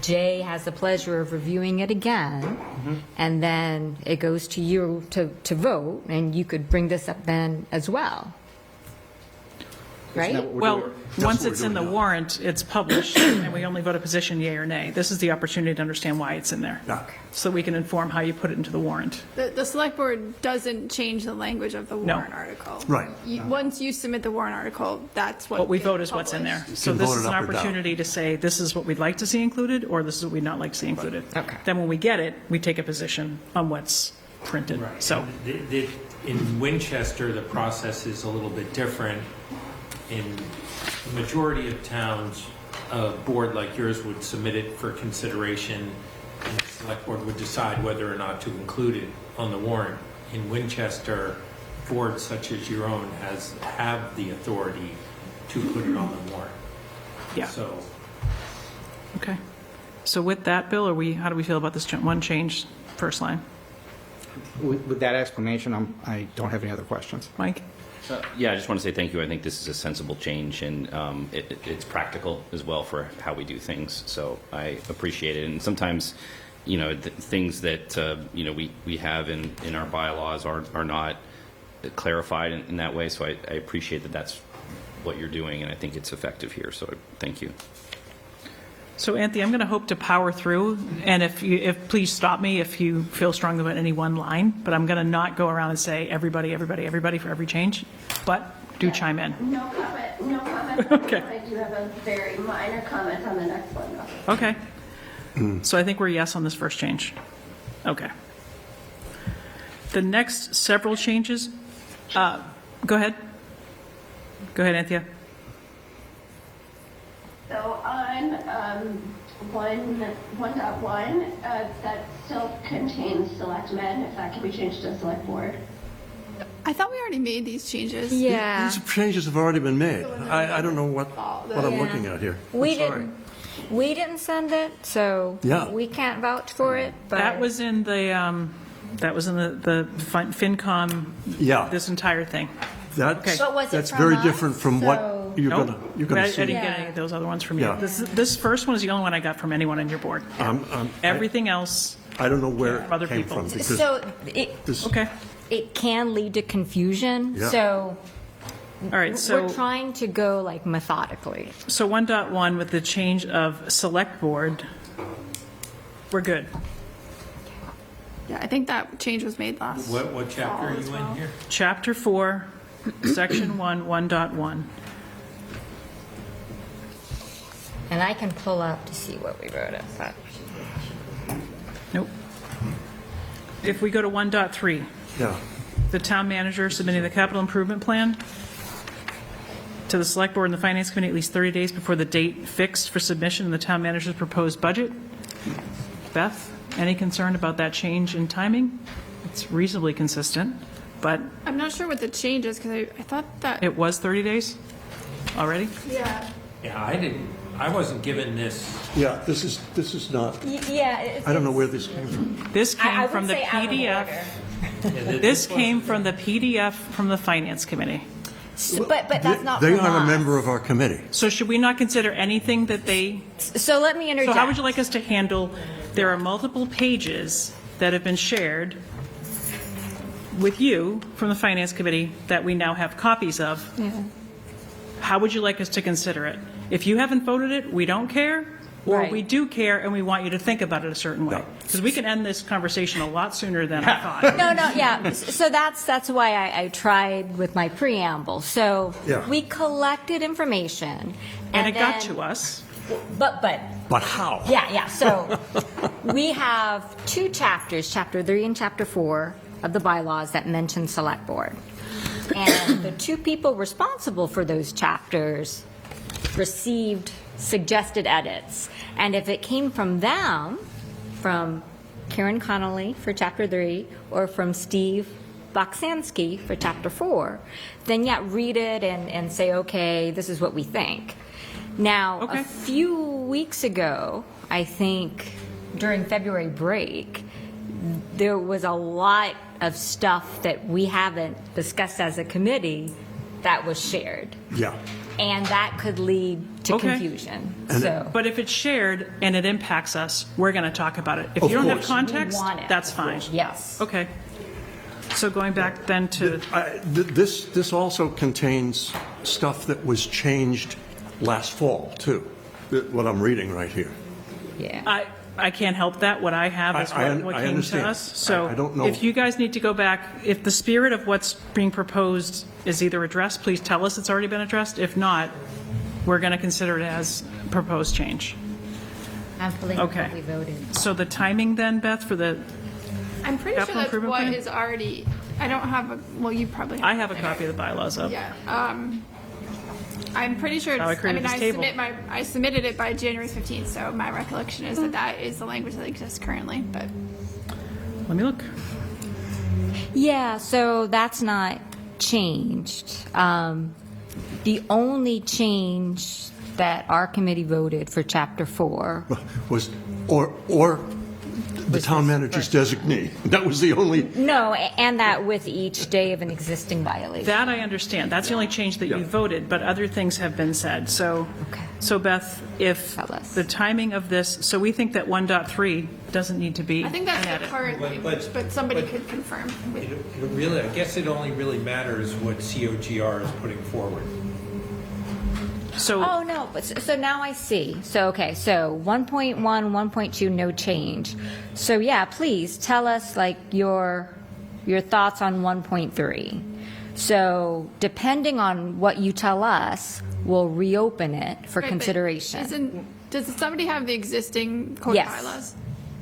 Jay has the pleasure of reviewing it again, and then it goes to you to vote, and you could bring this up then as well. Right? Well, once it's in the warrant, it's published, and we only vote a position, yea or nay. This is the opportunity to understand why it's in there, so we can inform how you put it into the warrant. The select board doesn't change the language of the warrant article. Right. Once you submit the warrant article, that's What we vote is what's in there. So this is an opportunity to say, this is what we'd like to see included, or this is what we'd not like to see included. Okay. Then when we get it, we take a position on what's printed. Right. So, In Winchester, the process is a little bit different. In the majority of towns, a board like yours would submit it for consideration, and the select board would decide whether or not to include it on the warrant. in Winchester, boards such as your own have the authority to put it on the warrant. Yeah. So, Okay. So with that, Bill, how do we feel about this one change, first line? With that explanation, I don't have any other questions. Mike? Yeah, I just want to say thank you. I think this is a sensible change, and it's practical as well for how we do things. So I appreciate it. And sometimes, things that we have in our bylaws are not clarified in that way. So I appreciate that that's what you're doing, and I think it's effective here. So thank you. So Anthony, I'm going to hope to power through, and if please stop me if you feel strongly about any one line, but I'm going to not go around and say everybody for every change, but do chime in. No comment. Okay. I do have a very minor comment on the next one, though. Okay. So I think we're yes on this first change. Okay. The next several changes, go ahead. Go ahead, Anthea. So on 1.1, that still contains selectmen, if that can be changed to select board. I thought we already made these changes. Yeah. These changes have already been made. I don't know what I'm looking at here. We I'm sorry. didn't send it, so Yeah. we can't vouch for it. But That was in the FinCom. Yeah. This entire thing. That's But was it that's from very us? different from So- what you're Nope. gonna I see. didn't get any of those other ones from you. Yeah. This first one is the only one I got from anyone on your board. Everything else, I don't know where Other it came people. from because So this, okay. it can lead to confusion. Yeah. So All right, so we're trying to go like methodically. So 1.1 with the change of select board, we're good. Yeah, I think that change was made last. what chapter are fall as you well. in here? Chapter 4, Section 1, 1.1. And I can pull up to see what we wrote it. But Nope. If we go to 1.3, yeah. the town manager submitting the capital improvement plan to the select board and the finance committee at least 30 days before the date fixed for submission of the town manager's proposed budget. Beth, any concern about that change in timing? It's reasonably consistent, but I'm not sure what the change is, because I thought that. it was 30 days already? Yeah. Yeah, I wasn't given this. Yeah, this is not. yeah, I don't know where this came from. This I came would from the say out of PDF. order. This came from the PDF from the finance committee. But that's not. They from aren't a us. member of our committee. So should we not consider anything that they, So let me interject. so how would you like us to handle, there are multiple pages that have been shared with you from the finance committee that we now have copies of. Yeah. How would you like us to consider it? If you haven't voted it, we don't care, or Right. we do care and we want you to think about it a certain way. Because we can end this conversation a lot sooner than I thought. No, yeah. So that's why I tried with my preamble. So Yeah. we collected information, And it got then- to us. But But how? yeah. So we have two chapters, Chapter 3 and Chapter 4 of the bylaws that mention select board. And the two people responsible for those chapters received suggested edits. And if it came from them, from Karen Connolly for Chapter 3 or from Steve Boksansky for Chapter 4, then read it and say, okay, this is what we think. Now, Okay. a few weeks ago, I think during February break, there was a lot of stuff that we haven't discussed as a committee that was shared. Yeah. And that could lead to Okay. confusion. And So But if it's shared and it impacts us, we're going to talk about it. If Of you don't have course. context, We want it. that's fine. yes. Okay. So going back then to, This also contains stuff that was changed last fall, too, what I'm reading right here. Yeah. I can't help that. What I have is I what came to understand. us. So I don't know. if you guys need to go back, if the spirit of what's being proposed is either addressed, please tell us it's already been addressed. If not, we're going to consider it as proposed change. I believe Okay. what we voted. So the timing then, Beth, for the, I'm pretty sure Capital that's improvement what plan? is already, I don't have a, well, you probably have. I have a copy of the bylaws up. Yeah. I'm pretty sure How I it's, created this table. I submitted it by January 15th, so my recollection is that is the language that exists currently, but. Let me look. Yeah, so that's not changed. The only change that our committee voted for Chapter 4 Was, or the town manager's designee. That was the only, No, and that with each day of an existing violation. That I understand. That's the only change that you voted, but other things have been said. So, so Beth, if the timing of this, so we think that 1.3 doesn't need to be I think that's added. the current language, but somebody could confirm. Really, I guess it only really matters what COGR is putting forward. So, Oh, no, but so now I see. So, okay, so 1.1, 1.2, no change. So, yeah, please tell us like your thoughts on 1.3. So, depending on what you tell us, we'll reopen it for Right, but consideration. Does somebody have the existing code Yes. bylaws?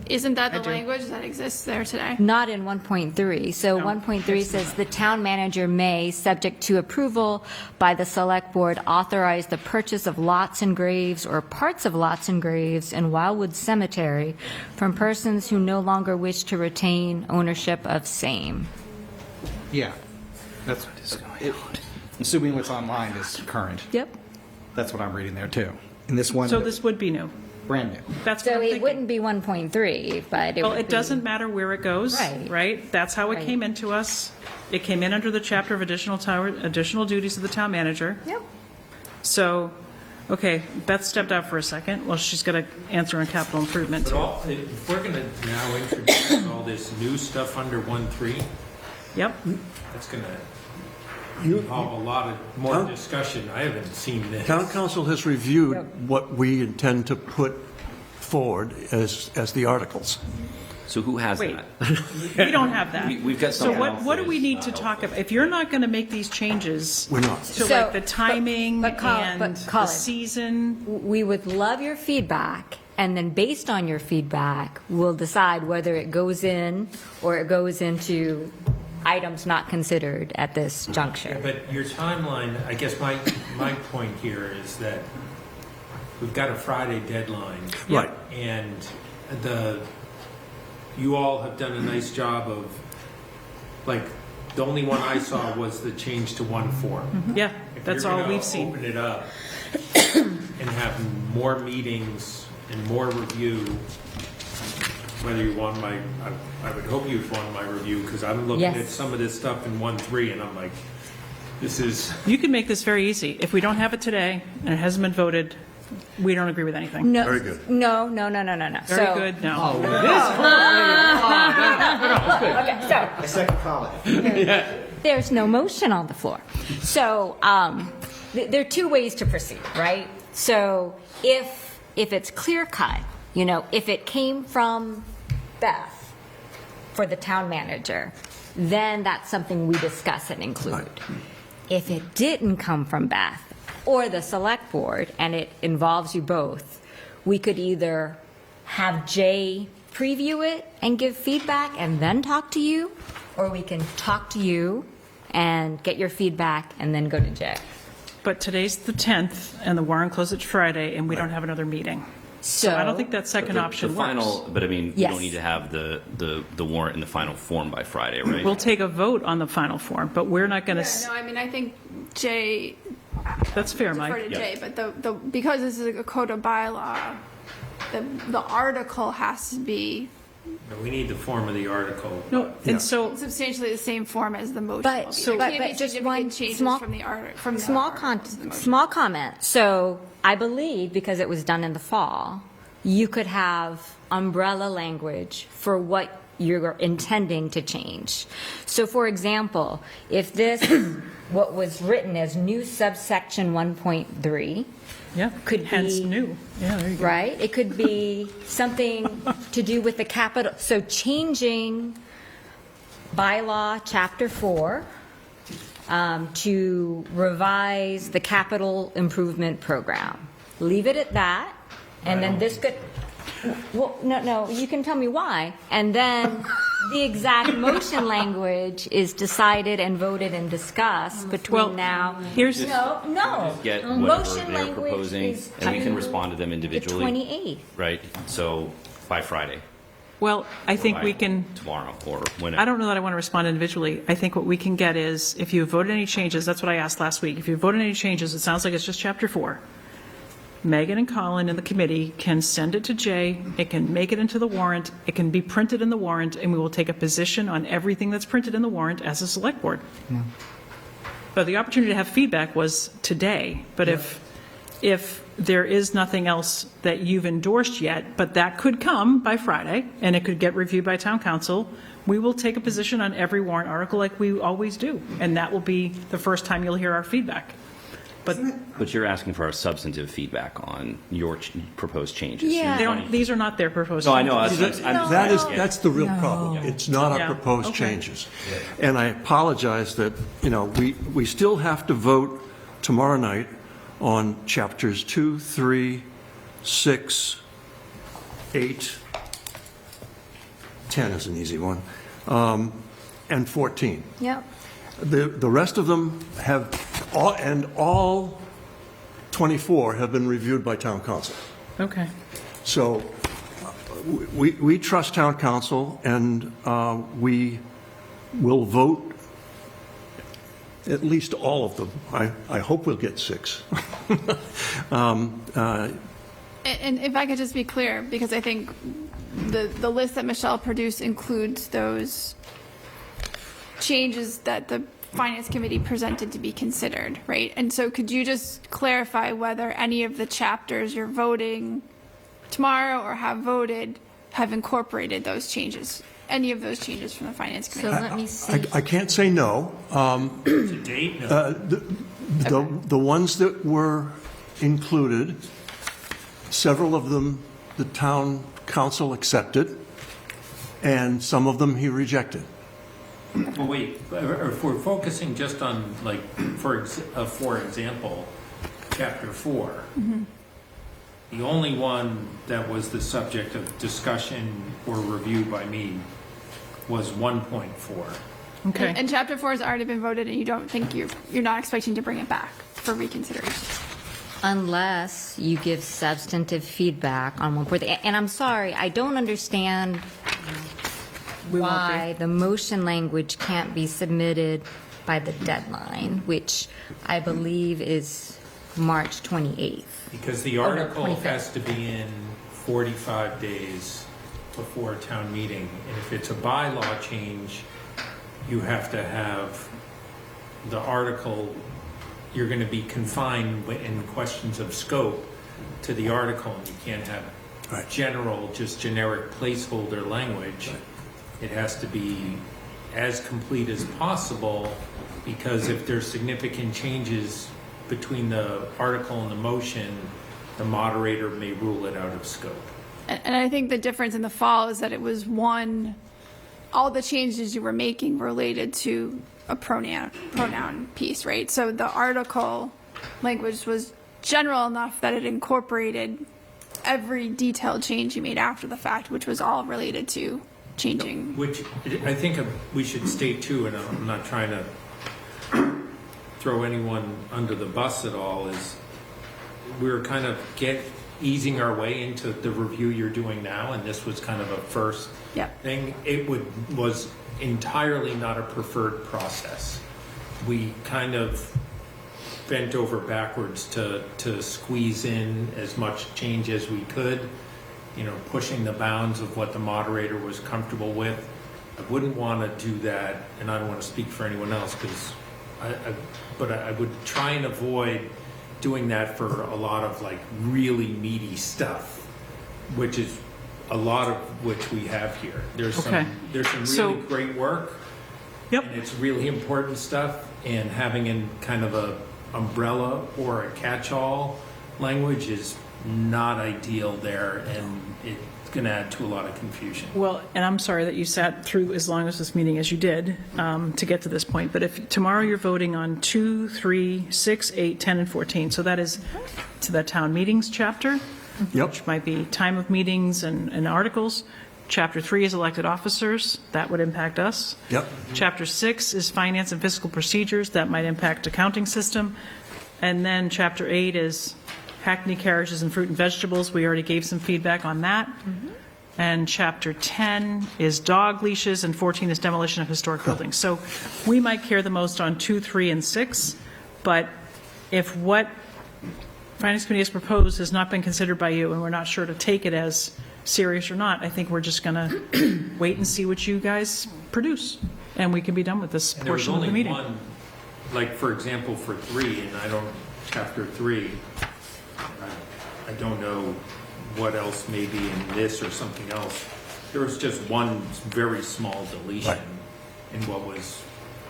Isn't that the I do. language that exists there today? Not in 1.3. So 1.3 says the town manager may, subject to approval by the select board, authorize the purchase of lots and graves or parts of lots and graves in Wildwood Cemetery from persons who no longer wish to retain ownership of same. Yeah. That's assuming what's online is current. Yep. That's what I'm reading there, too. And this one, so this would be new. brand new. That's what So I'm it thinking. wouldn't be 1.3, but it Well, would it be- doesn't matter where it goes, Right. right? That's how it Right. came into us. It came in under the chapter of additional duties of the town manager. Yep. So, okay, Beth stepped out for a second. Well, she's got to answer on capital improvement, But too. if we're going to now introduce all this new stuff under 1.3, Yep. that's going to involve a lot of more discussion. I haven't seen this. town council has reviewed what we intend to put forward as the articles. So who has Wait. that? We don't have that. We've got So something what do else we that need is, to talk about? If you're not going to make these changes We're not. to So, like the timing but and the Colin, season, we would love your feedback, and then based on your feedback, we'll decide whether it goes in or it goes into items not considered at this juncture. But your timeline, I guess my point here is that we've got a Friday deadline. Right. And you all have done a nice job of, like, the only one I saw was the change to 1.4. yeah, If that's you're all gonna we've seen. Open it up and have more meetings and more review, whether you want I would hope you'd want my review, because I'm looking Yes. at some of this stuff in 1.3 and I'm like, this is, You can make this very easy. If we don't have it today and it hasn't been voted, we don't agree with anything. No, Very good. No. Very So- good, no. Okay, so My second comment. there's no motion on the floor. So there are two ways to proceed, right? So if it's clear cut, if it came from Beth for the town manager, then that's something we discuss and include. If it didn't come from Beth or the select board, and it involves you both, we could either have Jay preview it and give feedback and then talk to you, or we can talk to you and get your feedback and then go to Jay. But today's the 10th, and the warrant closes Friday, and we don't have another meeting. So I don't think that second option The works. final, but I mean, we Yes. don't need to have the warrant in the final form by Friday, right? We'll take a vote on the final form, but we're not going to, No, I mean, I think Jay, that's fair, defer Mike. to Jay, but the because this is a code of bylaw, the article has to be we need the form of the article. No, and so, substantially the same form as the motion. But, will be. so, There can't be but just significant one changes small, from the from the small, article to the motion. small comment. So I believe because it was done in the fall, you could have umbrella language for what you're intending to change. So for example, if this, what was written as new subsection 1.3, yeah, could hence be new. Yeah, there you go. right? It could be something to do with the capital, so changing bylaw chapter 4 to revise the capital improvement program. Leave it at that, and then this could, well, no, you can tell me why. And then the exact motion language is decided and voted and discussed between Well, now. here's- No. Get whatever Motion they're language proposing, is and we can to respond to them the individually. 28th. Right, so by Friday. Well, I think we can, tomorrow or whenever. I don't know that I want to respond individually. I think what we can get is, if you voted any changes, that's what I asked last week, if you voted any changes, it sounds like it's just Chapter 4. Megan and Colin and the committee can send it to Jay, it can make it into the warrant, it can be printed in the warrant, and we will take a position on everything that's printed in the warrant as a select board. But the opportunity to have feedback was today, but if there is nothing else that you've endorsed yet, but that could come by Friday, and it could get reviewed by town council, we will take a position on every warrant article like we always do, and that will be the first time you'll hear our feedback. But you're asking for our substantive feedback on your proposed changes. Yeah. These are not their proposed No, I changes. know. That's the real problem. It's not our proposed changes. And I apologize that, we still have to vote tomorrow night on chapters 2, 3, 6, 8, 10 is an easy one, and 14. Yep. The rest of them have, all 24 have been reviewed by town council. Okay. So we trust town council, and we will vote at least all of them. I hope we'll get 6. And if I could just be clear, because I think the list that Michelle produced includes those changes that the Finance Committee presented to be considered, right? And so could you just clarify whether any of the chapters you're voting tomorrow or have voted have incorporated those changes, any of those changes from the Finance Committee? So let me see. I can't say no. To date, no. The ones that were included, several of them the town council accepted, and some of them he rejected. Well, wait, if we're focusing just on, like, for example, Chapter 4, the only one that was the subject of discussion or review by me was 1.4. Okay. And Chapter 4 has already been voted, and you don't think you're not expecting to bring it back for reconsideration? Unless you give substantive feedback on one point. And I'm sorry, I don't understand why the motion language can't be submitted by the deadline, which I believe is March 28th. Because the article has to be in 45 days before town meeting. And if it's a bylaw change, you have to have the article, you're going to be confined in questions of scope to the article, and you can't have just generic placeholder language. It has to be as complete as possible, because if there's significant changes between the article and the motion, the moderator may rule it out of scope. And I think the difference in the fall is that it was all the changes you were making related to a pronoun piece, right? So the article language was general enough that it incorporated every detailed change you made after the fact, which was all related to changing. Which I think we should state too, and I'm not trying to throw anyone under the bus at all, is we're kind of easing our way into the review you're doing now, and this was kind of a first thing. It was entirely not a preferred process. We kind of bent over backwards to squeeze in as much change as we could, pushing the bounds of what the moderator was comfortable with. I wouldn't want to do that, and I don't want to speak for anyone else, but I would try and avoid doing that for a lot of like really meaty stuff, which is a lot of which we have here. There's some really great work. Yep. And it's really important stuff, and having in kind of a umbrella or a catch-all language is not ideal there, and it's going to add to a lot of confusion. Well, and I'm sorry that you sat through as long as this meeting as you did to get to this point, but if tomorrow you're voting on 2, 3, 6, 8, 10, and 14, so that is to the town meetings chapter, which might be time of meetings and articles. Chapter 3 is elected officers. That would impact us. Yep. Chapter 6 is finance and fiscal procedures. That might impact accounting system. And then Chapter 8 is Hackney carriages and fruit and vegetables. We already gave some feedback on that. and Chapter 10 is dog leashes, and 14 is demolition of historic buildings. So we might care the most on 2, 3, and 6, but if what Finance Committee has proposed has not been considered by you, and we're not sure to take it as serious or not, I think we're just going to wait and see what you guys produce, and we can be done with this And there was portion of the only meeting. one, like, for example, for 3, and chapter 3, I don't know what else may be in this or something else. There was just one very small deletion in what was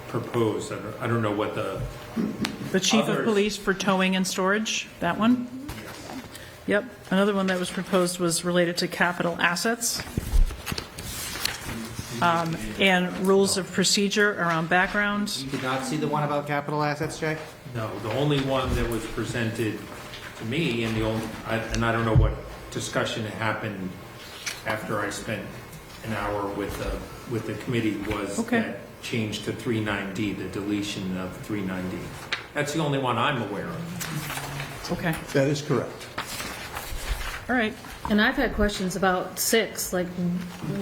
proposed. I don't know what the Chief of others- Police for towing and storage, that one? Yep. Another one that was proposed was related to capital assets. And rules of procedure around background. You did not see the one about capital assets, Jay? No, the only one that was presented to me, and and I don't know what discussion happened after I spent an hour with the committee, was that change to 39D, the deletion of 39D. That's the only one I'm aware of. Okay. That is correct. All right. And I've had questions about 6, like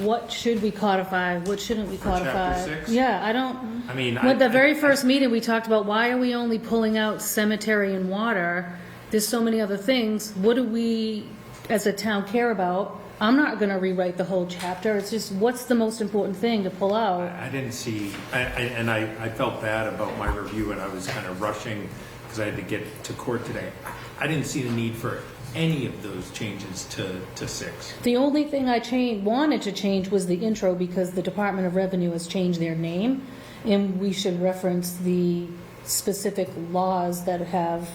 what should we codify, what shouldn't we codify? chapter 6? Yeah, I don't. I mean, With the very first meeting, we talked about why are we only pulling out cemetery and water? There's so many other things. What do we, as a town, care about? I'm not going to rewrite the whole chapter. It's just what's the most important thing to pull out. I didn't see, and I felt bad about my review, and I was kind of rushing because I had to get to court today. I didn't see the need for any of those changes to 6. The only thing I wanted to change was the intro because the Department of Revenue has changed their name, and we should reference the specific laws that have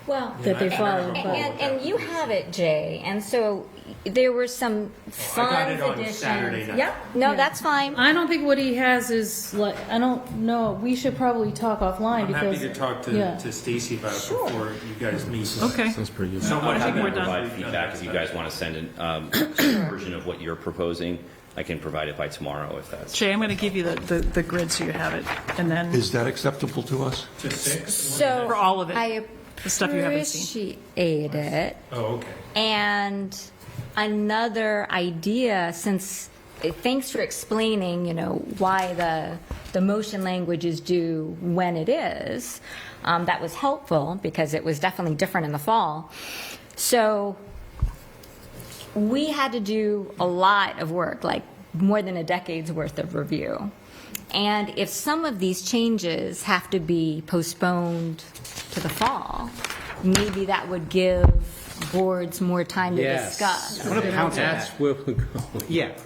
that they follow. And you have it, Jay, and so there were some fun got it on additions. Saturday night. Yep, no, that's fine. I don't think what he has is like, I don't know, we should probably talk offline I'm because. happy to talk to Stacy about it before you guys meet. Okay. Sounds pretty good. So what I can happened? provide feedback if you guys want to send a version of what you're proposing. I can provide it by tomorrow if that's. Jay, I'm going to give you the grid so you have it, and then Is that acceptable to us? To 6? So for all of it, I the stuff you haven't seen. appreciate it. Oh, okay. And another idea, since thanks for explaining, why the motion language is due when it is. That was helpful because it was definitely different in the fall. So we had to do a lot of work, like more than a decade's worth of review. And if some of these changes have to be postponed to the fall, maybe that would give boards more time to discuss. I want to pounce on That's that. where we're going. Yeah.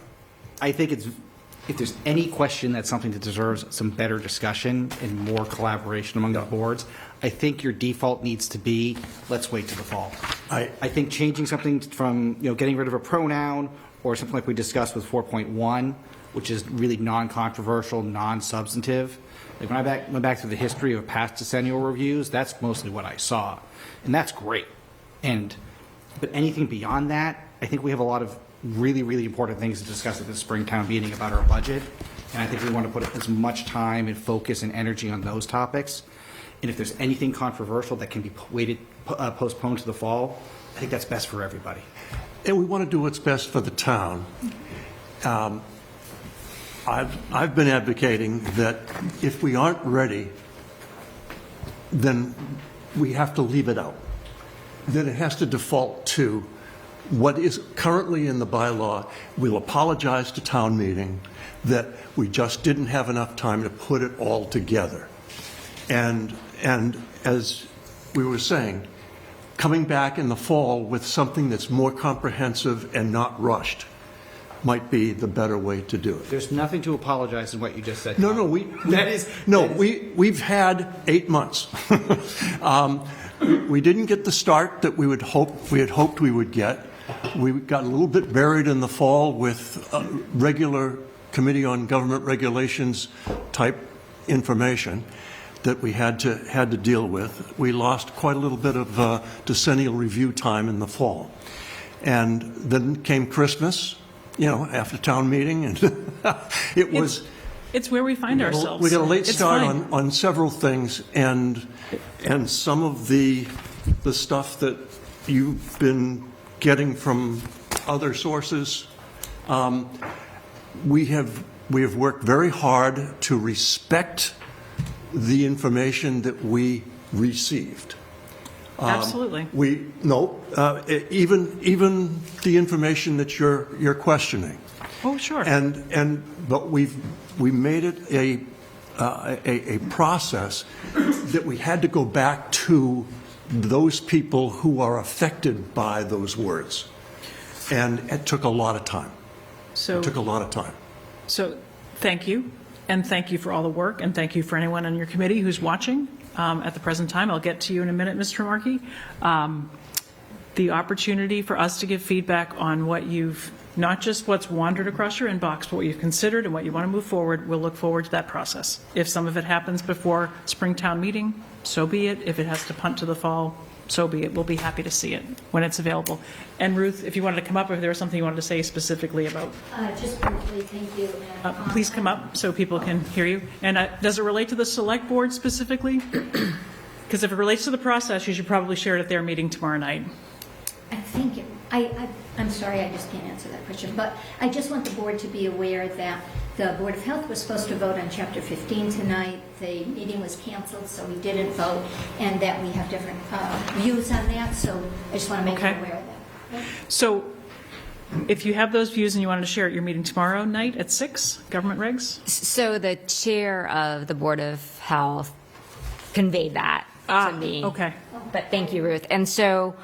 I think if there's any question that's something that deserves some better discussion and more collaboration among the boards, I think your default needs to be, let's wait till the fall. I think changing something from, getting rid of a pronoun or something like we discussed with 4.1, which is really non-controversial, non-substantive. Like when I went back through the history of past decennial reviews, that's mostly what I saw. And that's great. But anything beyond that, I think we have a lot of really, really important things to discuss at this Springtown meeting about our budget. And I think we want to put as much time and focus and energy on those topics. And if there's anything controversial that can be postponed to the fall, I think that's best for everybody. And we want to do what's best for the town. I've been advocating that if we aren't ready, then we have to leave it out. Then it has to default to what is currently in the bylaw. We'll apologize to town meeting that we just didn't have enough time to put it all together. And as we were saying, coming back in the fall with something that's more comprehensive and not rushed might be the better way to do it. There's nothing to apologize in what you just said. No, we've had 8 months. We didn't get the start that we had hoped we would get. We got a little bit buried in the fall with regular Committee on Government Regulations type information that we had to deal with. We lost quite a little bit of decennial review time in the fall. And then came Christmas, after town meeting, and it was... It's where we find ourselves. We got a late It's start fine. on several things, and some of the stuff that you've been getting from other sources. We have worked very hard to respect the information that we received. Absolutely. Even the information that you're questioning. Oh, sure. But we made it a process that we had to go back to those people who are affected by those words. And it took a lot of time. So thank you, and thank you for all the work, and thank you for anyone on your committee who's watching at the present time. I'll get to you in a minute, Mr. Markey. The opportunity for us to give feedback on what you've, not just what's wandered across your inbox, but what you've considered and what you want to move forward, we'll look forward to that process. If some of it happens before Springtown meeting, so be it. If it has to punt to the fall, so be it. We'll be happy to see it when it's available. And Ruth, if you wanted to come up, if there was something you wanted to say specifically about, Just briefly, thank you. please come up so people can hear you. And does it relate to the select board specifically? Because if it relates to the process, you should probably share it at their meeting tomorrow night. I think, I'm sorry, I just can't answer that question, but I just want the board to be aware that the Board of Health was supposed to vote on Chapter 15 tonight. The meeting was canceled, so we didn't vote, and that we have different views on that, so I just want to make you aware of that. So if you have those views and you wanted to share at your meeting tomorrow night at 6, government regs? So the chair of the Board of Health conveyed that to me. Okay. But thank you, Ruth. And so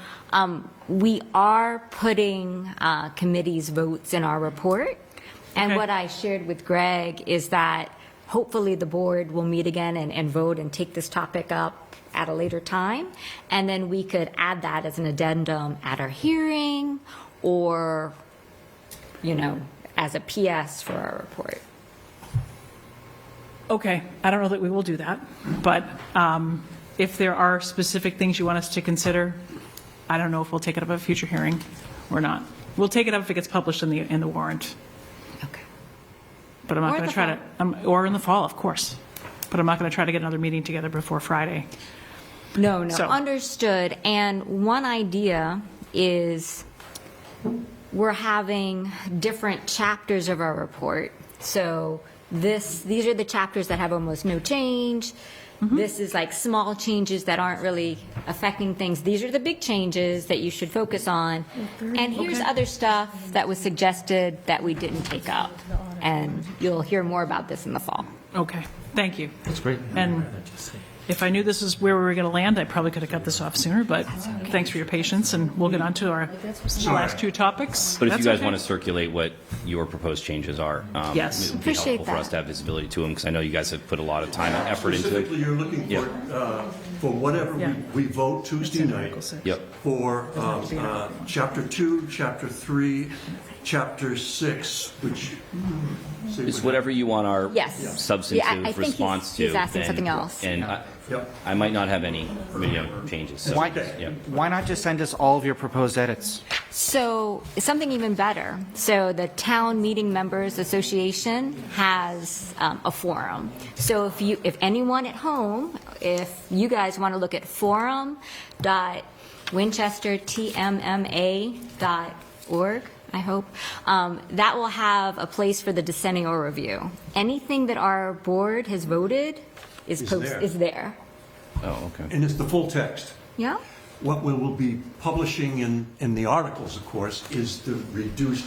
we are putting committees' votes in our report. And what I shared with Greg is that hopefully the board will meet again and vote and take this topic up at a later time. And then we could add that as an addendum at our hearing or, as a PS for our report. Okay. I don't know that we will do that, but if there are specific things you want us to consider, I don't know if we'll take it up at a future hearing or not. We'll take it up if it gets published in the warrant. Okay. But I'm not going to try to, or in the fall, of course. But I'm not going to try to get another meeting together before Friday. No, understood. And one idea is we're having different chapters of our report. So these are the chapters that have almost no change. This is like small changes that aren't really affecting things. These are the big changes that you should focus on. And here's other stuff that was suggested that we didn't take up. And you'll hear more about this in the fall. Okay. Thank you. That's great. And if I knew this is where we were going to land, I probably could have cut this off sooner, but thanks for your patience, and we'll get on to our last two topics. But if you guys want to circulate what your proposed changes are, yes, it would be helpful for us to have visibility to them, because I know you guys have put a lot of time and effort into it. Specifically, you're looking for whatever we vote Tuesday night for Chapter 2, Chapter 3, Chapter 6, which... It's whatever you want our substantive I think response he's to. asking something else. And I might not have any changes. So, Why not just send us all of your proposed edits? So something even better. So the Town Meeting Members Association has a forum. So if anyone at home, if you guys want to look at forum.winchestertmma.org, I hope, that will have a place for the dissenting or review. Anything that our board has voted is there. Oh, okay. And it's the full text. Yeah. What we will be publishing in the articles, of course, is the reduced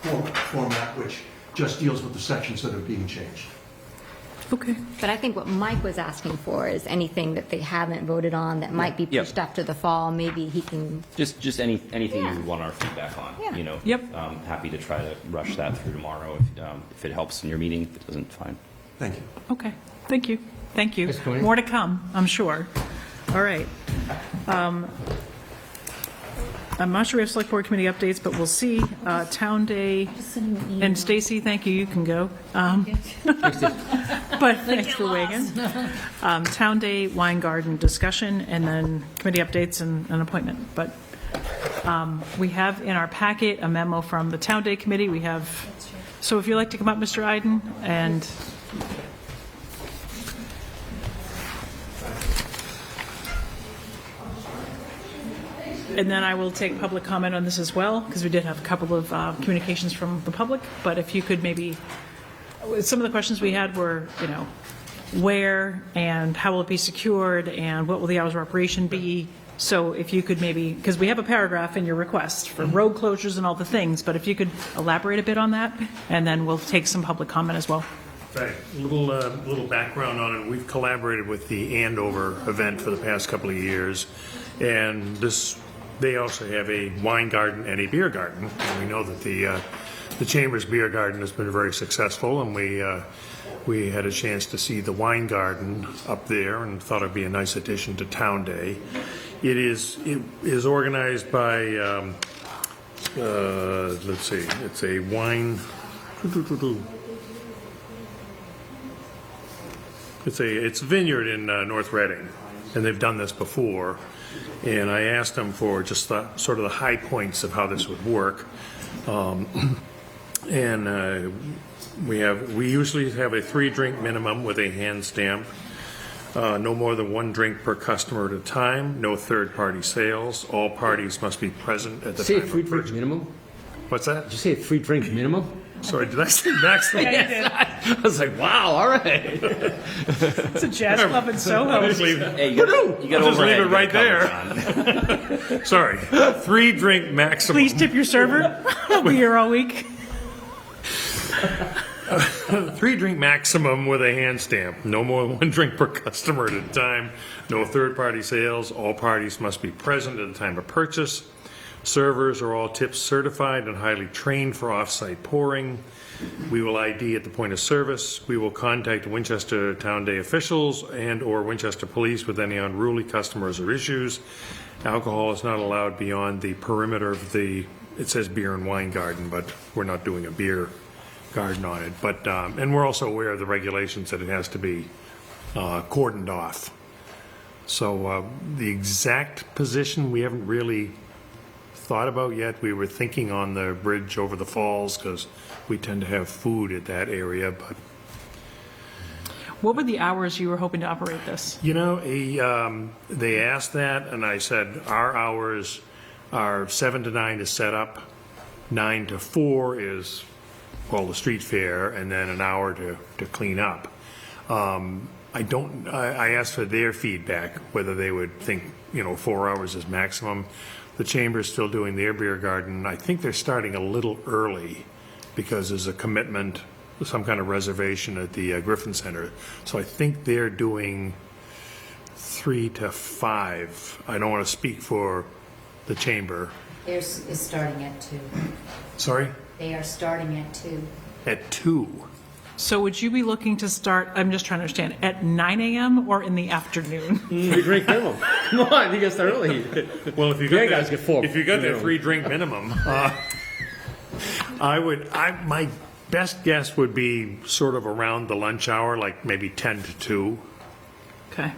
format, which just deals with the sections that are being changed. Okay. But I think what Mike was asking for is anything that they haven't voted on that might be pushed up to the fall. Maybe he can... Just anything you would want our feedback on. Happy to try to rush that through tomorrow if it helps in your meeting. If it doesn't, fine. Thank you. Okay. Thank you. Thank you. More to come, I'm sure. All right. I'm not sure we have select board committee updates, but we'll see. Town Day, and Stacy, thank you, you can go. But thanks for weighing. Town Day, wine garden discussion, and then committee updates and an appointment. But we have in our packet a memo from the Town Day committee. We have, so if you'd like to come up, Mr. Iden, and And then I will take public comment on this as well, because we did have a couple of communications from the public. But if you could maybe, some of the questions we had were, where and how will it be secured and what will the hours of operation be? So if you could maybe, because we have a paragraph in your request for road closures and all the things, but if you could elaborate a bit on that, and then we'll take some public comment as well. Right. Little background on it. We've collaborated with the Andover event for the past couple of years, and they also have a wine garden and a beer garden. And we know that the Chamber's beer garden has been very successful, and we had a chance to see the wine garden up there, and thought it'd be a nice addition to Town Day. It is organized by let's see, it's a wine. It's a vineyard in North Reading, and they've done this before. And I asked them for just sort of the high points of how this would work. We usually have a 3-drink minimum with a hand stamp. No more than 1 drink per customer at a time. No third-party sales. All parties must be present at the time. Say a 3-drink minimum? What's that? Did you say a 3-drink minimum? Sorry, did I say maximum? Yeah, you did. I was like, wow, all right. It's a jazz club in Soho. Hey, you got I'll just leave overhead, it you right got there. Sorry, 3-drink maximum. Please tip your server. I'll be here all week. 3-drink maximum with a hand stamp. No more than 1 drink per customer at a time. No third-party sales. All parties must be present at the time of purchase. Servers are all tips certified and highly trained for off-site pouring. We will ID at the point of service. We will contact Winchester Town Day officials and/or Winchester Police with any unruly customers or issues. Alcohol is not allowed beyond the perimeter of it says beer and wine garden, but we're not doing a beer garden on it. But and we're also aware of the regulations that it has to be cordoned off. So the exact position we haven't really thought about yet. We were thinking on the bridge over the falls because we tend to have food at that area. But What were the hours you were hoping to operate this? They asked that, and I said our hours are 7 to 9 to set up, 9 to 4 is the street fair, and then an hour to clean up. I asked for their feedback whether they would think 4 hours is maximum. The Chamber's still doing their beer garden. I think they're starting a little early because there's a commitment, some kind of reservation at the Griffin Center. So I think they're doing 3 to 5. I don't want to speak for the Chamber. Theirs is starting at 2. Sorry? They are starting at 2. At 2. So would you be looking to start, I'm just trying to understand, at 9 a.m. or in the afternoon? 3-drink minimum. Come on, you got to start early. Well, if you Yeah, got guys get 4. if you got that 3-drink minimum, my best guess would be sort of around the lunch hour, like maybe 10 to 2. Okay.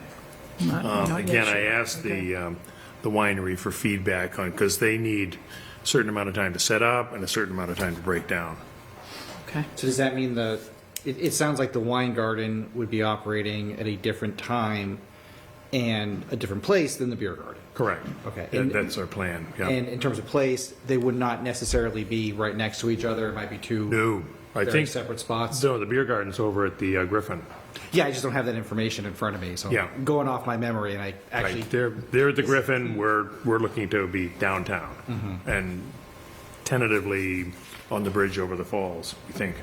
Again, I asked the winery for feedback on, because they need a certain amount of time to set up and a certain amount of time to break down. Okay. So does that mean it sounds like the wine garden would be operating at a different time and a different place than the beer garden? Correct. Okay. That's our plan. Yeah. And in terms of place, they would not necessarily be right next to each other. It might be two I very think separate spots. No, the beer garden's over at the Griffin. Yeah, I just don't have that information in front of me. So Yeah. I'm going off my memory, and I actually They're at the Griffin. We're looking to be downtown and tentatively on the bridge over the falls, we think.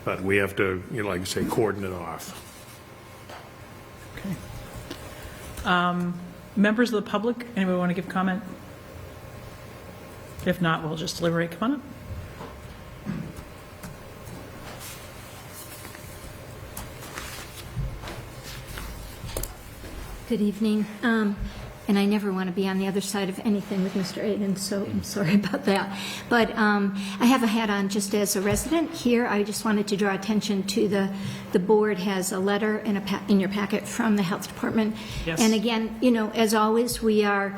But we have to, like you say, cordon it off. Okay. Members of the public, anybody want to give comment? If not, we'll just deliberate. Come on up. Good evening. And I never want to be on the other side of anything with Mr. Aiden, so I'm sorry about that. But I have a hat on just as a resident here. I just wanted to draw attention to the board has a letter in your packet from the Health Department. Yes. And again, as always, we are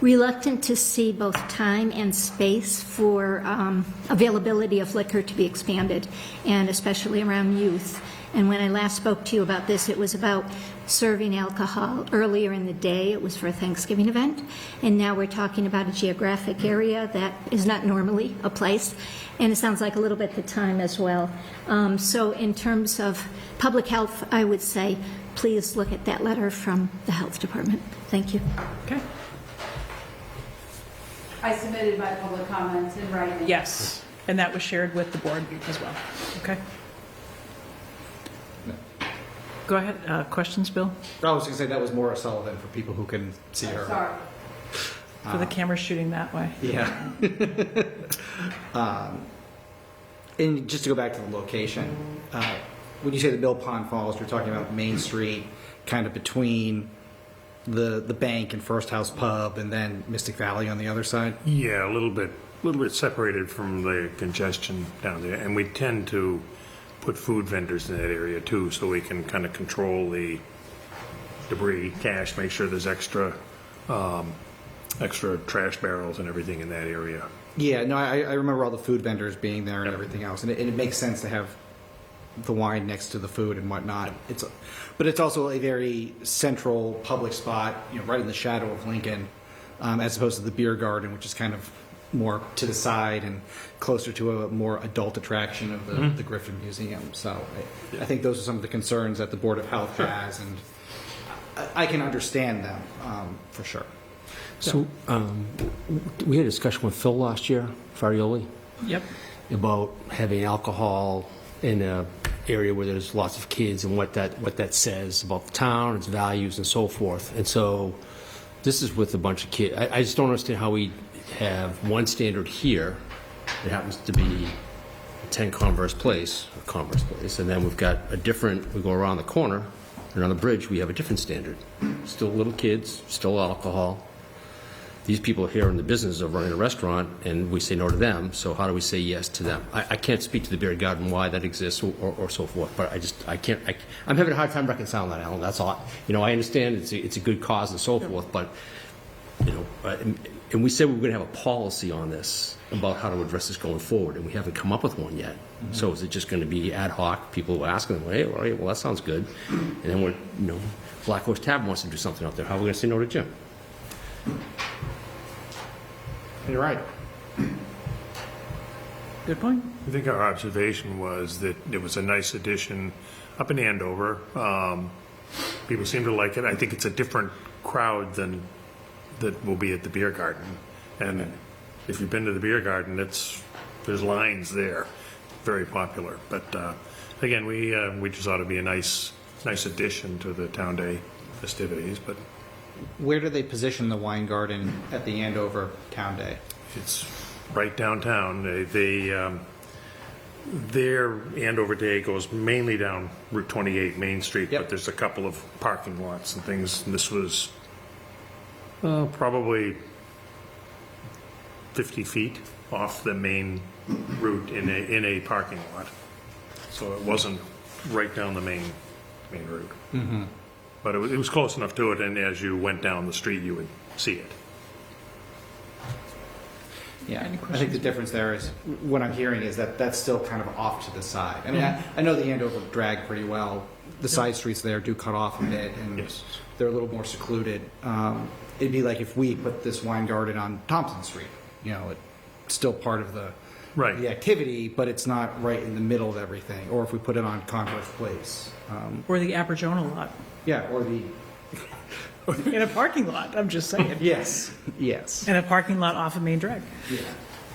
reluctant to see both time and space for availability of liquor to be expanded, and especially around youth. And when I last spoke to you about this, it was about serving alcohol earlier in the day. It was for a Thanksgiving event. And now we're talking about a geographic area that is not normally a place. And it sounds like a little bit the time as well. So in terms of public health, I would say, please look at that letter from the health department. Thank you. Okay. I submitted my public comments in writing. Yes, and that was shared with the board as well. Okay. Go ahead. Questions, Bill? I was going to say that was Maura Sullivan for people who can see her. Sorry. For the camera shooting that way. Yeah. And just to go back to the location, when you say the Mill Pond Falls, you're talking about Main Street, kind of between the bank and First House Pub, and then Mystic Valley on the other side. Yeah, a little bit separated from the congestion down there, and we tend to put food vendors in that area too, so we can kind of control the debris, cache, make sure there's extra trash barrels and everything in that area. Yeah, no, I remember all the food vendors being there and everything else, and it makes sense to have the wine next to the food and whatnot. But it's also a very central public spot, right in the shadow of Lincoln, as opposed to the beer garden, which is kind of more to the side and closer to a more adult attraction of the Griffin Museum. So I think those are some of the concerns that the Board of Health has, and I can understand them for sure. So we had a discussion with Phil last year, Farioli. Yep. About having alcohol in an area where there's lots of kids and what that says about the town, its values, and so forth. And so this is with a bunch of kids. I just don't understand how we have one standard here. It happens to be 10 Converse Place, and then we've got a different, we go around the corner, and on the bridge, we have a different standard. Still little kids, still alcohol. These people are here in the business of running a restaurant, and we say no to them, so how do we say yes to them? I can't speak to the beer garden, why that exists, or so forth, but I'm having a hard time reconciling that, Alan, that's all. I understand it's a good cause and so forth, but, and we said we were going to have a policy on this about how to address this going forward, and we haven't come up with one yet. Mm-hmm. So is it just going to be ad hoc, people asking them, hey, all right, well, that sounds good, and then Black Horse Tavern wants to do something out there, how are we going to say no to Jim? You're right. Good point. I think our observation was that it was a nice addition up in Andover. People seem to like it. I think it's a different crowd than that will be at the beer garden. And if you've been to the beer garden, there's lines there. Very popular. But again, we just ought to be a nice addition to the Town Day festivities. But where do they position the wine garden at the Andover Town Day? It's right downtown. Their Andover Day goes mainly down Route 28 Main Street, but there's a couple of parking lots and things. And this was probably 50 feet off the main route in a parking lot. So it wasn't right down the main route. Mm-hmm. But it was close enough to it, and as you went down the street, you would see it. Yeah, I think the difference there is, what I'm hearing is that that's still kind of off to the side. I mean, I know the Andover drag pretty well. The side streets there do cut off a bit, and they're a little more secluded. It'd be like if we put this wine garden on Thompson Street. It's still part of the activity, but it's not right in the middle of everything. Or if we put it on Converse Place. Or the Aberjona lot. Yeah, or the... in a parking lot, I'm just saying. Yes. In a parking lot off of Main Drag. Yeah.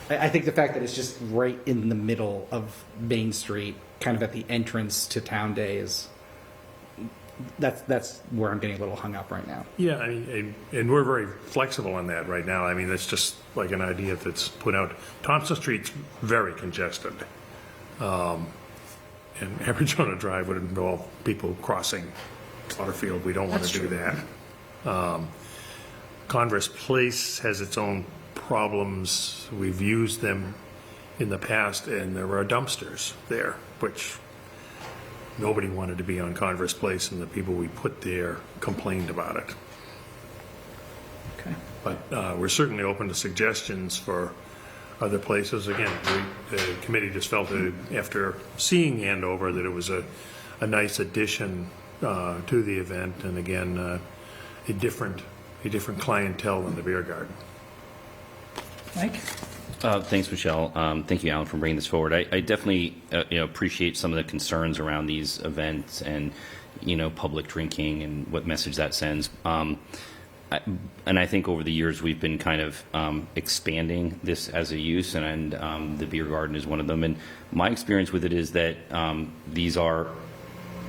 I think the fact that it's just right in the middle of Main Street, kind of at the entrance to Town Day, that's where I'm getting a little hung up right now. Yeah, and we're very flexible on that right now. I mean, that's just like an idea that's put out. Thompson Street's very congested. And Aberjona Drive would involve people crossing Waterfield. We don't want to do that. Converse Place has its own problems. We've used them in the past, and there were dumpsters there, which nobody wanted to be on Converse Place, and the people we put there complained about it. Okay. But we're certainly open to suggestions for other places. Again, the committee just felt that after seeing Andover that it was a nice addition to the event, and again, a different clientele than the beer garden. Mike? Thanks, Michelle. Thank you, Alan, for bringing this forward. I definitely appreciate some of the concerns around these events and public drinking and what message that sends. And I think over the years we've been kind of expanding this as a use, and the beer garden is one of them. And my experience with it is that these are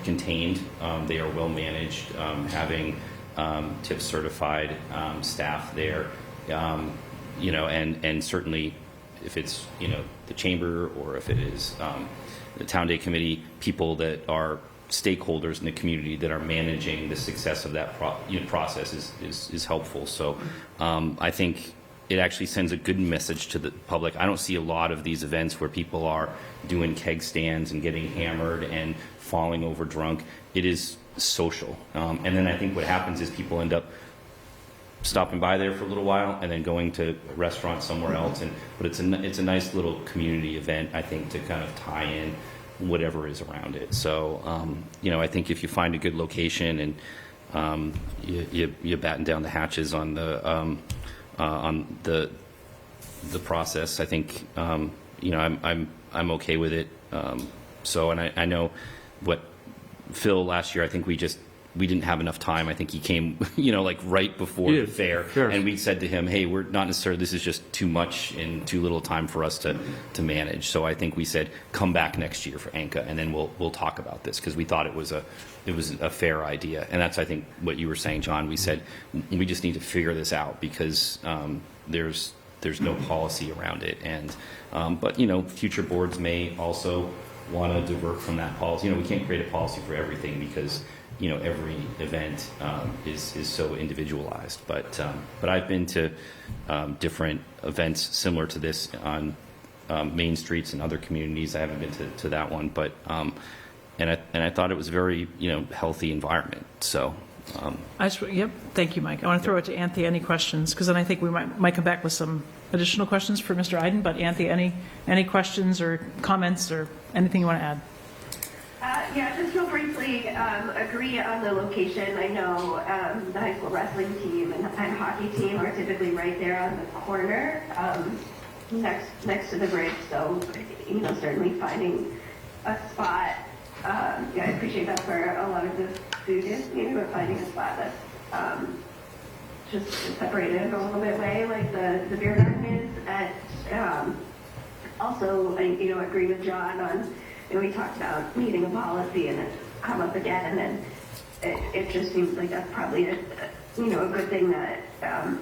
contained, they are well managed, having tip certified staff there. And certainly if it's, the chamber or if it is the town day committee, people that are stakeholders in the community that are managing the success of that process is helpful. So I think it actually sends a good message to the public. I don't see a lot of these events where people are doing keg stands and getting hammered and falling over drunk. It is social. And then I think what happens is people end up stopping by there for a little while and then going to a restaurant somewhere else. But it's a nice little community event, I think, to kind of tie in whatever is around it. So, I think if you find a good location and you batten down the hatches on the process, I think I'm okay with it. And I know what Phil last year, I think we didn't have enough time. I think he came, right before the fair. Sure. And we said to him, hey, we're not necessarily, this is just too much and too little time for us to manage. So I think we said, come back next year for ANCA, and then we'll talk about this, because we thought it was a fair idea. And that's, I think, what you were saying, John. We said, we just need to figure this out, because there's no policy around it. And, but future boards may also want to divert from that policy. We can't create a policy for everything, because every event is so individualized. But I've been to different events similar to this on main streets and other communities. I haven't been to that one, but and I thought it was a very healthy environment. So. Yep. Thank you, Mike. I want to throw it to Anthony. Any questions? Because then I think we might come back with some additional questions for Mr. Iden. But Anthony, any questions or comments or anything you want to add? Just real briefly, agree on the location. I know the high school wrestling team and hockey team are typically right there on the corner, next to the bridge. So, certainly finding a spot. I appreciate that for a lot of the students. But finding a spot that's just separated a little bit away, like the beer garden is. And also, I agree with John on. We talked about needing a policy, and it's come up again, and then it just seems like that's probably a good thing that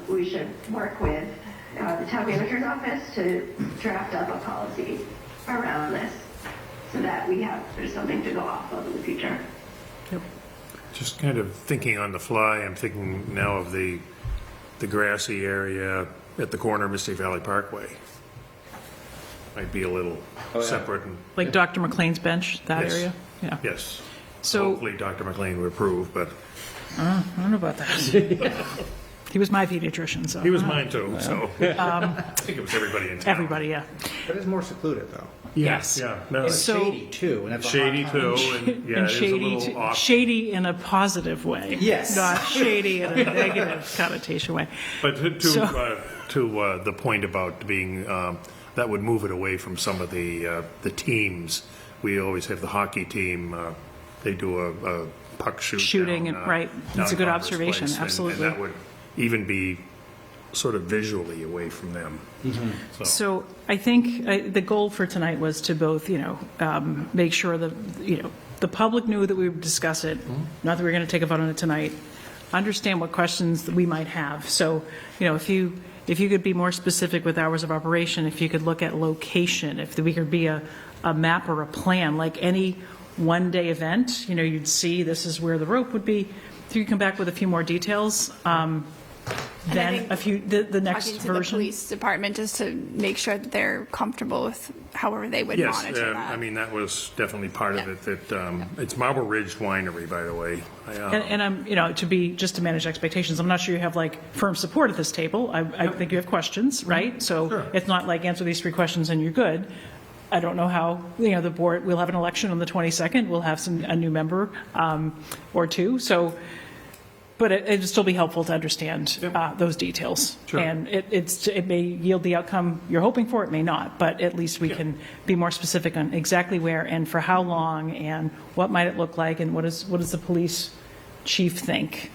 we should work with the town manager's office to draft up a policy around this, so that there's something to go off of in the future. Yep. Just kind of thinking on the fly, I'm thinking now of the grassy area at the corner of Mystic Valley Parkway. Might be a little separate. And, like Dr. McLean's bench, that yes. area? Yeah. Yes. So hopefully Dr. McLean would approve, but I don't know about that. He was my pediatrician, so. He was mine too, so. I think it was everybody in town. Everybody, yeah. But it's more secluded, though. Yes. Yeah. No, It's shady, too. And that's shady, too. And, and it is a little off. shady in a positive way. Yes. Not shady in a negative connotation way. But to the point about being, that would move it away from some of the teams. We always have the hockey team. They do a puck shooting, down, right? That's a good Congress observation. Place, Absolutely. and that would even be sort of visually away from them. Mm-hmm. So I think the goal for tonight was to both, make sure that, the public knew that we would discuss it, not that we were going to take a vote on it tonight, understand what questions that we might have. So, if you could be more specific with hours of operation, if you could look at location, if we could be a map or a plan, like any one-day event, you'd see this is where the rope would be. If you come back with a few more details, then the next talking to version. the police department just to make sure that they're comfortable with however they would monitor that. I mean, that was definitely part of it. That it's Marble Ridge Winery, by the way. And I'm, to manage expectations, I'm not sure you have like firm support at this table. I think you have questions, right? So It's not like answer these 3 questions and you're good. I don't know how, the board, we'll have an election on the 22nd, we'll have a new member or two, so, but it'd still be helpful to understand those details. Sure. And it may yield the outcome you're hoping for, it may not, but at least we can be more specific on exactly where and for how long and what might it look like and what does the police chief think.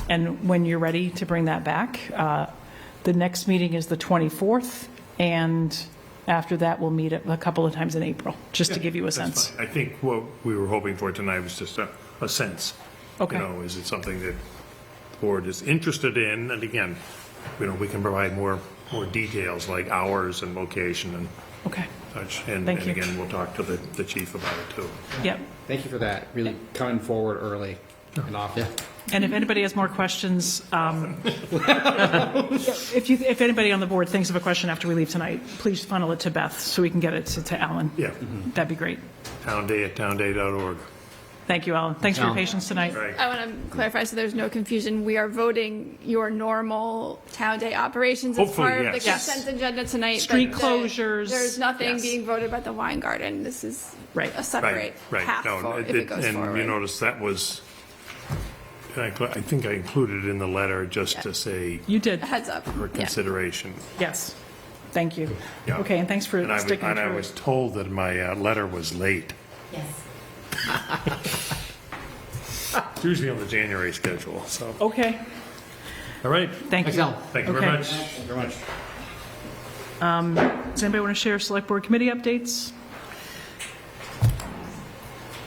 And when you're ready to bring that back, the next meeting is the 24th, and after that, we'll meet a couple of times in April, just to give you a That's sense. fine. I think what we were hoping for tonight was just a sense. Okay. Is it something that the board is interested in? And again, we can provide more details like hours and location and Okay. such. And Thank you. again, we'll talk to the chief about it too. Yep. Thank you for that, really coming forward early and often. And if anybody has more questions, if anybody on the board thinks of a question after we leave tonight, please funnel it to Beth so we can get it to Alan. Yeah. That'd be great. townday@townday.org. Thank you, Alan. Thanks for your Alan. patience tonight. I want to clarify so there's no confusion. We are voting your normal town day operations as Hopefully, part of the yes. consent agenda tonight. Street but closures, There's nothing yes. being voted about the wine garden. This is Right. a separate path forward if it goes And forward. you notice that was, I think I included it in the letter just to say You did. A heads up. for Yeah. consideration. Yes. Thank you. Yeah. Okay, and thanks for And sticking I through was it. told that my letter was late. Yes. It's usually on the January schedule, so. Okay. All right. Thank you. Thank you very Okay. much. Thank you very much. Does anybody want to share select board committee updates?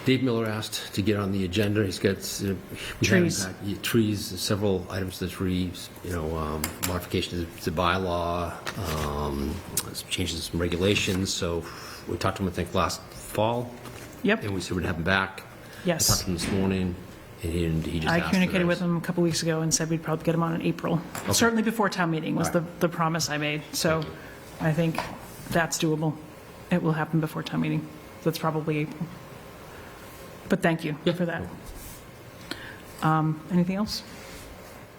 Dave Miller asked to get on the agenda. He's got Trees. Trees, several items to trees, modifications to the bylaw, some changes to some regulations. So we talked to him, I think, last fall. Yep. And we said we'd have him back. Yes. I talked to him this morning, and he just I asked communicated for with this. him a couple weeks ago and said we'd probably get him on in April. Certainly before town meeting was the promise I made. So I think that's doable. It will happen before town meeting. That's probably April. But thank you for that. Anything else?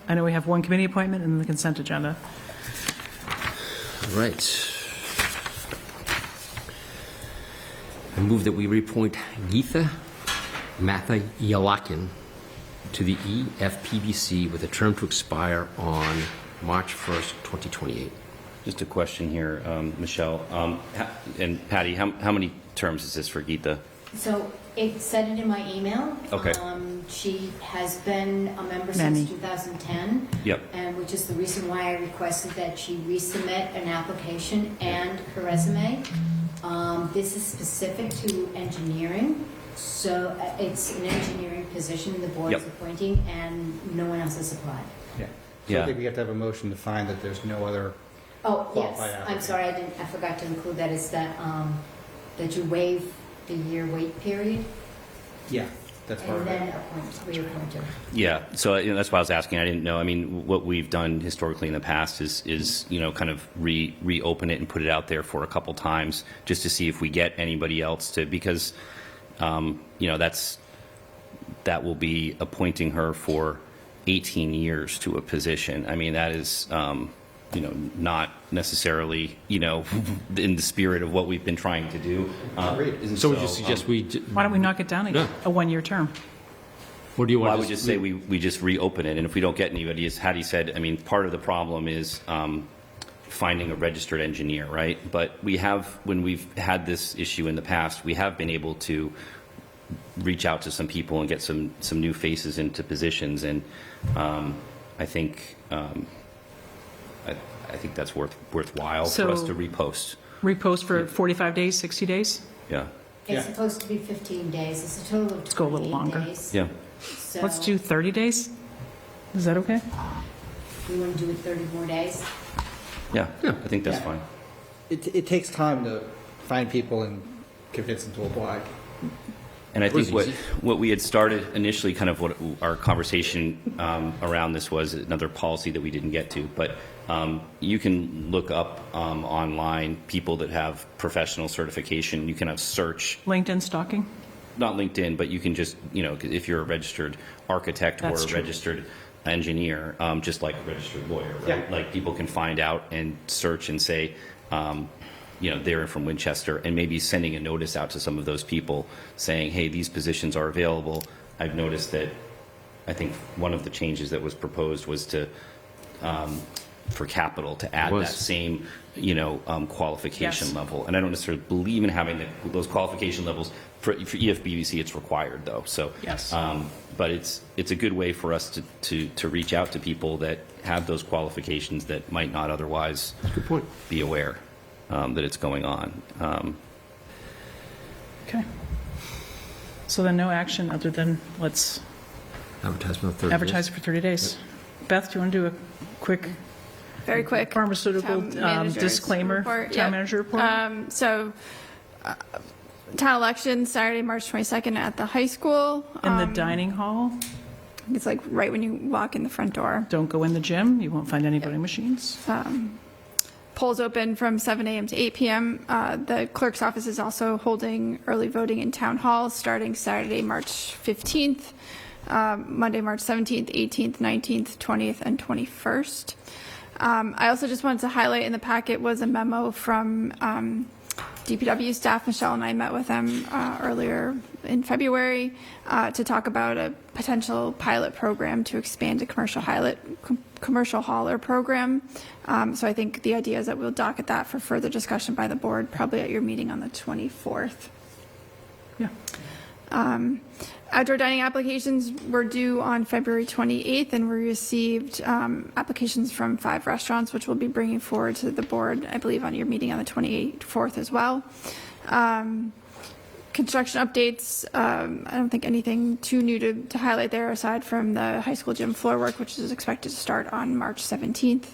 I know we have one committee appointment and the consent agenda. All right. I move that we reappoint Geetha Mathayalakin to the EFPBC with a term to expire on March 1st, 2028. Just a question here, Michelle. And Patty, how many terms is this for Geetha? So it said it in my email. Okay. She has been a member Many. since 2010. Yep. And which is the reason why I requested that she resubmit an application and her resume. This is specific to engineering, so it's an engineering position the board is Yep. appointing, and no one else has applied. Yeah. So I think we have to have a motion to find that there's no other Oh, yes, qualified I'm applicant. sorry, I forgot to include that, is that, that you waive the year wait period, Yeah, that's part and of it. then reappoint her. Yeah, so that's why I was asking. I didn't know. I mean, what we've done historically in the past is kind of reopen it and put it out there for a couple times just to see if we get anybody else to, because that will be appointing her for 18 years to a position. I mean, that is not necessarily in the spirit of what we've been trying to do. So would you suggest we... Why don't we knock it down a one-year term? Or do you Well, want I would just say we just reopen it, and if we don't get anybody, as Hattie said, I mean, part of the problem is finding a registered engineer, right? But when we've had this issue in the past, we have been able to reach out to some people and get some new faces into positions, and I think that's worthwhile for us So- to repost. Repost for 45 days, 60 days? Yeah. It's supposed to be 15 days, it's a total of 28 days. Let's go a little longer. Yeah. So, Let's do 30 days? Is that okay? you want to do it 30 more days? Yeah. I think that's Yeah. fine. It takes time to find people and convince them to apply. And I It was think easy. what we had started initially, kind of what our conversation around this was another policy that we didn't get to, but you can look up online people that have professional certification. You can have search, LinkedIn stalking? not LinkedIn, but you can just, if you're a registered architect That's or a true. registered engineer, just like a registered lawyer, right? Yeah. Like people can find out and search and say, there and from Winchester, and maybe sending a notice out to some of those people saying, hey, these positions are available. I've noticed that, I think one of the changes that was proposed was to, for capital, to add that same, qualification Yes. level. And I don't necessarily believe in having those qualification levels. For EFBBC, it's required, though. So, Yes. But it's a good way for us to reach out to people that have those qualifications that might not otherwise Good point. be aware that it's going on. Okay. So then no action other than let's Advertisement on 30 days. advertise for 30 days. Beth, do you want to do a quick Very quick. pharmaceutical Town manager's disclaimer? report. Town Yep. manager report? Town election Saturday, March 22nd at the high school. In the dining hall? It's like right when you walk in the front door. Don't go in the gym. You won't find any voting machines. Polls open from 7 a.m. to 8 p.m. The clerk's office is also holding early voting in town hall starting Saturday, March 15th, Monday, March 17th, 18th, 19th, 20th, and 21st. I also just wanted to highlight in the packet was a memo from DPW staff. Michelle and I met with them earlier in February to talk about a potential pilot program to expand a commercial hauler program. So I think the idea is that we'll docket that for further discussion by the board, probably at your meeting on the 24th. Yeah. Outdoor dining applications were due on February 28th, and we received applications from 5 restaurants, which we'll be bringing forward to the board, I believe, on your meeting on the 24th as well. Construction updates, I don't think anything too new to highlight there, aside from the high school gym floor work, which is expected to start on March 17th.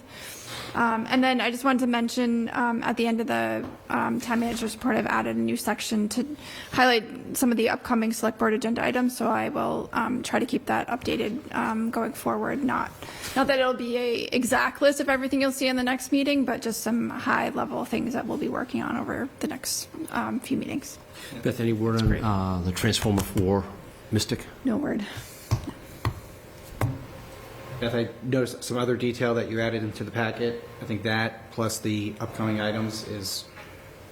And then I just wanted to mention at the end of the town manager's report, I've added a new section to highlight some of the upcoming select board agenda items. So I will try to keep that updated going forward. Not that it'll be a exact list of everything you'll see in the next meeting, but just some high level things that we'll be working on over the next few meetings. Beth, any word on the Transformer 4 Mystic? No word. Beth, I noticed some other detail that you added into the packet. I think that, plus the upcoming items, is...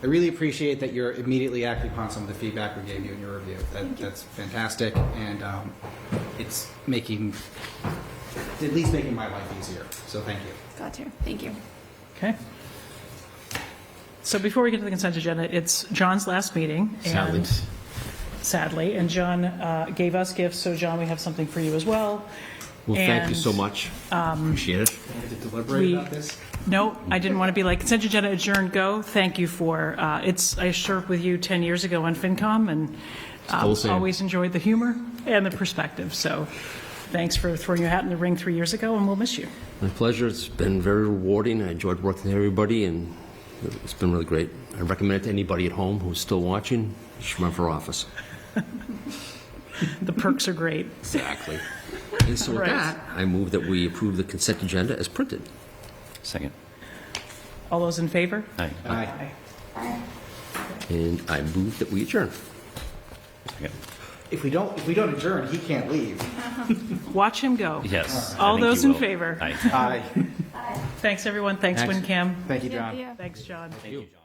I really appreciate that you're immediately acting upon some of the feedback we gave you in your review. That's fantastic, and it's at least making my life easier. So thank you. Got to. Thank you. Okay. So before we get to the consent agenda, it's John's last meeting. Sadly. And John gave us gifts, so John, we have something for you as well. Well, thank you so much. Appreciate it. I have to deliberate about this? No, I didn't want to be like, consent agenda adjourned, go. Thank you for, I served with you 10 years ago on FinCom, and always enjoyed the humor and the perspective. So thanks for throwing your hat in the ring 3 years ago, and we'll miss you. My pleasure. It's been very rewarding. I enjoyed working with everybody, and it's been really great. I recommend it to anybody at home who's still watching. You should run for office. The perks are great. Exactly. And so with that, I move that we approve the consent agenda as printed. Second. All those in favor? Aye. Aye. And I move that we adjourn. Second. If we don't adjourn, he can't leave. Watch him go. Yes. All I think those you in will. favor? Aye. Aye. Thanks, everyone. Thanks, WinCam. Thank you, John. Yeah. Thanks, John. Thank you, John.